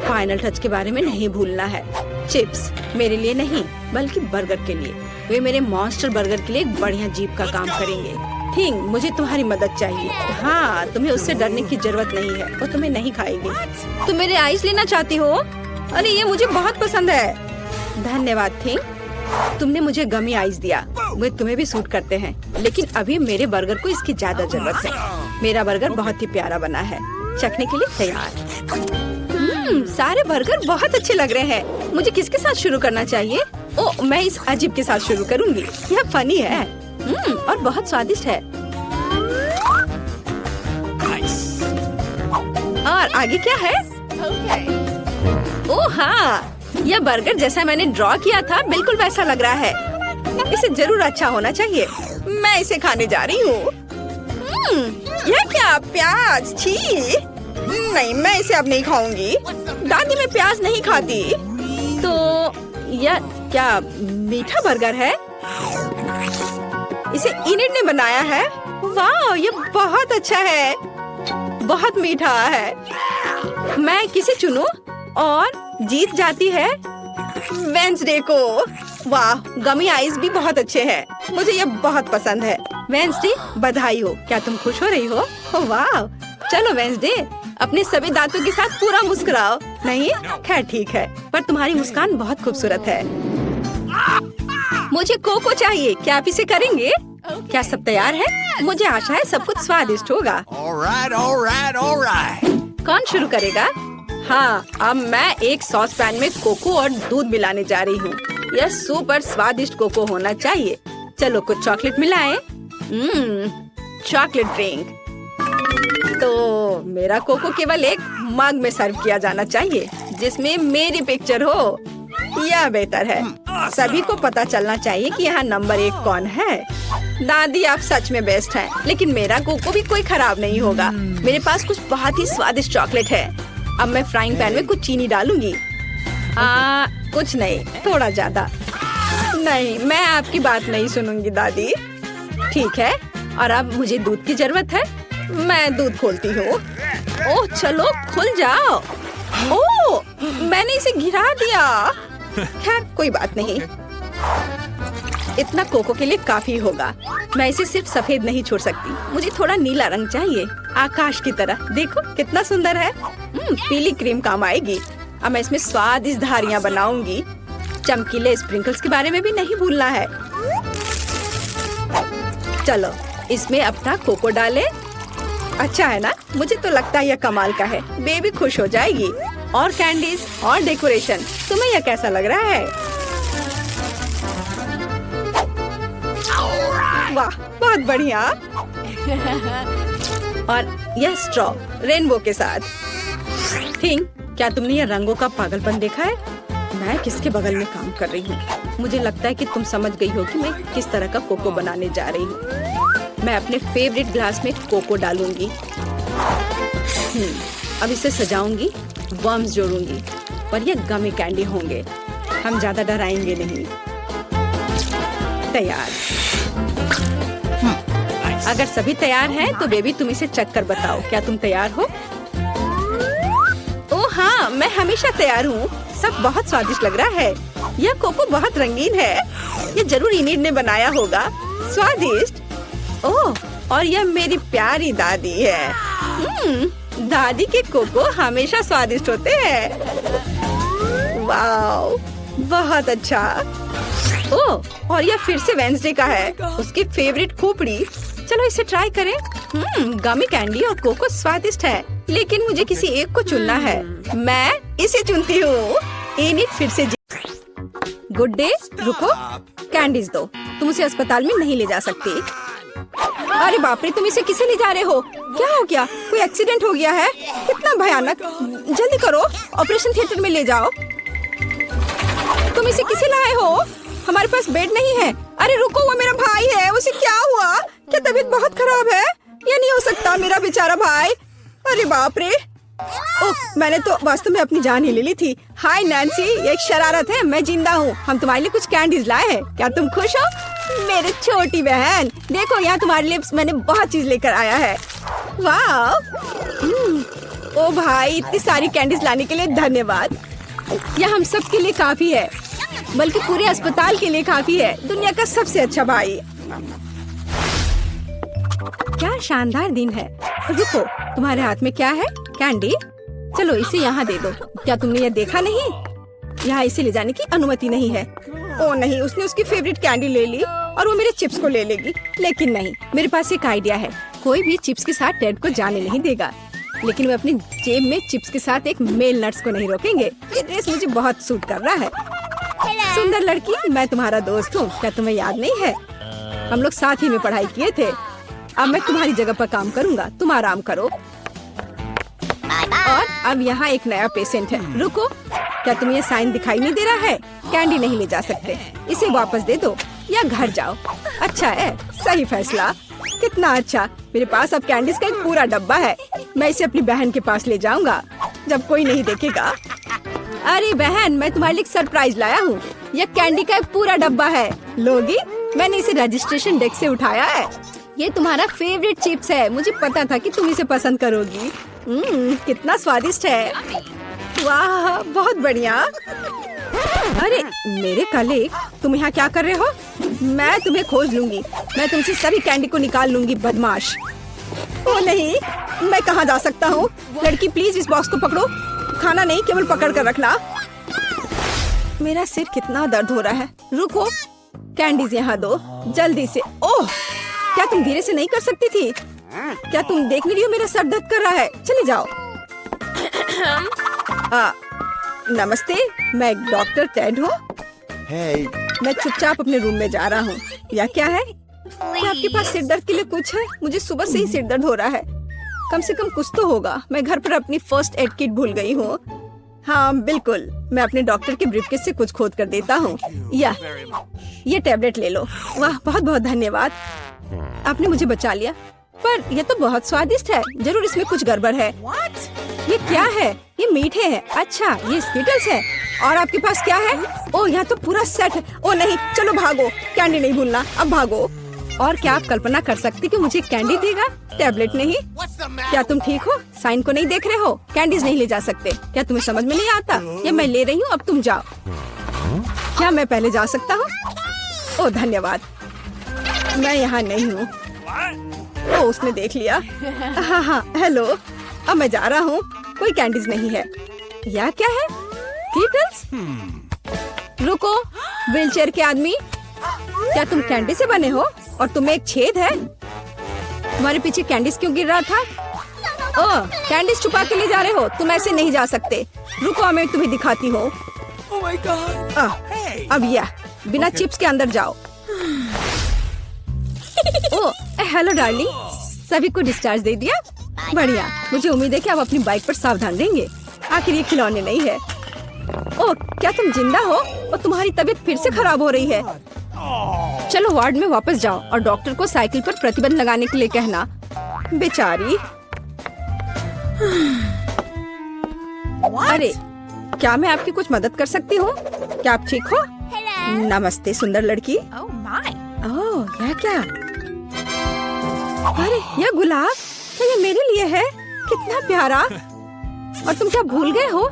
फाइनल टच के बारे में नहीं भूलना है। चिप्स मेरे लिए नहीं बल्कि बर्गर के लिए। वे मेरे मॉन्स्टर बर्गर के लिए एक बढ़िया जीप का काम करेंगे। थिंग, मुझे तुम्हारी मदद चाहिए। हाँ, तुम्हें उससे डरने की जरूरत नहीं है, वो तुम्हें नहीं खाएगी। तुम मेरे आइस लेना चाहती हो? अरे ये मुझे बहुत पसंद है। धन्यवाद थिंग, तुमने मुझे गमी आइस दिया, वे तुम्हें भी सूट करते हैं। लेकिन अभी मेरे बर्गर को इसकी ज्यादा जरूरत है। मेरा बर्गर बहुत ही प्यारा बना है, चखने के लिए तैयार। सारे बर्गर बहुत अच्छे लग रहे हैं। मुझे किसके साथ शुरू करना चाहिए? ओह, मैं इस अजीब के साथ शुरू करूंगी। यह फनी है और बहुत स्वादिष्ट है। और आगे क्या है? ओह हाँ, यह बर्गर जैसा मैंने ड्रॉ किया था बिल्कुल वैसा लग रहा है। इसे जरूर अच्छा होना चाहिए। मैं इसे खाने जा रही हूँ। यह क्या प्याज? छी नहीं, मैं इसे अब नहीं खाऊंगी। दादी मैं प्याज नहीं खाती। तो यह क्या मीठा बर्गर है? इसे इनिट ने बनाया है। वाह, ये बहुत अच्छा है, बहुत मीठा है। मैं किसे चुनूं? और जीत जाती है वेंसडे को। वाह, गमी आइस भी बहुत अच्छे हैं, मुझे ये बहुत पसंद है। वेंसडे, बधाई हो। क्या तुम खुश हो रही हो? वाह, चलो वेंसडे, अपने सभी दांतों के साथ पूरा मुस्कुराओ। नहीं, खैर ठीक है, पर तुम्हारी मुस्कान बहुत खूबसूरत है। मुझे कोको चाहिए, क्या आप इसे करेंगे? क्या सब तैयार है? मुझे आशा है सब कुछ स्वादिष्ट होगा। All right. कौन शुरू करेगा? हाँ, अब मैं एक सॉस पैन में कोको और दूध मिलाने जा रही हूँ। यह सुपर स्वादिष्ट कोको होना चाहिए। चलो कुछ चॉकलेट मिलाएं। Chocolate drink. तो मेरा कोको केवल एक मग में सर्व किया जाना चाहिए जिसमें मेरी पिक्चर हो। यह बेहतर है। सभी को पता चलना चाहिए कि यहाँ नंबर 1 कौन है। दादी, आप सच में बेस्ट हैं, लेकिन मेरा कोको भी कोई खराब नहीं होगा। मेरे पास कुछ बहुत ही स्वादिष्ट चॉकलेट है। अब मैं फ्राइंग पैन में कुछ चीनी डालूंगी। कुछ नहीं, थोड़ा ज्यादा। नहीं, मैं आपकी बात नहीं सुनूंगी दादी। ठीक है, और अब मुझे दूध की जरूरत है। मैं दूध खोलती हूँ। ओह चलो खुल जाओ। ओह, मैंने इसे गिरा दिया। खैर कोई बात नहीं, इतना कोको के लिए काफी होगा। मैं इसे सिर्फ सफेद नहीं छोड़ सकती, मुझे थोड़ा नीला रंग चाहिए, आकाश की तरह। देखो कितना सुंदर है। पीली क्रीम काम आएगी। अब मैं इसमें स्वादिष्ट धारियां बनाऊंगी। चमकीले स्प्रिंकल्स के बारे में भी नहीं भूलना है। चलो इसमें अपना कोको डालें। अच्छा है ना? मुझे तो लगता है यह कमाल का है। बेबी खुश हो जाएगी। और कैंडीज और डेकोरेशन। तुम्हें यह कैसा लग रहा है? वाह, बहुत बढ़िया। और यह स्ट्रॉ रेनबो के साथ। थिंक, क्या तुमने यह रंगों का पागलपन देखा है? मैं किसके बगल में काम कर रही हूँ? मुझे लगता है कि तुम समझ गई हो कि मैं किस तरह का कोको बनाने जा रही हूँ। मैं अपने फेवरेट ग्लास में कोको डालूंगी। अब इसे सजाऊंगी, वर्म्स जोड़ूंगी, पर यह गमी कैंडी होंगे। हम ज्यादा डराएंगे नहीं। तैयार। अगर सभी तैयार हैं, तो बेबी तुम इसे चख कर बताओ। क्या तुम तैयार हो? ओह हाँ, मैं हमेशा तैयार हूँ। सब बहुत स्वादिष्ट लग रहा है। यह कोको बहुत रंगीन है। यह जरूर इनिट ने बनाया होगा। स्वादिष्ट। ओह, और यह मेरी प्यारी दादी है। दादी के कोको हमेशा स्वादिष्ट होते हैं। वाओ, बहुत अच्छा। ओह, और यह फिर से वेंसडे का है, उसकी फेवरेट खोपड़ी। चलो इसे ट्राई करें। गमी कैंडी और कोको स्वादिष्ट है, लेकिन मुझे किसी एक को चुनना है। मैं इसे चुनती हूँ। इनिट फिर से गुड डे। रुको, कैंडीज दो। तुम उसे अस्पताल में नहीं ले जा सकती। अरे बाप रे, तुम इसे किसे ले जा रहे हो? क्या हो गया? कोई एक्सीडेंट हो गया है? कितना भयानक। जल्दी करो, ऑपरेशन थिएटर में ले जाओ। तुम इसे किसे लाए हो? हमारे पास बेड नहीं है। अरे रुको, वो मेरा भाई है। उसे क्या हुआ? क्या तबीयत बहुत खराब है? ये नहीं हो सकता, मेरा बेचारा भाई। अरे बाप रे। ओह, मैंने तो वास्तव में अपनी जान ही ले ली थी। हाय नैन्सी, ये एक शरारत है। मैं जिंदा हूँ। हम तुम्हारे लिए कुछ कैंडीज लाए हैं। क्या तुम खुश हो? मेरी छोटी बहन, देखो यहाँ तुम्हारे लिए मैंने बहुत चीज लेकर आया है। वाह! ओ भाई, इतनी सारी कैंडीज लाने के लिए धन्यवाद। यह हम सब के लिए काफी है, बल्कि पूरे अस्पताल के लिए काफी है। दुनिया का सबसे अच्छा भाई। क्या शानदार दिन है। रुको, तुम्हारे हाथ में क्या है? कैंडी? चलो इसे यहाँ दे दो। क्या तुमने यह देखा नहीं? यहाँ इसे ले जाने की अनुमति नहीं है। ओ नहीं, उसने उसकी फेवरेट कैंडी ले ली और वो मेरे चिप्स को ले लेगी। लेकिन नहीं, मेरे पास एक आइडिया है। कोई भी चिप्स के साथ टेड को जाने नहीं देगा, लेकिन वे अपनी जेब में चिप्स के साथ एक मेल नट्स को नहीं रोकेंगे। ये ड्रेस मुझे बहुत सूट कर रहा है। सुंदर लड़की, मैं तुम्हारा दोस्त हूँ। क्या तुम्हें याद नहीं है? हम लोग साथ ही में पढ़ाई किए थे। अब मैं तुम्हारी जगह पर काम करूँगा, तुम आराम करो। और अब यहाँ एक नया पेशेंट है। रुको, क्या तुम्हें ये साइन दिखाई नहीं दे रहा है? कैंडी नहीं ले जा सकते, इसे वापस दे दो या घर जाओ। अच्छा है, सही फैसला। कितना अच्छा, मेरे पास अब कैंडीज का एक पूरा डब्बा है। मैं इसे अपनी बहन के पास ले जाऊंगा जब कोई नहीं देखेगा। अरे बहन, मैं तुम्हारे लिए एक सरप्राइज लाया हूँ। यह कैंडी का एक पूरा डब्बा है। लोगी? मैंने इसे रजिस्ट्रेशन डेस्क से उठाया है। ये तुम्हारा फेवरेट चिप्स है। मुझे पता था कि तुम इसे पसंद करोगी। कितना स्वादिष्ट है। वाह, बहुत बढ़िया। अरे मेरे कलीग, तुम यहाँ क्या कर रहे हो? मैं तुम्हें खोज लूंगी। मैं तुमसे सभी कैंडी को निकाल लूंगी, बदमाश। ओ नहीं, मैं कहाँ जा सकता हूँ? लड़की प्लीज इस बॉक्स को पकड़ो। खाना नहीं, केवल पकड़ कर रखना। मेरा सिर कितना दर्द हो रहा है। रुको, कैंडीज यहाँ दो जल्दी से। ओह, क्या तुम धीरे से नहीं कर सकती थी? क्या तुम देख नहीं रही हो मेरा सर दर्द कर रहा है? चले जाओ। नमस्ते, मैं डॉक्टर टेड हूँ। मैं चुपचाप अपने रूम में जा रहा हूँ। या क्या है? क्या आपके पास सिर दर्द के लिए कुछ है? मुझे सुबह से ही सिर दर्द हो रहा है। कम से कम कुछ तो होगा। मैं घर पर अपनी फर्स्ट एड किट भूल गई हूँ। हाँ बिल्कुल, मैं अपने डॉक्टर के ब्रीफकेस से कुछ खोद कर देता हूँ। ये टैबलेट ले लो। वाह, बहुत बहुत धन्यवाद, आपने मुझे बचा लिया। पर यह तो बहुत स्वादिष्ट है। जरूर इसमें कुछ गड़बड़ है। ये क्या है? ये मीठे हैं। अच्छा, ये स्किटल्स है। और आपके पास क्या है? ओ, यहाँ तो पूरा सेट है। ओ नहीं, चलो भागो, कैंडी नहीं भूलना, अब भागो। और क्या आप कल्पना कर सकती कि मुझे कैंडी देगा, टैबलेट नहीं? क्या तुम ठीक हो? साइन को नहीं देख रहे हो? कैंडीज नहीं ले जा सकते। क्या तुम्हें समझ में नहीं आता? ये मैं ले रही हूँ, अब तुम जाओ। क्या मैं पहले जा सकता हूँ? ओ धन्यवाद, मैं यहाँ नहीं हूँ। ओ, उसने देख लिया। हाँ हाँ, हेलो, अब मैं जा रहा हूँ। कोई कैंडीज नहीं है। यह क्या है? कीटल्स? रुको, व्हीलचेयर के आदमी, क्या तुम कैंडी से बने हो? और तुम्हें एक छेद है? तुम्हारे पीछे कैंडीज क्यों गिर रहा था? ओह, कैंडीज छुपा के ले जा रहे हो? तुम ऐसे नहीं जा सकते। रुको, मैं तुम्हें दिखाती हूँ। Oh my God. अब यह बिना चिप्स के अंदर जाओ। ओह, हेलो डार्लिंग, सभी को डिस्चार्ज दे दिया? बढ़िया, मुझे उम्मीद है कि आप अपनी बाइक पर सावधान रहेंगे। आखिर ये खिलौने नहीं है। ओह, क्या तुम जिंदा हो? और तुम्हारी तबीयत फिर से खराब हो रही है। चलो वार्ड में वापस जाओ और डॉक्टर को साइकिल पर प्रतिबंध लगाने के लिए कहना। बेचारी। अरे, क्या मैं आपकी कुछ मदद कर सकती हूँ? क्या आप ठीक हो? नमस्ते सुंदर लड़की। ओह, यह क्या? अरे, यह गुलाब, क्या ये मेरे लिए है? कितना प्यारा। और तुम क्या भूल गए हो?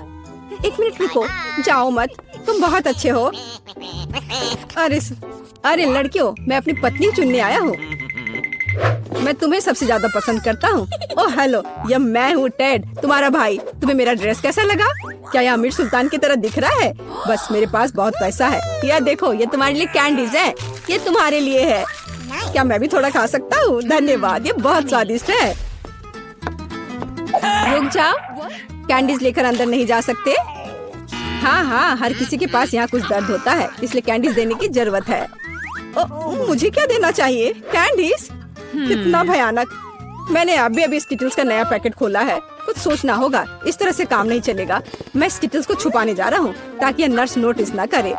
एक मिनट रुको, जाओ मत, तुम बहुत अच्छे हो। अरे लड़कियों, मैं अपनी पत्नी चुनने आया हूँ। मैं तुम्हें सबसे ज्यादा पसंद करता हूँ। ओह हेलो, यह मैं हूँ टेड, तुम्हारा भाई। तुम्हें मेरा ड्रेस कैसा लगा? क्या यह अमीर सुल्तान की तरह दिख रहा है? बस मेरे पास बहुत पैसा है। यह देखो, ये तुम्हारे लिए कैंडीज है। ये तुम्हारे लिए है। क्या मैं भी थोड़ा खा सकता हूँ? धन्यवाद, ये बहुत स्वादिष्ट है। रुक जाओ, कैंडीज लेकर अंदर नहीं जा सकते। हाँ हाँ, हर किसी के पास यहाँ कुछ दर्द होता है, इसलिए कैंडीज देने की जरूरत है। मुझे क्या देना चाहिए? कैंडीज? कितना भयानक। मैंने अभी स्किटल्स का नया पैकेट खोला है। कुछ सोचना होगा, इस तरह से काम नहीं चलेगा। मैं स्किटल्स को छुपाने जा रहा हूँ ताकि ये नर्स नोटिस ना करे।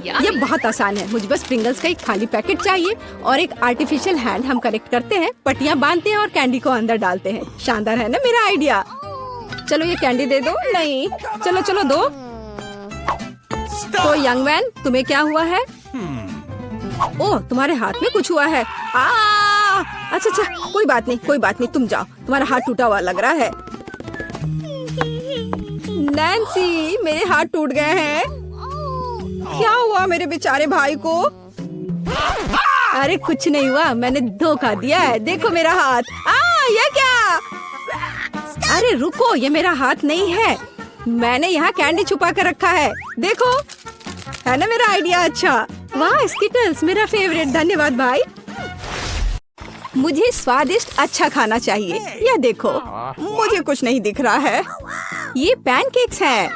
यह बहुत आसान है। मुझे बस प्रिंगल्स का एक खाली पैकेट चाहिए और एक आर्टिफिशियल हैंड। हम कनेक्ट करते हैं, पट्टियाँ बांधते हैं और कैंडी को अंदर डालते हैं। शानदार है ना मेरा आइडिया? चलो ये कैंडी दे दो। नहीं, चलो चलो दो। तो यंग मैन, तुम्हें क्या हुआ है? ओह, तुम्हारे हाथ में कुछ हुआ है। अच्छा अच्छा, कोई बात नहीं, तुम जाओ। तुम्हारा हाथ टूटा हुआ लग रहा है। नैन्सी, मेरे हाथ टूट गए हैं। क्या हुआ मेरे बेचारे भाई को? अरे कुछ नहीं हुआ, मैंने धोखा दिया है। देखो मेरा हाथ। ये क्या? अरे रुको, ये मेरा हाथ नहीं है। मैंने यहाँ कैंडी छुपा कर रखा है। देखो, है ना मेरा आइडिया अच्छा? वाह, स्किटल्स मेरा फेवरेट। धन्यवाद भाई। मुझे स्वादिष्ट अच्छा खाना चाहिए। यह देखो, मुझे कुछ नहीं दिख रहा है। ये पैनकेक्स हैं।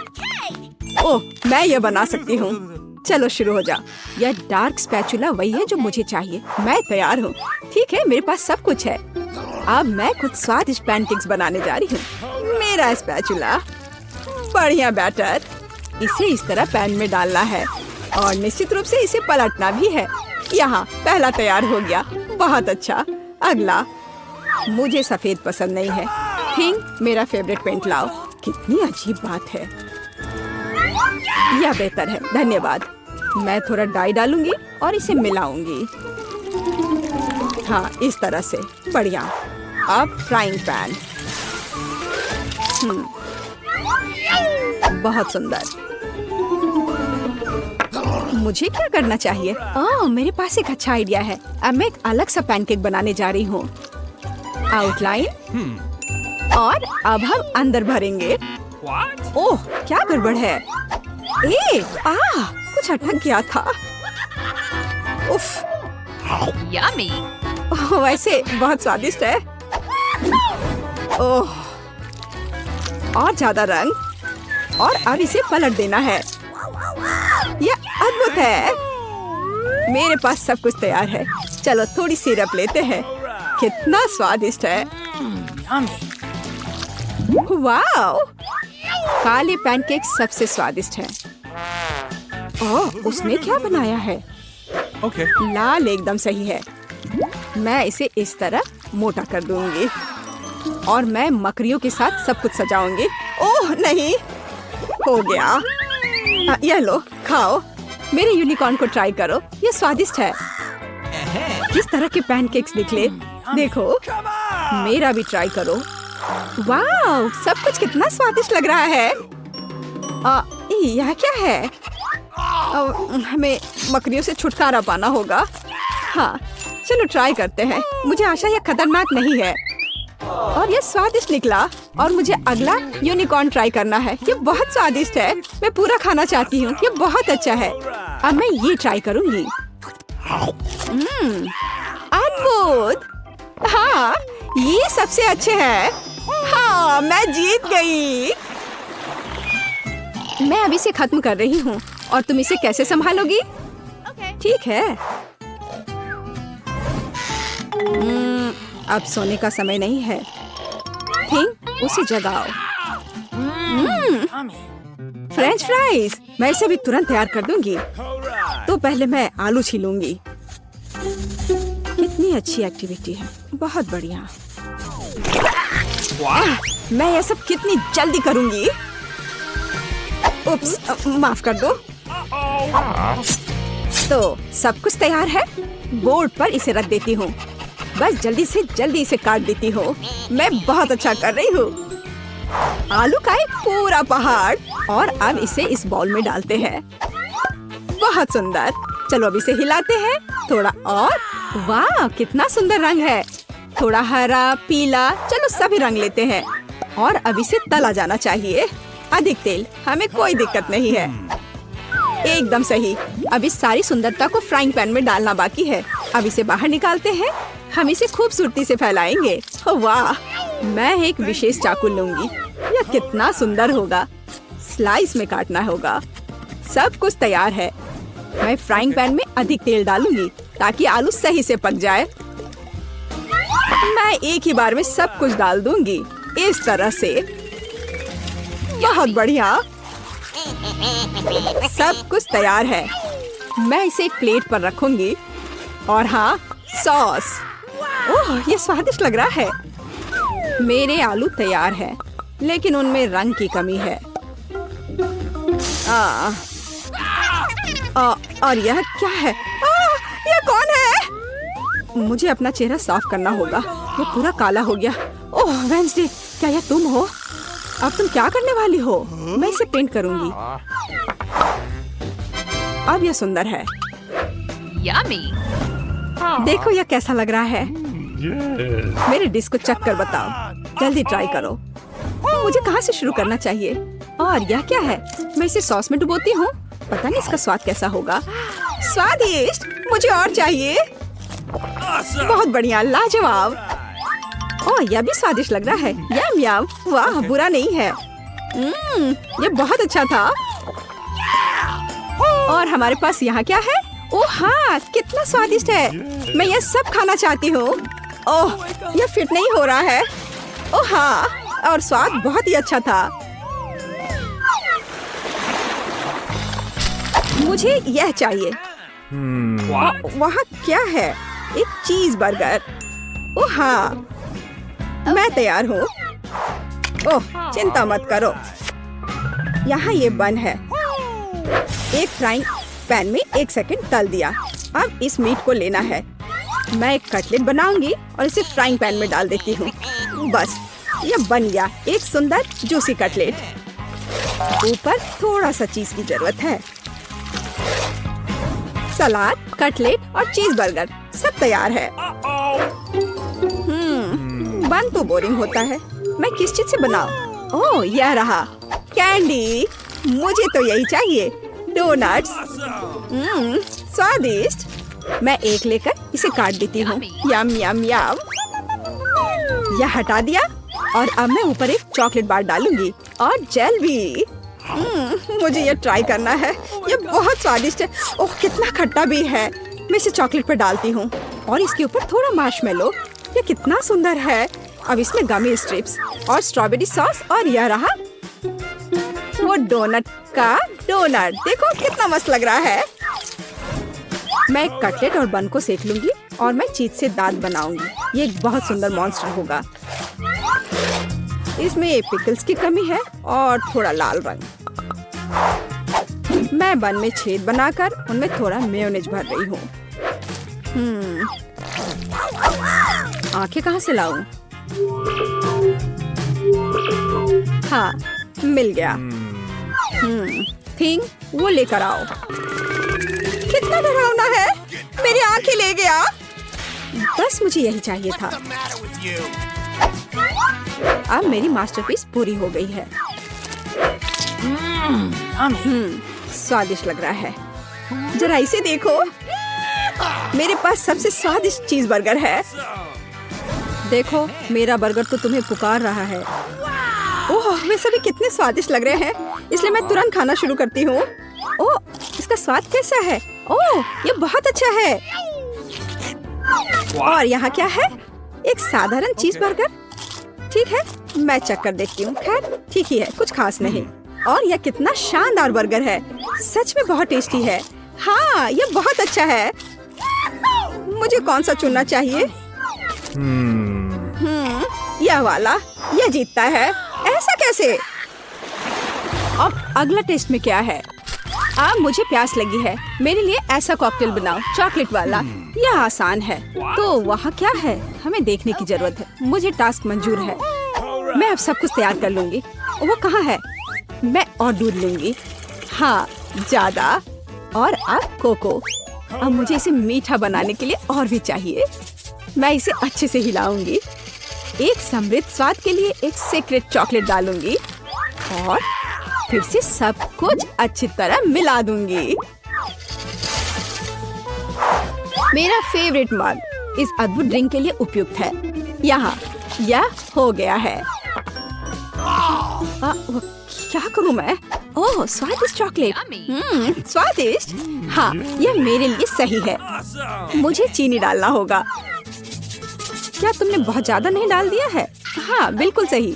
ओह, मैं ये बना सकती हूँ। चलो शुरू हो जा। यह डार्क स्पैचुला वही है जो मुझे चाहिए। मैं तैयार हूँ। ठीक है, मेरे पास सब कुछ है। अब मैं कुछ स्वादिष्ट पैनकेक्स बनाने जा रही हूँ। मेरा स्पैचुला, बढ़िया बैटर। इसे इस तरह पैन में डालना है और निश्चित रूप से इसे पलटना भी है। यहाँ पहला तैयार हो गया। बहुत अच्छा। अगला, मुझे सफेद पसंद नहीं है। पिंक मेरा फेवरेट पेंट लाओ। कितनी अजीब बात है। यह बेहतर है, धन्यवाद। मैं थोड़ा डाई डालूंगी और इसे मिलाऊंगी। हाँ, इस तरह से। बढ़िया। अब फ्राइंग पैन। बहुत सुंदर। मुझे क्या करना चाहिए? मेरे पास एक अच्छा आइडिया है। अब मैं एक अलग सा पैनकेक बनाने जा रही हूँ। आउटलाइन और अब हम अंदर भरेंगे। ओह, क्या गड़बड़ है? कुछ अटक गया था। उफ, Yummy. वैसे बहुत स्वादिष्ट है। ओह, और ज्यादा रंग। और अब इसे पलट देना है। यह अद्भुत है। मेरे पास सब कुछ तैयार है। चलो थोड़ी सिरप लेते हैं। कितना स्वादिष्ट है। वाह, काले पैनकेक सबसे स्वादिष्ट है। ओह, उसने क्या बनाया है? Okay. लाल एकदम सही है। मैं इसे इस तरह मोटा कर दूंगी और मैं मकड़ियों के साथ सब कुछ सजाऊंगी। ओह नहीं, हो गया। यह लो, खाओ। मेरे यूनिकॉर्न को ट्राई करो। ये स्वादिष्ट है। किस तरह के पैनकेक्स निकले, देखो। मेरा भी ट्राई करो। वाह, सब कुछ कितना स्वादिष्ट लग रहा है। यह क्या है? हमें मकड़ियों से छुटकारा पाना होगा। हाँ, चलो ट्राई करते हैं। मुझे आशा यह खतरनाक नहीं है। और ये स्वादिष्ट निकला। और मुझे अगला यूनिकॉर्न ट्राई करना है। ये बहुत स्वादिष्ट है। मैं पूरा खाना चाहती हूँ। ये बहुत अच्छा है। अब मैं ये ट्राई करूँगी। अद्भुत। हाँ, ये सबसे अच्छे हैं। हाँ, मैं जीत गई। मैं अभी से खत्म कर रही हूँ और तुम इसे कैसे संभालोगी? ठीक है। अब सोने का समय नहीं है। थिंक, उसे जगाओ। फ्रेंच फ्राइज, मैं इसे भी तुरंत तैयार कर दूंगी। तो पहले मैं आलू छीलूंगी। कितनी अच्छी एक्टिविटी है। बहुत बढ़िया। मैं यह सब कितनी जल्दी करूंगी। उप्स, माफ कर दो। तो सब कुछ तैयार है। बोर्ड पर इसे रख देती हूँ। बस जल्दी से जल्दी इसे काट देती हूँ। मैं बहुत अच्छा कर रही हूँ। आलू का एक पूरा पहाड़। और अब इसे इस बाउल में डालते हैं। बहुत सुंदर। चलो अब इसे हिलाते हैं थोड़ा और। वाह, कितना सुंदर रंग है। थोड़ा हरा, पीला। चलो सभी रंग लेते हैं। और अब इसे तला जाना चाहिए। अधिक तेल, हमें कोई दिक्कत नहीं है। एकदम सही। अब इस सारी सुंदरता को फ्राइंग पैन में डालना बाकी है। अब इसे बाहर निकालते हैं। हम इसे खूबसूरती से फैलाएंगे। वाह, मैं एक विशेष चाकू लूंगी। यह कितना सुंदर होगा। स्लाइस में काटना होगा। सब कुछ तैयार है। मैं फ्राइंग पैन में अधिक तेल डालूंगी ताकि आलू सही से पक जाए। मैं एक ही बार में सब कुछ डाल दूंगी, इस तरह से। बहुत बढ़िया। सब कुछ तैयार है। मैं इसे एक प्लेट पर रखूंगी। और हाँ, सॉस। ओह, ये स्वादिष्ट लग रहा है। मेरे आलू तैयार हैं, लेकिन उनमें रंग की कमी है। और यह क्या है? यह मुझे अपना चेहरा साफ करना होगा। ये पूरा काला हो गया। ओह वेंसडे, क्या यह तुम हो? अब तुम क्या करने वाली हो? मैं इसे पेंट करूंगी। अब यह सुंदर है। Yummy. देखो यह कैसा लग रहा है। मेरे डिश को चख कर बताओ। जल्दी ट्राई करो। मुझे कहाँ से शुरू करना चाहिए? और यह क्या है? मैं इसे सॉस में डुबोती हूँ। पता नहीं इसका स्वाद कैसा होगा। स्वादिष्ट, मुझे और चाहिए। बहुत बढ़िया, लाजवाब। ओह, यह भी स्वादिष्ट लग रहा है। यम यम, वाह, बुरा नहीं है। यह बहुत अच्छा था। और हमारे पास यहाँ क्या है? ओह हाँ, कितना स्वादिष्ट है। मैं यह सब खाना चाहती हूँ। ओह, यह फिट नहीं हो रहा है। ओह हाँ, और स्वाद बहुत ही अच्छा था। मुझे यह चाहिए। वहाँ क्या है? एक चीज बर्गर। ओह हाँ, मैं तैयार हूँ। ओह, चिंता मत करो। यहाँ ये बन है। एक फ्राइंग पैन में 1 सेकंड तल दिया। अब इस मीट को लेना है। मैं एक कटलेट बनाऊंगी और इसे फ्राइंग पैन में डाल देती हूँ। बस, यह बन गया एक सुंदर जूसी कटलेट। ऊपर थोड़ा सा चीज की जरूरत है। सलाद, कटलेट और चीज बर्गर सब तैयार है। बन तो बोरिंग होता है। मैं किस चीज से बनाऊं? ओह, यह रहा कैंडी। मुझे तो यही चाहिए। डोनट्स। स्वादिष्ट। मैं एक लेकर इसे काट देती हूँ। यम यम यम। यह हटा दिया और अब मैं ऊपर एक चॉकलेट बार डालूंगी और जेल भी। मुझे यह ट्राई करना है। यह बहुत स्वादिष्ट है। ओह, कितना खट्टा भी है। मैं इसे चॉकलेट पर डालती हूँ और इसके ऊपर थोड़ा मार्शमेलो। यह कितना सुंदर है। अब इसमें गमी स्ट्रिप्स और स्ट्रॉबेरी सॉस और यह रहा वो डोनट का डोनट। देखो कितना मस्त लग रहा है। मैं एक कटलेट और बन को सेक लूंगी और मैं चीज से दांत बनाऊंगी। ये एक बहुत सुंदर मॉन्स्टर होगा। इसमें पिकल्स की कमी है और थोड़ा लाल रंग। मैं बन में छेद बनाकर उनमें थोड़ा मेयोनेज भर रही हूँ। आंखें कहाँ से लाऊं? हाँ, मिल गया। थिंग, वो लेकर आओ। कितना डरावना है। मेरी आंखें ले गया। बस मुझे यही चाहिए था। अब मेरी मास्टरपीस पूरी हो गई है। स्वादिष्ट लग रहा है। जरा इसे देखो। मेरे पास सबसे स्वादिष्ट चीज बर्गर है। देखो, मेरा बर्गर तो तुम्हें पुकार रहा है। ओह, वे सभी कितने स्वादिष्ट लग रहे हैं। इसलिए मैं तुरंत खाना शुरू करती हूँ। ओह, इसका स्वाद कैसा है? ओह, ये बहुत अच्छा है। और यहाँ क्या है? एक साधारण चीज बर्गर। ठीक है, मैं चेक कर देखती हूँ। खैर, ठीक ही है, कुछ खास नहीं। और यह कितना शानदार बर्गर है। सच में बहुत टेस्टी है। हाँ, यह बहुत अच्छा है। मुझे कौन सा चुनना चाहिए? यह वाला। यह जीतता है। ऐसा कैसे? अब अगला टेस्ट में क्या है? अब मुझे प्यास लगी है। मेरे लिए ऐसा कॉकटेल बनाओ, चॉकलेट वाला। यह आसान है। तो वहाँ क्या है? हमें देखने की जरूरत है। मुझे टास्क मंजूर है। मैं अब सब कुछ तैयार कर लूंगी। वो कहाँ है? मैं और दूध लूंगी। हाँ, ज्यादा। और अब कोको। अब मुझे इसे मीठा बनाने के लिए और भी चाहिए। मैं इसे अच्छे से हिलाऊंगी। एक समृद्ध स्वाद के लिए एक सीक्रेट चॉकलेट डालूंगी और फिर से सब कुछ अच्छी तरह मिला दूंगी। मेरा फेवरेट मग इस अद्भुत ड्रिंक के लिए उपयुक्त है। यहाँ यह हो गया है। क्या करूँ मैं? ओह, स्वादिष्ट चॉकलेट। स्वादिष्ट। हाँ, यह मेरे लिए सही है। मुझे चीनी डालना होगा। क्या तुमने बहुत ज्यादा नहीं डाल दिया है? हाँ, बिल्कुल सही।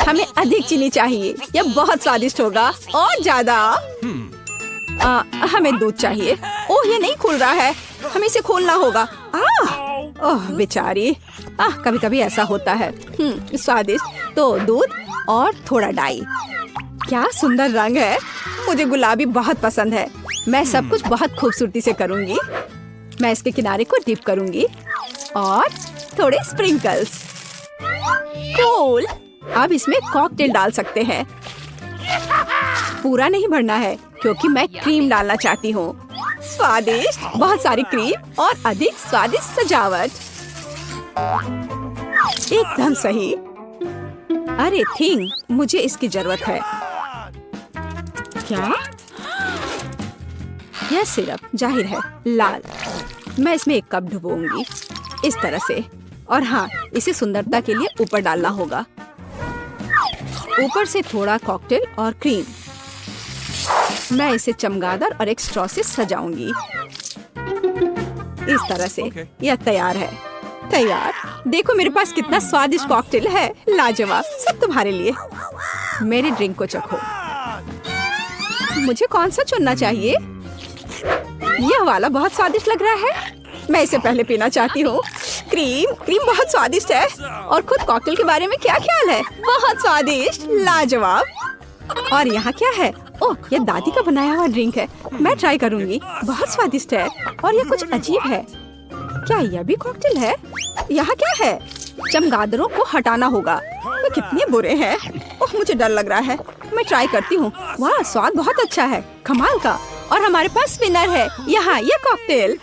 हमें अधिक चीनी चाहिए। यह बहुत स्वादिष्ट होगा। और ज्यादा। हमें दूध चाहिए। ओह, ये नहीं खुल रहा है। हमें इसे खोलना होगा। ओह बेचारी। कभी कभी ऐसा होता है। स्वादिष्ट। तो दूध और थोड़ा डाई। क्या सुंदर रंग है। मुझे गुलाबी बहुत पसंद है। मैं सब कुछ बहुत खूबसूरती से करूंगी। मैं इसके किनारे को डिप करूंगी और थोड़े स्प्रिंकल्स। कूल। अब इसमें कॉकटेल डाल सकते हैं। पूरा नहीं भरना है क्योंकि मैं क्रीम डालना चाहती हूँ। स्वादिष्ट, बहुत सारी क्रीम और अधिक स्वादिष्ट सजावट। एकदम सही। अरे थिंग, मुझे इसकी जरूरत है। क्या? यह सिरप जाहिर है लाल। मैं इसमें 1 कप डुबोऊंगी इस तरह से। और हाँ, इसे सुंदरता के लिए ऊपर डालना होगा। ऊपर से थोड़ा कॉकटेल और क्रीम। मैं इसे चमगादड़ और एक स्ट्रॉ से सजाऊंगी इस तरह से। यह तैयार है। तैयार। देखो मेरे पास कितना स्वादिष्ट कॉकटेल है। लाजवाब। सब तुम्हारे लिए। मेरे ड्रिंक को चखो। मुझे कौन सा चुनना चाहिए? यह वाला बहुत स्वादिष्ट लग रहा है। मैं इसे पहले पीना चाहती हूँ। क्रीम बहुत स्वादिष्ट है। और खुद कॉकटेल के बारे में क्या ख्याल है? बहुत स्वादिष्ट, लाजवाब। और यहाँ क्या है? ओह, यह दादी का बनाया हुआ ड्रिंक है। मैं ट्राई करूंगी। बहुत स्वादिष्ट है। और यह कुछ अजीब है। क्या यह भी कॉकटेल है? यहाँ क्या है? चमगादड़ों को हटाना होगा। वे कितने बुरे हैं। ओह, मुझे डर लग रहा है। मैं ट्राई करती हूँ। वाह, स्वाद बहुत अच्छा है। कमाल का। और हमारे पास विनर है। यहाँ ये कॉकटेल।